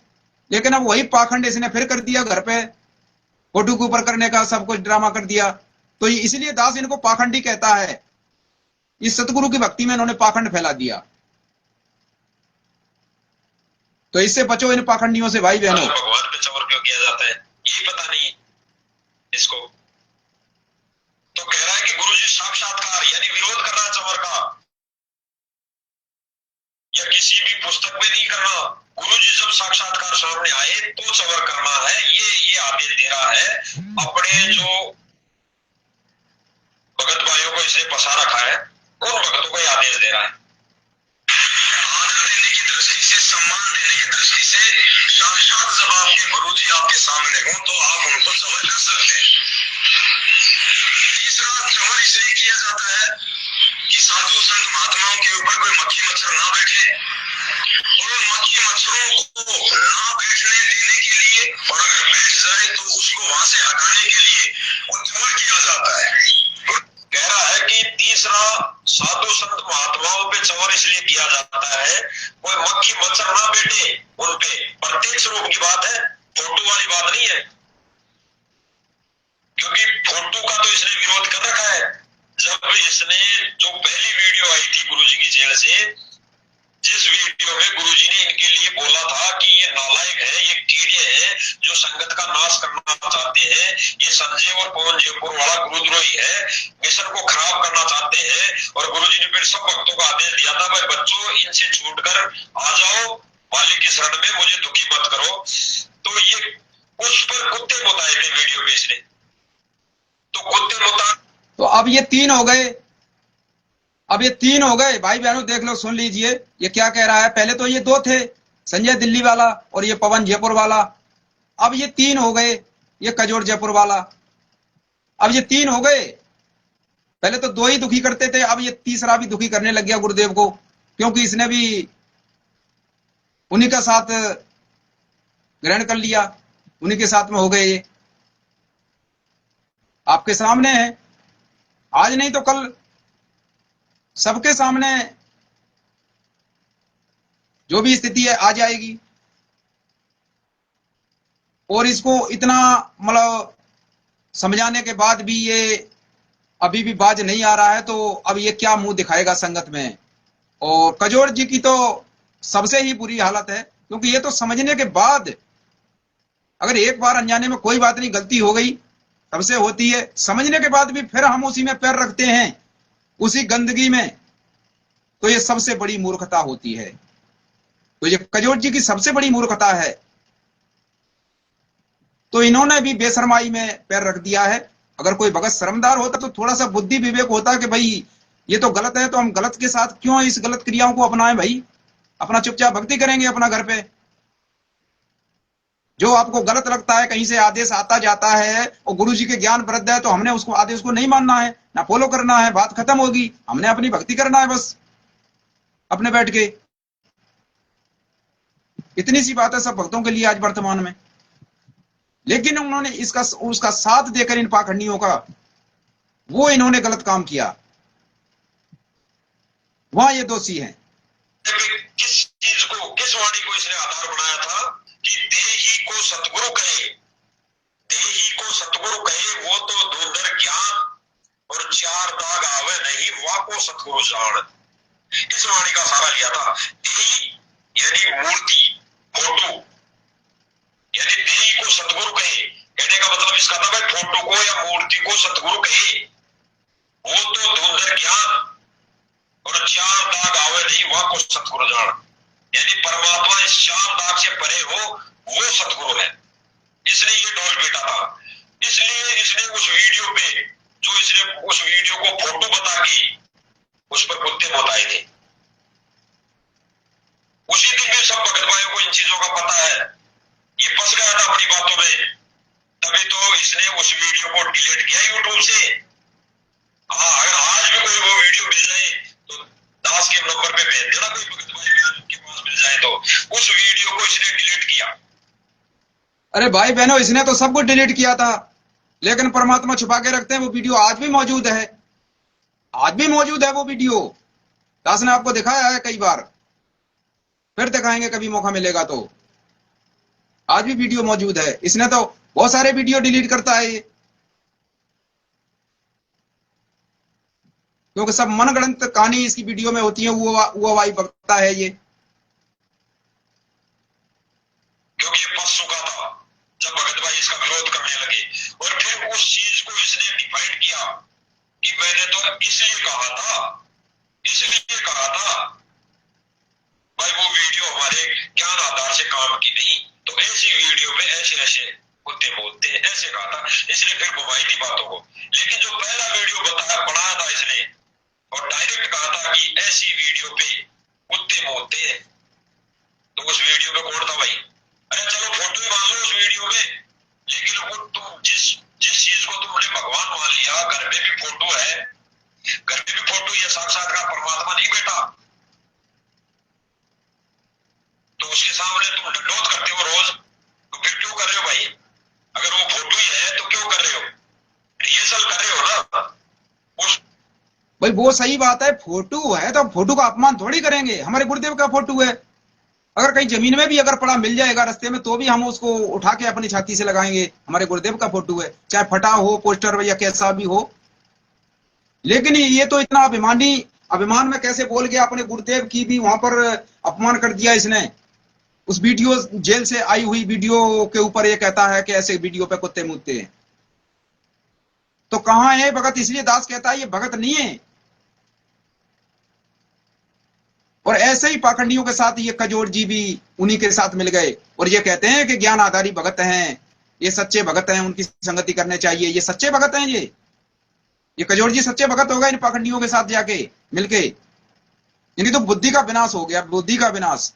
लेकिन अब वही पाखंड इसने फिर कर दिया, घर पे फोटो के ऊपर करने का सब कुछ ड्रामा कर दिया। तो इसलिए दास इनको पाखंडी कहता है। इस सतगुरु की भक्ति में इन्होंने पाखंड फैला दिया। तो इससे बचो इन पाखंडियों से भाई बहनों। भगवान पे चवर क्यों किया जाता है ये पता नहीं इसको। तो कह रहा है कि गुरुजी साक्षात्कार यानी विरोध करना चवर का, या किसी भी पुस्तक में नहीं करना। गुरुजी जब साक्षात्कार सामने आए तो चवर करना है, ये आदेश दे रहा है। अपने जो भगत भाइयों को इसने फंसा रखा है, उन भक्तों को आदेश दे रहा है। आदर देने की दृष्टि से, सम्मान देने की दृष्टि से, साक्षात जब आपके गुरुजी आपके सामने हो तो आप उनको चवर कर सकते हैं। तीसरा, चवर इसलिए किया जाता है कि साधु संत महात्माओं के ऊपर कोई मक्खी मच्छर ना बैठे, और उन मक्खी मच्छरों को ना बैठने देने के लिए, और अगर बैठ जाए तो उसको वहां से हटाने के लिए वो चवर किया जाता है। कह रहा है कि तीसरा, साधु संत महात्माओं पे चवर इसलिए किया जाता है कोई मक्खी मच्छर ना बैठे उन पे। प्रत्यक्ष रूप की बात है, फोटो वाली बात नहीं है। क्योंकि फोटो का तो इसने विरोध कर रखा है। जब इसने जो पहली वीडियो आई थी गुरुजी की जेल से, जिस वीडियो में गुरुजी ने इनके लिए बोला था कि ये नालायक है, ये कीड़े हैं जो संगत का नाश करना चाहते हैं, ये संजय और पवन जयपुर वाला गुरुद्रोही है, मिशन को खराब करना चाहते हैं। और गुरुजी ने फिर सब भक्तों को आदेश दिया था, भाई बच्चों इनसे छूटकर आ जाओ मालिक की शरण में, मुझे दुखी मत करो। तो ये उस पर कुत्ते बताए थे वीडियो में इसने, तो कुत्ते बता। तो अब ये तीन हो गए, अब ये तीन हो गए भाई बहनों, देख लो, सुन लीजिए ये क्या कह रहा है। पहले तो ये दो थे, संजय दिल्ली वाला और ये पवन जयपुर वाला। अब ये तीन हो गए, ये कजोड़ जयपुर वाला। अब ये तीन हो गए। पहले तो दो ही दुखी करते थे, अब ये तीसरा भी दुखी करने लग गया गुरुदेव को, क्योंकि इसने भी उन्हीं का साथ ग्रहण कर लिया, उन्हीं के साथ में हो गए। ये आपके सामने है, आज नहीं तो कल सबके सामने जो भी स्थिति है आ जाएगी। और इसको इतना मतलब समझाने के बाद भी ये अभी भी बाज नहीं आ रहा है, तो अब ये क्या मुंह दिखाएगा संगत में। और कजोड़ जी की तो सबसे ही बुरी हालत है, क्योंकि ये तो समझने के बाद, अगर एक बार अनजाने में कोई बात नहीं, गलती हो गई सबसे होती है, समझने के बाद भी फिर हम उसी में पैर रखते हैं, उसी गंदगी में, तो ये सबसे बड़ी मूर्खता होती है। तो ये कजोड़ जी की सबसे बड़ी मूर्खता है। तो इन्होंने भी बेशरमाई में पैर रख दिया है। अगर कोई भगत शर्मदार होता तो थोड़ा सा बुद्धि विवेक होता कि भाई ये तो गलत है, तो हम गलत के साथ क्यों इस गलत क्रियाओं को अपनाएं भाई, अपना चुपचाप भक्ति करेंगे अपना घर पे। जो आपको गलत लगता है, कहीं से आदेश आता जाता है और गुरु जी के ज्ञान वृद्ध है, तो हमने उसको आदेश को नहीं मानना है, ना फॉलो करना है, बात खत्म होगी। हमने अपनी भक्ति करना है बस अपने बैठ के। इतनी सी बात है सब भक्तों के लिए आज वर्तमान में। लेकिन उन्होंने इसका उसका साथ देकर इन पाखंडियों का, वो इन्होंने गलत काम किया, वहां ये दोषी हैं। किस चीज को, किस वाणी को इसने आधार बनाया था कि देही को सतगुरु कहे, देही को सतगुरु कहे, वो तो दूर ज्ञान और चार दाग आवे नहीं, वाह को सतगुरु जान। इस वाणी का सहारा लिया था। देही यानी मूर्ति, फोटो, यानी देही को सतगुरु कहे, कहने का मतलब इसका था भाई फोटो को या मूर्ति को सतगुरु कहे, वो तो दूर ज्ञान और चार दाग आवे नहीं, वह को सतगुरु जान। यानी परमात्मा इस चार दाग से परे हो, वो सतगुरु है। इसने ये ढोल पीटा था। इसलिए इसने उस वीडियो पे, जो इसने उस वीडियो को फोटो बता के उस पर कुत्ते बताए थे, उसी दिन भी सब भगत भाइयों को इन चीजों का पता है। ये फंस गया था अपनी बातों में, तभी तो इसने उस वीडियो को डिलीट किया यूट्यूब से। हाँ, अगर आज भी कोई वो वीडियो मिल जाए अरे भाई बहनों, इसने तो सब कुछ डिलीट किया था, लेकिन परमात्मा छुपा के रखते हैं। वो वीडियो आज भी मौजूद है, आज भी मौजूद है वो वीडियो। दास ने आपको दिखाया है कई बार, फिर दिखाएंगे कभी मौका मिलेगा तो। आज भी वीडियो मौजूद है। इसने तो बहुत सारे वीडियो डिलीट करता है ये, क्योंकि सब मनगढ़ंत कहानी इसकी वीडियो में होती है। वो वाई बकता है ये, क्योंकि ये फंस चुका था जब भगत भाई इसका विरोध करने लगे। और फिर उस चीज को इसने डिफाइन किया कि मैंने तो इसलिए कहा था, इसलिए कहा था भाई वो वीडियो हमारे ज्ञान आधार से काम की नहीं, तो ऐसी वीडियो में ऐसे ऐसे कुत्ते बोलते हैं, ऐसे कहा था। इसलिए फिर घुमाई थी बातों को। लेकिन जो पहला वीडियो बनाया था इसने और डायरेक्ट कहा था कि ऐसी वीडियो पे कुत्ते बोलते हैं, तो उस वीडियो पे कौन था भाई? अरे चलो फोटो ही मान लो उस वीडियो में, लेकिन वो तुम जिस जिस चीज को तुमने भगवान मान लिया, घर में भी फोटो है, घर में भी फोटो, ये साक्षात्कार परमात्मा नहीं बेटा, तो उसके सामने तुम दंडोत करते हो रोज, तो फिर क्यों कर रहे हो भाई? अगर वो फोटो ही है तो क्यों कर रहे हो? रिहर्सल कर रहे हो ना उस। भाई वो सही बात है, फोटो है तो फोटो का अपमान थोड़ी करेंगे। हमारे गुरुदेव का फोटो है, अगर कहीं जमीन में भी अगर पड़ा मिल जाएगा रास्ते में, तो भी हम उसको उठा के अपनी छाती से लगाएंगे। हमारे गुरुदेव का फोटो है, चाहे फटा हो पोस्टर या कैसा भी हो। लेकिन ये तो इतना अभिमान में कैसे बोल गया, अपने गुरुदेव की भी वहां पर अपमान कर दिया इसने। उस वीडियो, जेल से आई हुई वीडियो के ऊपर ये कहता है कि ऐसे वीडियो पे कुत्ते मूतते हैं। तो कहां है भगत? इसलिए दास कहता है ये भगत नहीं है। और ऐसे ही पाखंडियों के साथ ये कजोर जी भी उन्हीं के साथ मिल गए और ये कहते हैं कि ज्ञान आधारी भगत हैं, ये सच्चे भगत हैं, उनकी संगति करने चाहिए, ये सच्चे भगत हैं। ये कजोर जी सच्चे भगत हो गए इन पाखंडियों के साथ जाके मिलके। इनकी तो बुद्धि का विनाश हो गया, बुद्धि का विनाश।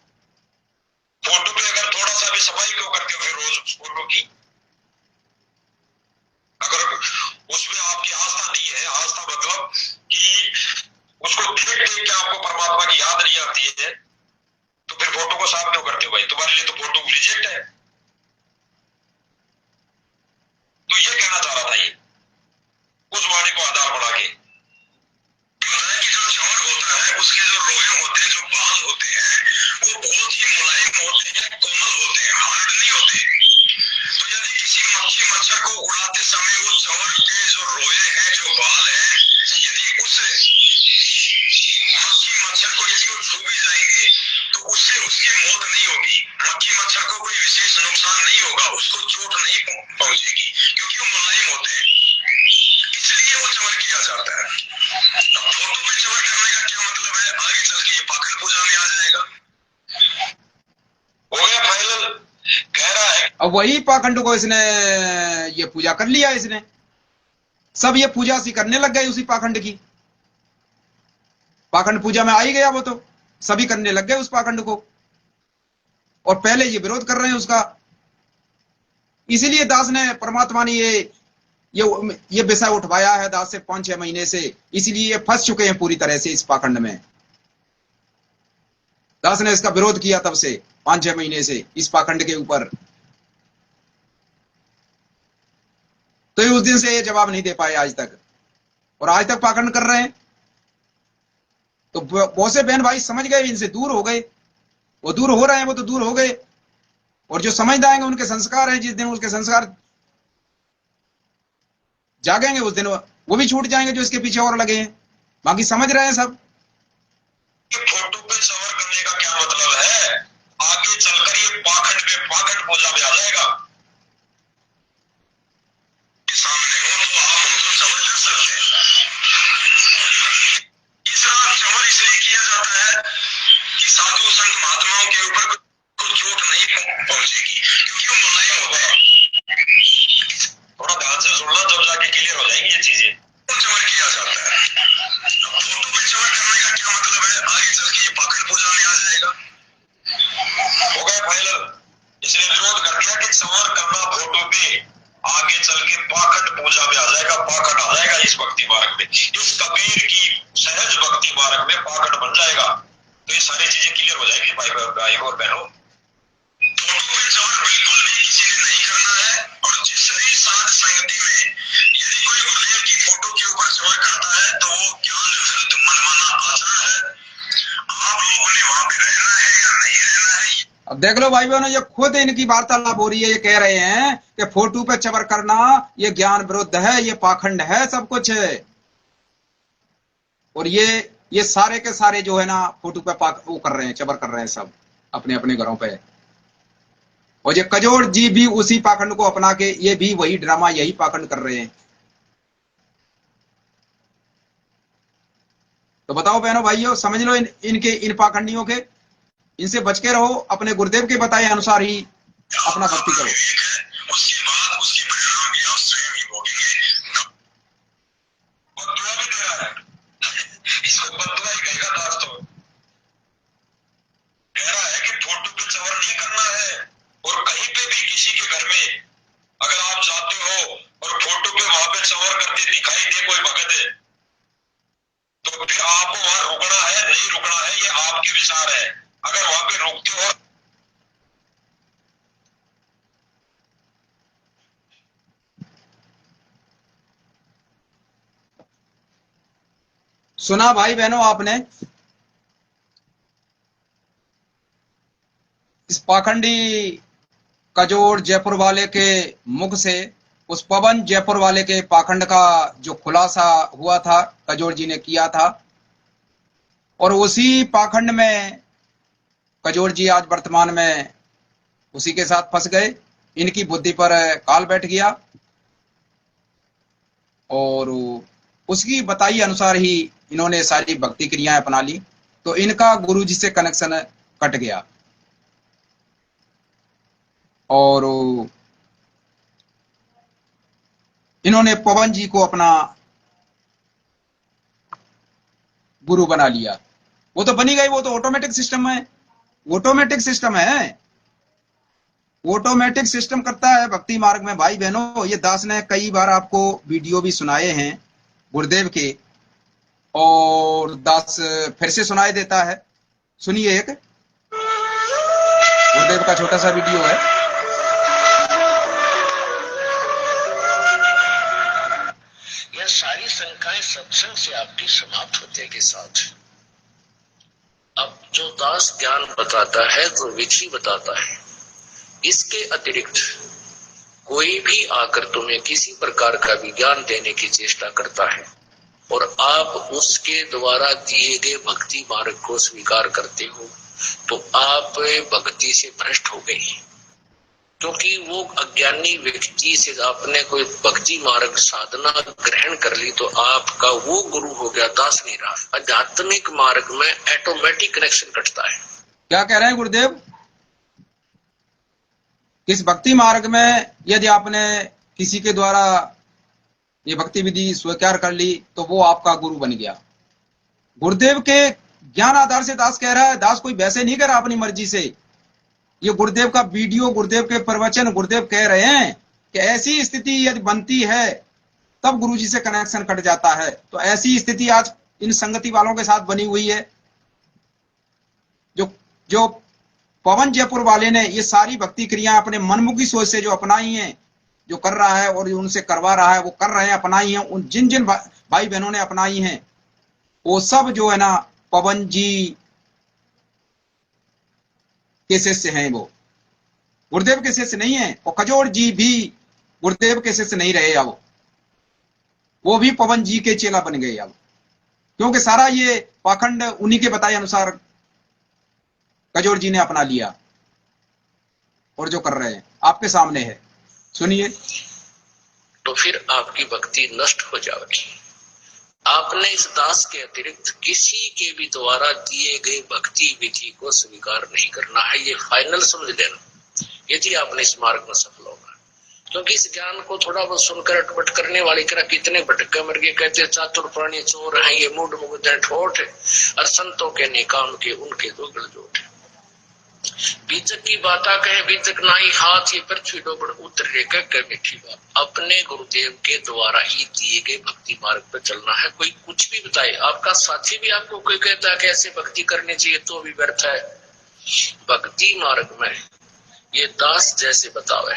फोटो पे अगर थोड़ा सा भी सफाई क्यों करते हो फिर रोज उस फोटो की? अगर उसमें आपकी आस्था नहीं है, आस्था मतलब कि उसको देख देख के आपको परमात्मा की याद नहीं आती है, तो फिर फोटो को साफ क्यों करते हो भाई? तुम्हारे लिए तो फोटो रिजेक्ट है। तो ये कहना चाह रहा था ये उस वाणी को आधार बना के कि जो चमड़ होता है, उसके जो रोए होते हैं, जो बाल होते हैं, वो बहुत ही मुलायम होते हैं, कोमल होते हैं, हार्ड नहीं होते। तो यदि किसी मक्खी मच्छर को उड़ाते समय वो चमड़ के जो रोए हैं, जो बाल हैं, यदि उस मक्खी मच्छर को यदि वो छू भी जाएंगे तो उससे उसकी मौत नहीं होगी, मक्खी मच्छर को कोई विशेष नुकसान नहीं होगा, उसको चोट नहीं पहुंचेगी, क्योंकि वो मुलायम होते हैं, इसलिए वो चमड़ किया जाता है। अब फोटो पे चमड़ करने का क्या मतलब है? आगे चल के ये पाखंड पूजा में आ जाएगा। हो गया फाइनल। कह रहा है अब वही पाखंड को इसने ये पूजा कर लिया, इसने सब ये पूजा सी करने लग गए उसी पाखंड की। पाखंड पूजा में आ ही गया वो, तो सभी करने लग गए उस पाखंड को, और पहले ये विरोध कर रहे हैं उसका। इसीलिए दास ने, परमात्मा ने ये विषय उठवाया है दास से 5-6 महीने से। इसीलिए ये फंस चुके हैं पूरी तरह से इस पाखंड में। दास ने इसका विरोध किया तब से 5-6 महीने से इस पाखंड के ऊपर। तो ये उस दिन से ये जवाब नहीं दे पाए आज तक, और आज तक पाखंड कर रहे हैं। तो बहुत से बहन भाई समझ गए, इनसे दूर हो गए। वो दूर हो रहे हैं, वो तो दूर हो गए। और जो समझ आएंगे, उनके संस्कार हैं, जिस दिन उसके संस्कार जागेंगे उस दिन वो भी छूट जाएंगे जो इसके पीछे और लगे हैं। बाकी समझ रहे हैं सब। फोटो पे सवर करने का क्या मतलब है? आगे चलकर ये पाखंड पूजा में आ जाएगा। सामने हो तो आप उनको सवर कर सकते हैं। इसका सवर इसलिए किया जाता है कि साधु संत महात्माओं के ऊपर कोई चोट नहीं पहुंचेगी, क्योंकि वो मुलायम होते हैं। थोड़ा ध्यान से सुनना, जब जाके क्लियर हो जाएंगी ये चीजें। चमर किया जाता है। फोटो पे चमर करने का क्या मतलब है? आगे चल के ये पाखंड पूजा में आ जाएगा। हो गया फाइनल। इसलिए विरोध कर दिया कि चमर करना फोटो पे आगे चल के पाखंड पूजा में आ जाएगा, पाखंड आ जाएगा इस भक्ति मार्ग में, इस कबीर की सहज भक्ति मार्ग में पाखंड बन जाएगा। तो ये सारी चीजें क्लियर हो जाएगी भाई और बहनों। फोटो पे चमर बिल्कुल भी किसी ने नहीं करना संगति में यदि कोई गुरुदेव की फोटो के ऊपर चमर करता है तो वो ज्ञान विरुद्ध मनमाना आचरण है। आप लोगों ने वहां पे रहना है या नहीं रहना है। अब देख लो भाई बहनों, ये खुद इनकी वार्तालाप हो रही है, ये कह रहे हैं कि फोटो पे चबर करना ये ज्ञान विरुद्ध है, ये पाखंड है, सब कुछ है। और ये सारे के सारे जो है ना फोटो पे वो कर रहे हैं, चबर कर रहे हैं सब अपने अपने घरों पे। और ये कजोड़ जी भी उसी पाखंड को अपना के ये भी वही ड्रामा, यही पाखंड कर रहे हैं। तो बताओ बहनों भाइयों, समझ लो इन पाखंडियों के, इनसे बच के रहो, अपने गुरुदेव के बताए अनुसार ही अपना भक्ति करो। उसके बाद उसके परिणाम भी आप स्वयं ही भोगेंगे। बदुआ भी दे रहा है, इसको बदुआ ही कहेगा दास। तो कह रहा है कि फोटो पे चवर नहीं करना है, और कहीं पे भी किसी के घर में अगर आप जाते हो और फोटो पे वहां पे चवर करते दिखाई दे कोई भगत है, तो फिर आपको वहां रुकना है नहीं रुकना है ये आपके विचार है। अगर वहां पे रुकते हो, सुना भाई बहनों आपने इस पाखंडी कजोड़ जयपुर वाले के मुख से, उस पवन जयपुर वाले के पाखंड का जो खुलासा हुआ था कजोड़ जी ने किया था, और उसी पाखंड में कजोड़ जी आज वर्तमान में उसी के साथ फंस गए। इनकी बुद्धि पर काल बैठ गया और उसकी बताई अनुसार ही इन्होंने सारी भक्ति क्रियाएं अपना ली, तो इनका गुरु जी से कनेक्शन कट गया और इन्होंने पवन जी को अपना गुरु बना लिया। वो तो बनी गई, वो तो ऑटोमेटिक सिस्टम है, ऑटोमेटिक सिस्टम है, ऑटोमेटिक सिस्टम करता है भक्ति मार्ग में। भाई बहनों, ये दास ने कई बार आपको वीडियो भी सुनाए हैं गुरुदेव के, और दास फिर से सुनाई देता है। सुनिए, एक गुरुदेव का छोटा सा वीडियो है। यह सारी शंकाएं सत्संग से आपकी समाप्त होते के साथ अब जो दास ज्ञान बताता है तो विधि बताता है। इसके अतिरिक्त कोई भी आकर तुम्हें किसी प्रकार का भी ज्ञान देने की चेष्टा करता है और आप उसके द्वारा दिए गए भक्ति मार्ग को स्वीकार करते हो तो आप भक्ति से भ्रष्ट हो गए, क्योंकि वो अज्ञानी व्यक्ति से आपने कोई भक्ति मार्ग साधना ग्रहण कर ली तो आपका वो गुरु हो गया, दास नहीं रहा। आध्यात्मिक मार्ग में ऑटोमेटिक कनेक्शन कटता है। क्या कह रहे हैं गुरुदेव? इस भक्ति मार्ग में यदि आपने किसी के द्वारा ये भक्ति विधि स्वीकार कर ली तो वो आपका गुरु बन गया। गुरुदेव के ज्ञान आधार से दास कह रहा है, दास कोई वैसे नहीं कह रहा अपनी मर्जी से। ये गुरुदेव का वीडियो, गुरुदेव के प्रवचन, गुरुदेव कह रहे हैं कि ऐसी स्थिति यदि बनती है तब गुरुजी से कनेक्शन कट जाता है। तो ऐसी स्थिति आज इन संगति वालों के साथ बनी हुई है। जो पवन जयपुर वाले ने ये सारी भक्ति क्रिया अपने मनमुखी सोच से जो अपनाई हैं, जो कर रहा है और उनसे करवा रहा है, वो कर रहे हैं, अपनाई हैं। उन जिन जिन भाई बहनों ने अपनाई हैं वो सब जो है ना पवन जी के शिष्य हैं, वो गुरुदेव के शिष्य नहीं है। और कजोड़ जी भी गुरुदेव के शिष्य नहीं रहे, अब वो भी पवन जी के चेला बन गए अब, क्योंकि सारा ये पाखंड उन्हीं के बताए अनुसार कजोड़ जी ने अपना लिया और जो कर रहे हैं आपके सामने है, सुनिए। तो फिर आपकी भक्ति नष्ट हो जाएगी। आपने इस दास के अतिरिक्त किसी के भी द्वारा दिए गए भक्ति विधि को स्वीकार नहीं करना है, ये फाइनल समझ लेना यदि आपने इस मार्ग में सफल होगा। क्योंकि इस ज्ञान को थोड़ा बहुत सुनकर अटपट करने वाले करा कितने भटके मर गए, कहते चातुर प्राणी चोर है, ये मूड मुग्ध ठोठ है, और संतों के निकाम के उनके दो गलजोट है। बीजक की बाता कहे बीजक नाई हाथ, ये पृथ्वी डोबड़ उतर कह मीठी बात। अपने गुरुदेव के द्वारा ही दिए गए भक्ति मार्ग पर चलना है। कोई कुछ भी बताए, आपका साथी भी आपको कोई कहता है कैसे भक्ति करनी चाहिए तो भी व्यर्थ है। भक्ति मार्ग में ये दास जैसे बतावे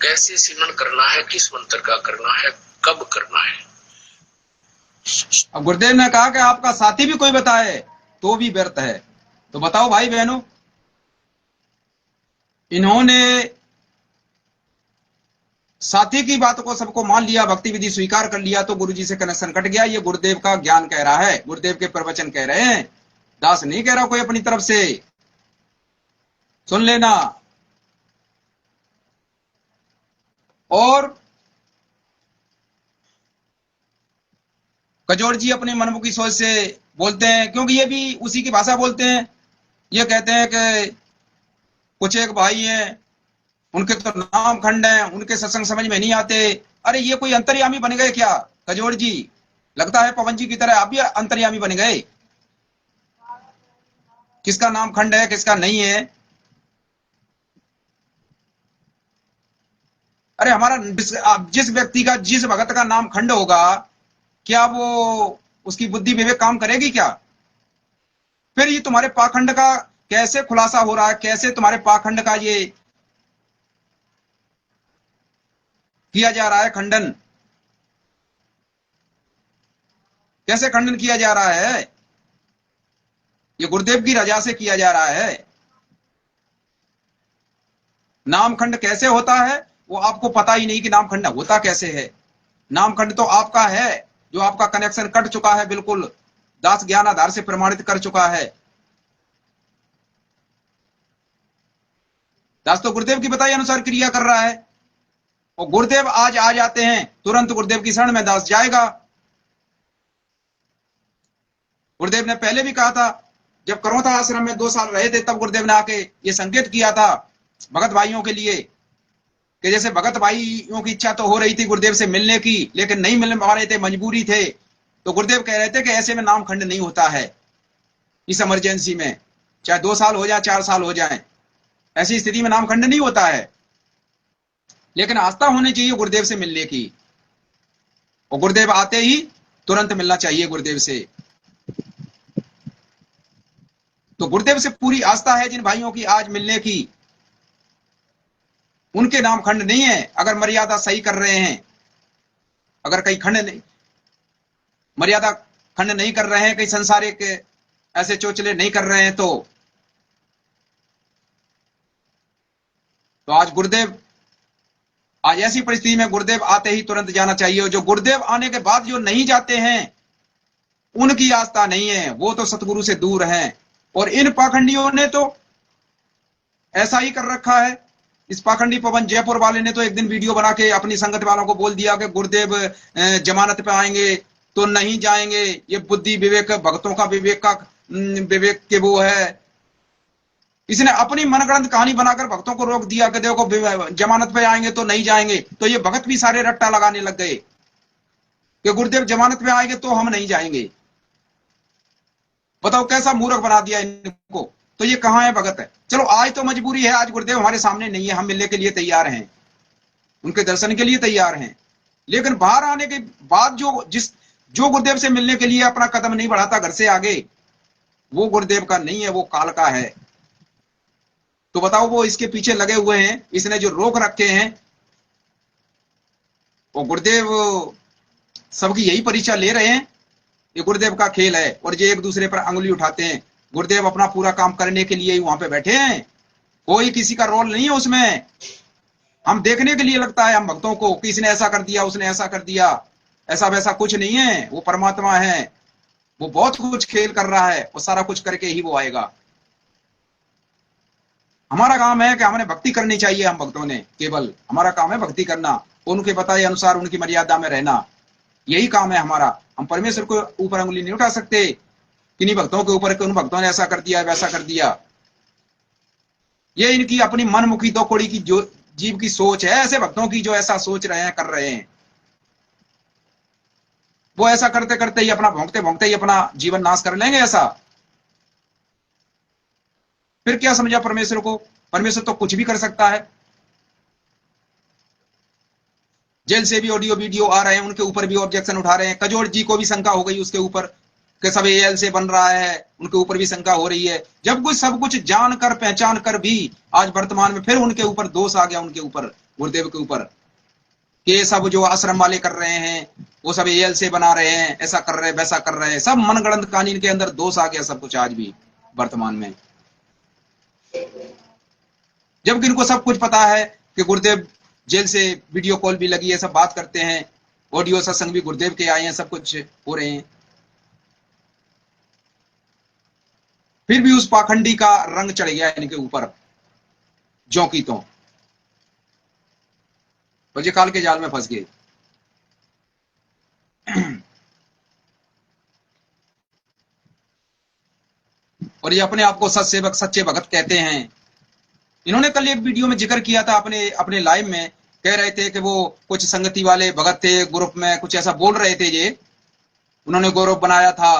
कैसे सिमरन करना है, किस मंत्र का करना है, कब करना है। अब गुरुदेव ने कहा कि आपका साथी भी कोई बताए तो भी व्यर्थ है। तो बताओ भाई बहनों, इन्होंने साथी की बात को सबको मान लिया, भक्ति विधि स्वीकार कर लिया, तो गुरुजी से कनेक्शन कट गया। ये गुरुदेव का ज्ञान कह रहा है, गुरुदेव के प्रवचन कह रहे हैं, दास नहीं कह रहा कोई अपनी तरफ से। सुन लेना। और कजोर जी अपने मनमुखी सोच से बोलते हैं, क्योंकि ये भी उसी की भाषा बोलते हैं। ये कहते हैं कि कुछ एक भाई हैं, उनके तो नाम खंड हैं, उनके सत्संग समझ में नहीं आते। अरे ये कोई अंतर्यामी बन गए क्या कजोर जी? लगता है पवन जी की तरह आप भी अंतर्यामी बन गए। किसका नाम खंड है, किसका नहीं है? अरे हमारा जिस व्यक्ति का, जिस भगत का नाम खंड होगा, क्या वो उसकी बुद्धि विवेक काम करेगी क्या? फिर ये तुम्हारे पाखंड का कैसे खुलासा हो रहा है, कैसे तुम्हारे पाखंड का ये किया जा रहा है खंडन, कैसे खंडन किया जा रहा है? ये गुरुदेव की रजा से किया जा रहा है। नामखंड कैसे होता है वो आपको पता ही नहीं कि नामखंड होता कैसे है। नामखंड तो आपका है, जो आपका कनेक्शन कट चुका है, बिल्कुल दास ज्ञान आधार से प्रमाणित कर चुका है। दास तो गुरुदेव की बताई अनुसार क्रिया कर रहा है, और गुरुदेव आज आ जाते हैं, तुरंत गुरुदेव की शरण में दास जाएगा। गुरुदेव ने पहले भी कहा था, जब करोता आश्रम में 2 साल रहे थे, तब गुरुदेव ने आके ये संकेत किया था भगत भाइयों के लिए कि जैसे भगत भाइयों की इच्छा तो हो रही थी गुरुदेव से मिलने की, लेकिन नहीं मिलने पा रहे थे, मजबूरी थे। तो गुरुदेव कह रहे थे कि ऐसे में नामखंड नहीं होता है इस इमरजेंसी में, चाहे 2 साल हो जाए, 4 साल हो जाए, ऐसी स्थिति में नामखंड नहीं होता है। लेकिन आस्था होनी चाहिए गुरुदेव से मिलने की, और गुरुदेव आते ही तुरंत मिलना चाहिए गुरुदेव से। तो गुरुदेव से पूरी आस्था है जिन भाइयों की आज मिलने की, उनके नाम खंड नहीं है। अगर मर्यादा सही कर रहे हैं, अगर कहीं खंड नहीं, मर्यादा खंड नहीं कर रहे हैं, कहीं संसारिक ऐसे चोचले नहीं कर रहे हैं, तो आज गुरुदेव, आज ऐसी परिस्थिति में गुरुदेव आते ही तुरंत जाना चाहिए। जो गुरुदेव आने के बाद जो नहीं जाते हैं, उनकी आस्था नहीं है, वो तो सतगुरु से दूर हैं। और इन पाखंडियों ने तो ऐसा ही कर रखा है। इस पाखंडी पवन जयपुर वाले ने तो एक दिन वीडियो बना के अपनी संगत वालों को बोल दिया कि गुरुदेव जमानत पे आएंगे तो नहीं जाएंगे, ये बुद्धि विवेक भक्तों का विवेक के वो है। इसने अपनी मनगढ़ंत कहानी बनाकर भक्तों को रोक दिया कि देखो जमानत पे आएंगे तो नहीं जाएंगे। तो ये भगत भी सारे रट्टा लगाने लग गए कि गुरुदेव जमानत पे आएंगे तो हम नहीं जाएंगे। बताओ कैसा मूर्ख बना दिया इनको। तो ये कहां है भगत है? चलो आज तो मजबूरी है, आज गुरुदेव हमारे सामने नहीं है, हम मिलने के लिए तैयार हैं, उनके दर्शन के लिए तैयार हैं। लेकिन बाहर आने के बाद जो गुरुदेव से मिलने के लिए अपना कदम नहीं बढ़ाता घर से आगे, वो गुरुदेव का नहीं है, वो काल का है। तो बताओ वो इसके पीछे लगे हुए हैं, इसने जो रोक रखे हैं, वो गुरुदेव सबकी यही परीक्षा ले रहे हैं। ये गुरुदेव का खेल है, और जो एक दूसरे पर अंगुली उठाते हैं। गुरुदेव अपना पूरा काम करने के लिए ही वहां पे बैठे हैं, कोई किसी का रोल नहीं है उसमें। हम देखने के लिए लगता है हम भक्तों को कि इसने ऐसा कर दिया, उसने ऐसा कर दिया, ऐसा वैसा कुछ नहीं है। वो परमात्मा है, वो बहुत कुछ खेल कर रहा है, वो सारा कुछ करके ही वो आएगा। हमारा काम है कि हमने भक्ति करनी चाहिए। हम भक्तों ने केवल हमारा काम है भक्ति करना, उनके बताए अनुसार उनकी मर्यादा में रहना, यही काम है हमारा। हम परमेश्वर को ऊपर अंगुली नहीं उठा सकते, किन्हीं भक्तों के ऊपर, उन भक्तों ने ऐसा कर दिया, वैसा कर दिया। ये इनकी अपनी मनमुखी दो कौड़ी की जो जीव की सोच है, ऐसे भक्तों की जो ऐसा सोच रहे हैं, कर रहे हैं, वो ऐसा करते करते ही अपना भोंकते भोंकते ही अपना जीवन नाश कर लेंगे। ऐसा फिर क्या समझा परमेश्वर को? परमेश्वर तो कुछ भी कर सकता है। जेल से भी ऑडियो वीडियो आ रहे हैं, उनके ऊपर भी ऑब्जेक्शन उठा रहे हैं। कजोड़ जी को भी शंका हो गई उसके ऊपर कि सब एएल से बन रहा है, उनके ऊपर भी शंका हो रही है। जब कुछ सब कुछ जानकर पहचान कर भी आज वर्तमान में फिर उनके ऊपर दोष आ गया, उनके ऊपर गुरुदेव के ऊपर कि ये सब जो आश्रम वाले कर रहे हैं वो सब एल से बना रहे हैं, ऐसा कर रहे हैं, वैसा कर रहे हैं, सब मनगढ़ंत कहानी इनके अंदर दोष आ गया सब कुछ आज भी वर्तमान में। जबकि इनको सब कुछ पता है कि गुरुदेव जेल से वीडियो कॉल भी लगी है, सब बात करते हैं, ऑडियो सत्संग भी गुरुदेव के आए हैं, सब कुछ हो रहे हैं। फिर भी उस पाखंडी का रंग चढ़ गया इनके ऊपर ज्यों की त्यों, और ये काल के जाल में फंस गए। और ये अपने आप को सत सेवक सच्चे भगत कहते हैं। इन्होंने कल एक वीडियो में जिक्र किया था अपने लाइव में, कह रहे थे कि वो कुछ संगति वाले भगत थे ग्रुप में, कुछ ऐसा बोल रहे थे, ये उन्होंने ग्रुप बनाया था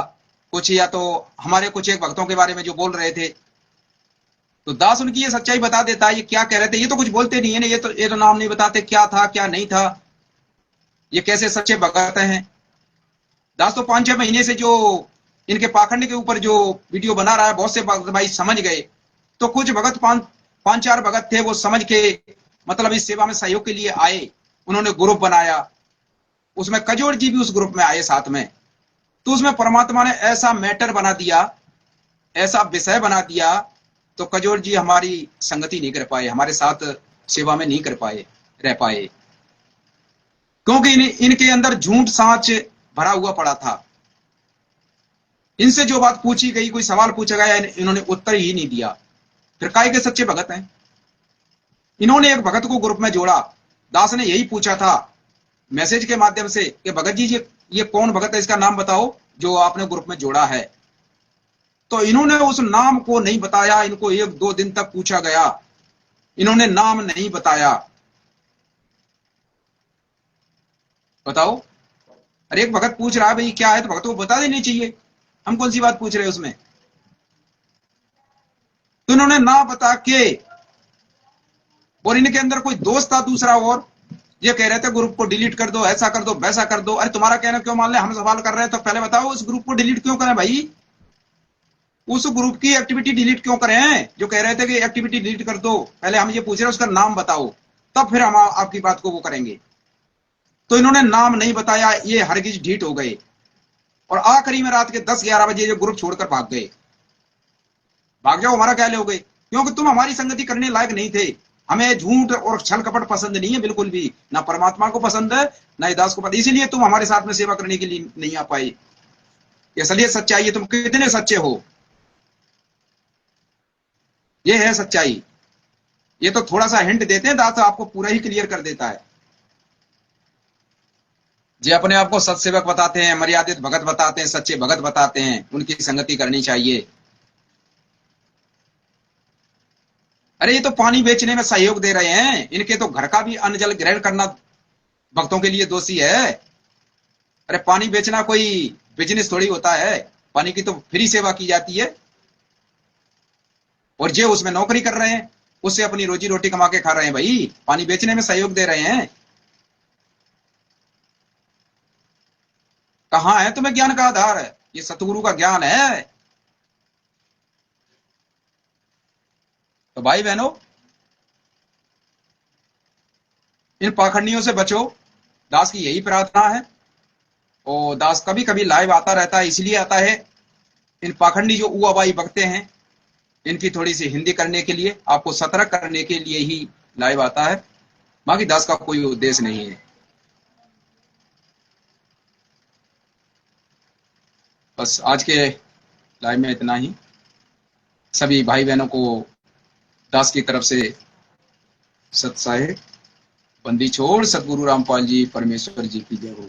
कुछ, या तो हमारे कुछ एक भक्तों के बारे में जो बोल रहे थे। तो दास उनकी ये सच्चाई बता देता है, ये क्या कह रहे थे। ये तो कुछ बोलते नहीं है ना, ये तो नाम नहीं बताते क्या था क्या नहीं था, ये कैसे सच्चे भगत हैं। दास तो 5-6 महीने से जो इनके पाखंड के ऊपर जो वीडियो बना रहा है, बहुत से भगत भाई समझ गए। तो कुछ भगत 5-4 भगत थे, वो समझ के मतलब इस सेवा में सहयोग के लिए आए, उन्होंने ग्रुप बनाया, उसमें कजोड़ जी भी उस ग्रुप में आए साथ में। तो उसमें परमात्मा ने ऐसा मैटर बना दिया, ऐसा विषय बना दिया, तो कजोड़ जी हमारी संगति नहीं कर पाए, हमारे साथ सेवा में नहीं कर पाए, रह पाए, क्योंकि इनके अंदर झूठ सांच भरा हुआ पड़ा था। इनसे जो बात पूछी गई, कोई सवाल पूछा गया, इन्होंने उत्तर ही नहीं दिया। फिर काहे के सच्चे भगत हैं। इन्होंने एक भगत को ग्रुप में जोड़ा, दास ने यही पूछा था मैसेज के माध्यम से कि भगत जी ये कौन भगत है, इसका नाम बताओ जो आपने ग्रुप में जोड़ा है। तो इन्होंने उस नाम को नहीं बताया, इनको 1-2 दिन तक पूछा गया, इन्होंने नाम नहीं बताया। बताओ, अरे एक भगत पूछ रहा है भाई क्या है, तो भगत को बता देनी चाहिए, हम कौन सी बात पूछ रहे हैं उसमें। तो इन्होंने ना बता के, और इनके अंदर कोई दोस्त था दूसरा, और ये कह रहे थे ग्रुप को डिलीट कर दो, ऐसा कर दो, वैसा कर दो। अरे तुम्हारा कहना क्यों मान ले, हम सवाल कर रहे हैं तो पहले बताओ उस ग्रुप को डिलीट क्यों करें भाई, उस ग्रुप की एक्टिविटी डिलीट क्यों करें। जो कह रहे थे कि एक्टिविटी डिलीट कर दो, पहले हम ये पूछ रहे हैं उसका नाम बताओ, तब फिर हम आपकी बात को वो करेंगे। तो इन्होंने नाम नहीं बताया, ये हरगिज ढीठ हो गए, और आखिरी में रात के 10-11 बजे जो ग्रुप छोड़कर भाग गए। भाग जाओ, हमारा क्या लोगे, क्योंकि तुम हमारी संगति करने लायक नहीं थे। हमें झूठ और छल कपट पसंद नहीं है बिल्कुल भी, ना परमात्मा को पसंद है ना दास को पसंद, इसीलिए तुम हमारे साथ में सेवा करने के लिए नहीं आ पाए। असलियत सच्चाई है, तुम कितने सच्चे हो, ये है सच्चाई। ये तो थोड़ा सा हिंट देते हैं, दास आपको पूरा ही क्लियर कर देता है। जे अपने आप को सत्सेवक बताते हैं, मर्यादित भगत बताते हैं, सच्चे भगत बताते हैं, उनकी संगति करनी चाहिए। अरे ये तो पानी बेचने में सहयोग दे रहे हैं, इनके तो घर का भी अन्न जल ग्रहण करना भक्तों के लिए दोषी है। अरे पानी बेचना कोई बिजनेस थोड़ी होता है, पानी की तो फ्री सेवा की जाती है, और जे उसमें नौकरी कर रहे हैं, उससे अपनी रोजी रोटी कमा के खा रहे हैं भाई, पानी बेचने में सहयोग दे रहे हैं। कहां है तुम्हें ज्ञान का आधार है, ये सतगुरु का ज्ञान है। तो भाई बहनों, इन पाखंडियों से बचो, दास की यही प्रार्थना है। और दास कभी कभी लाइव आता रहता है, इसलिए आता है इन पाखंडी जो उआबाई बकते हैं, इनकी थोड़ी सी हिंदी करने के लिए, आपको सतर्क करने के लिए ही लाइव आता है, बाकी दास का कोई उद्देश्य नहीं है। बस आज के लाइव में इतना ही। सभी भाई बहनों को दास की तरफ से सत साहेब, बंदी छोड़ सतगुरु रामपाल जी परमेश्वर जी की जय हो।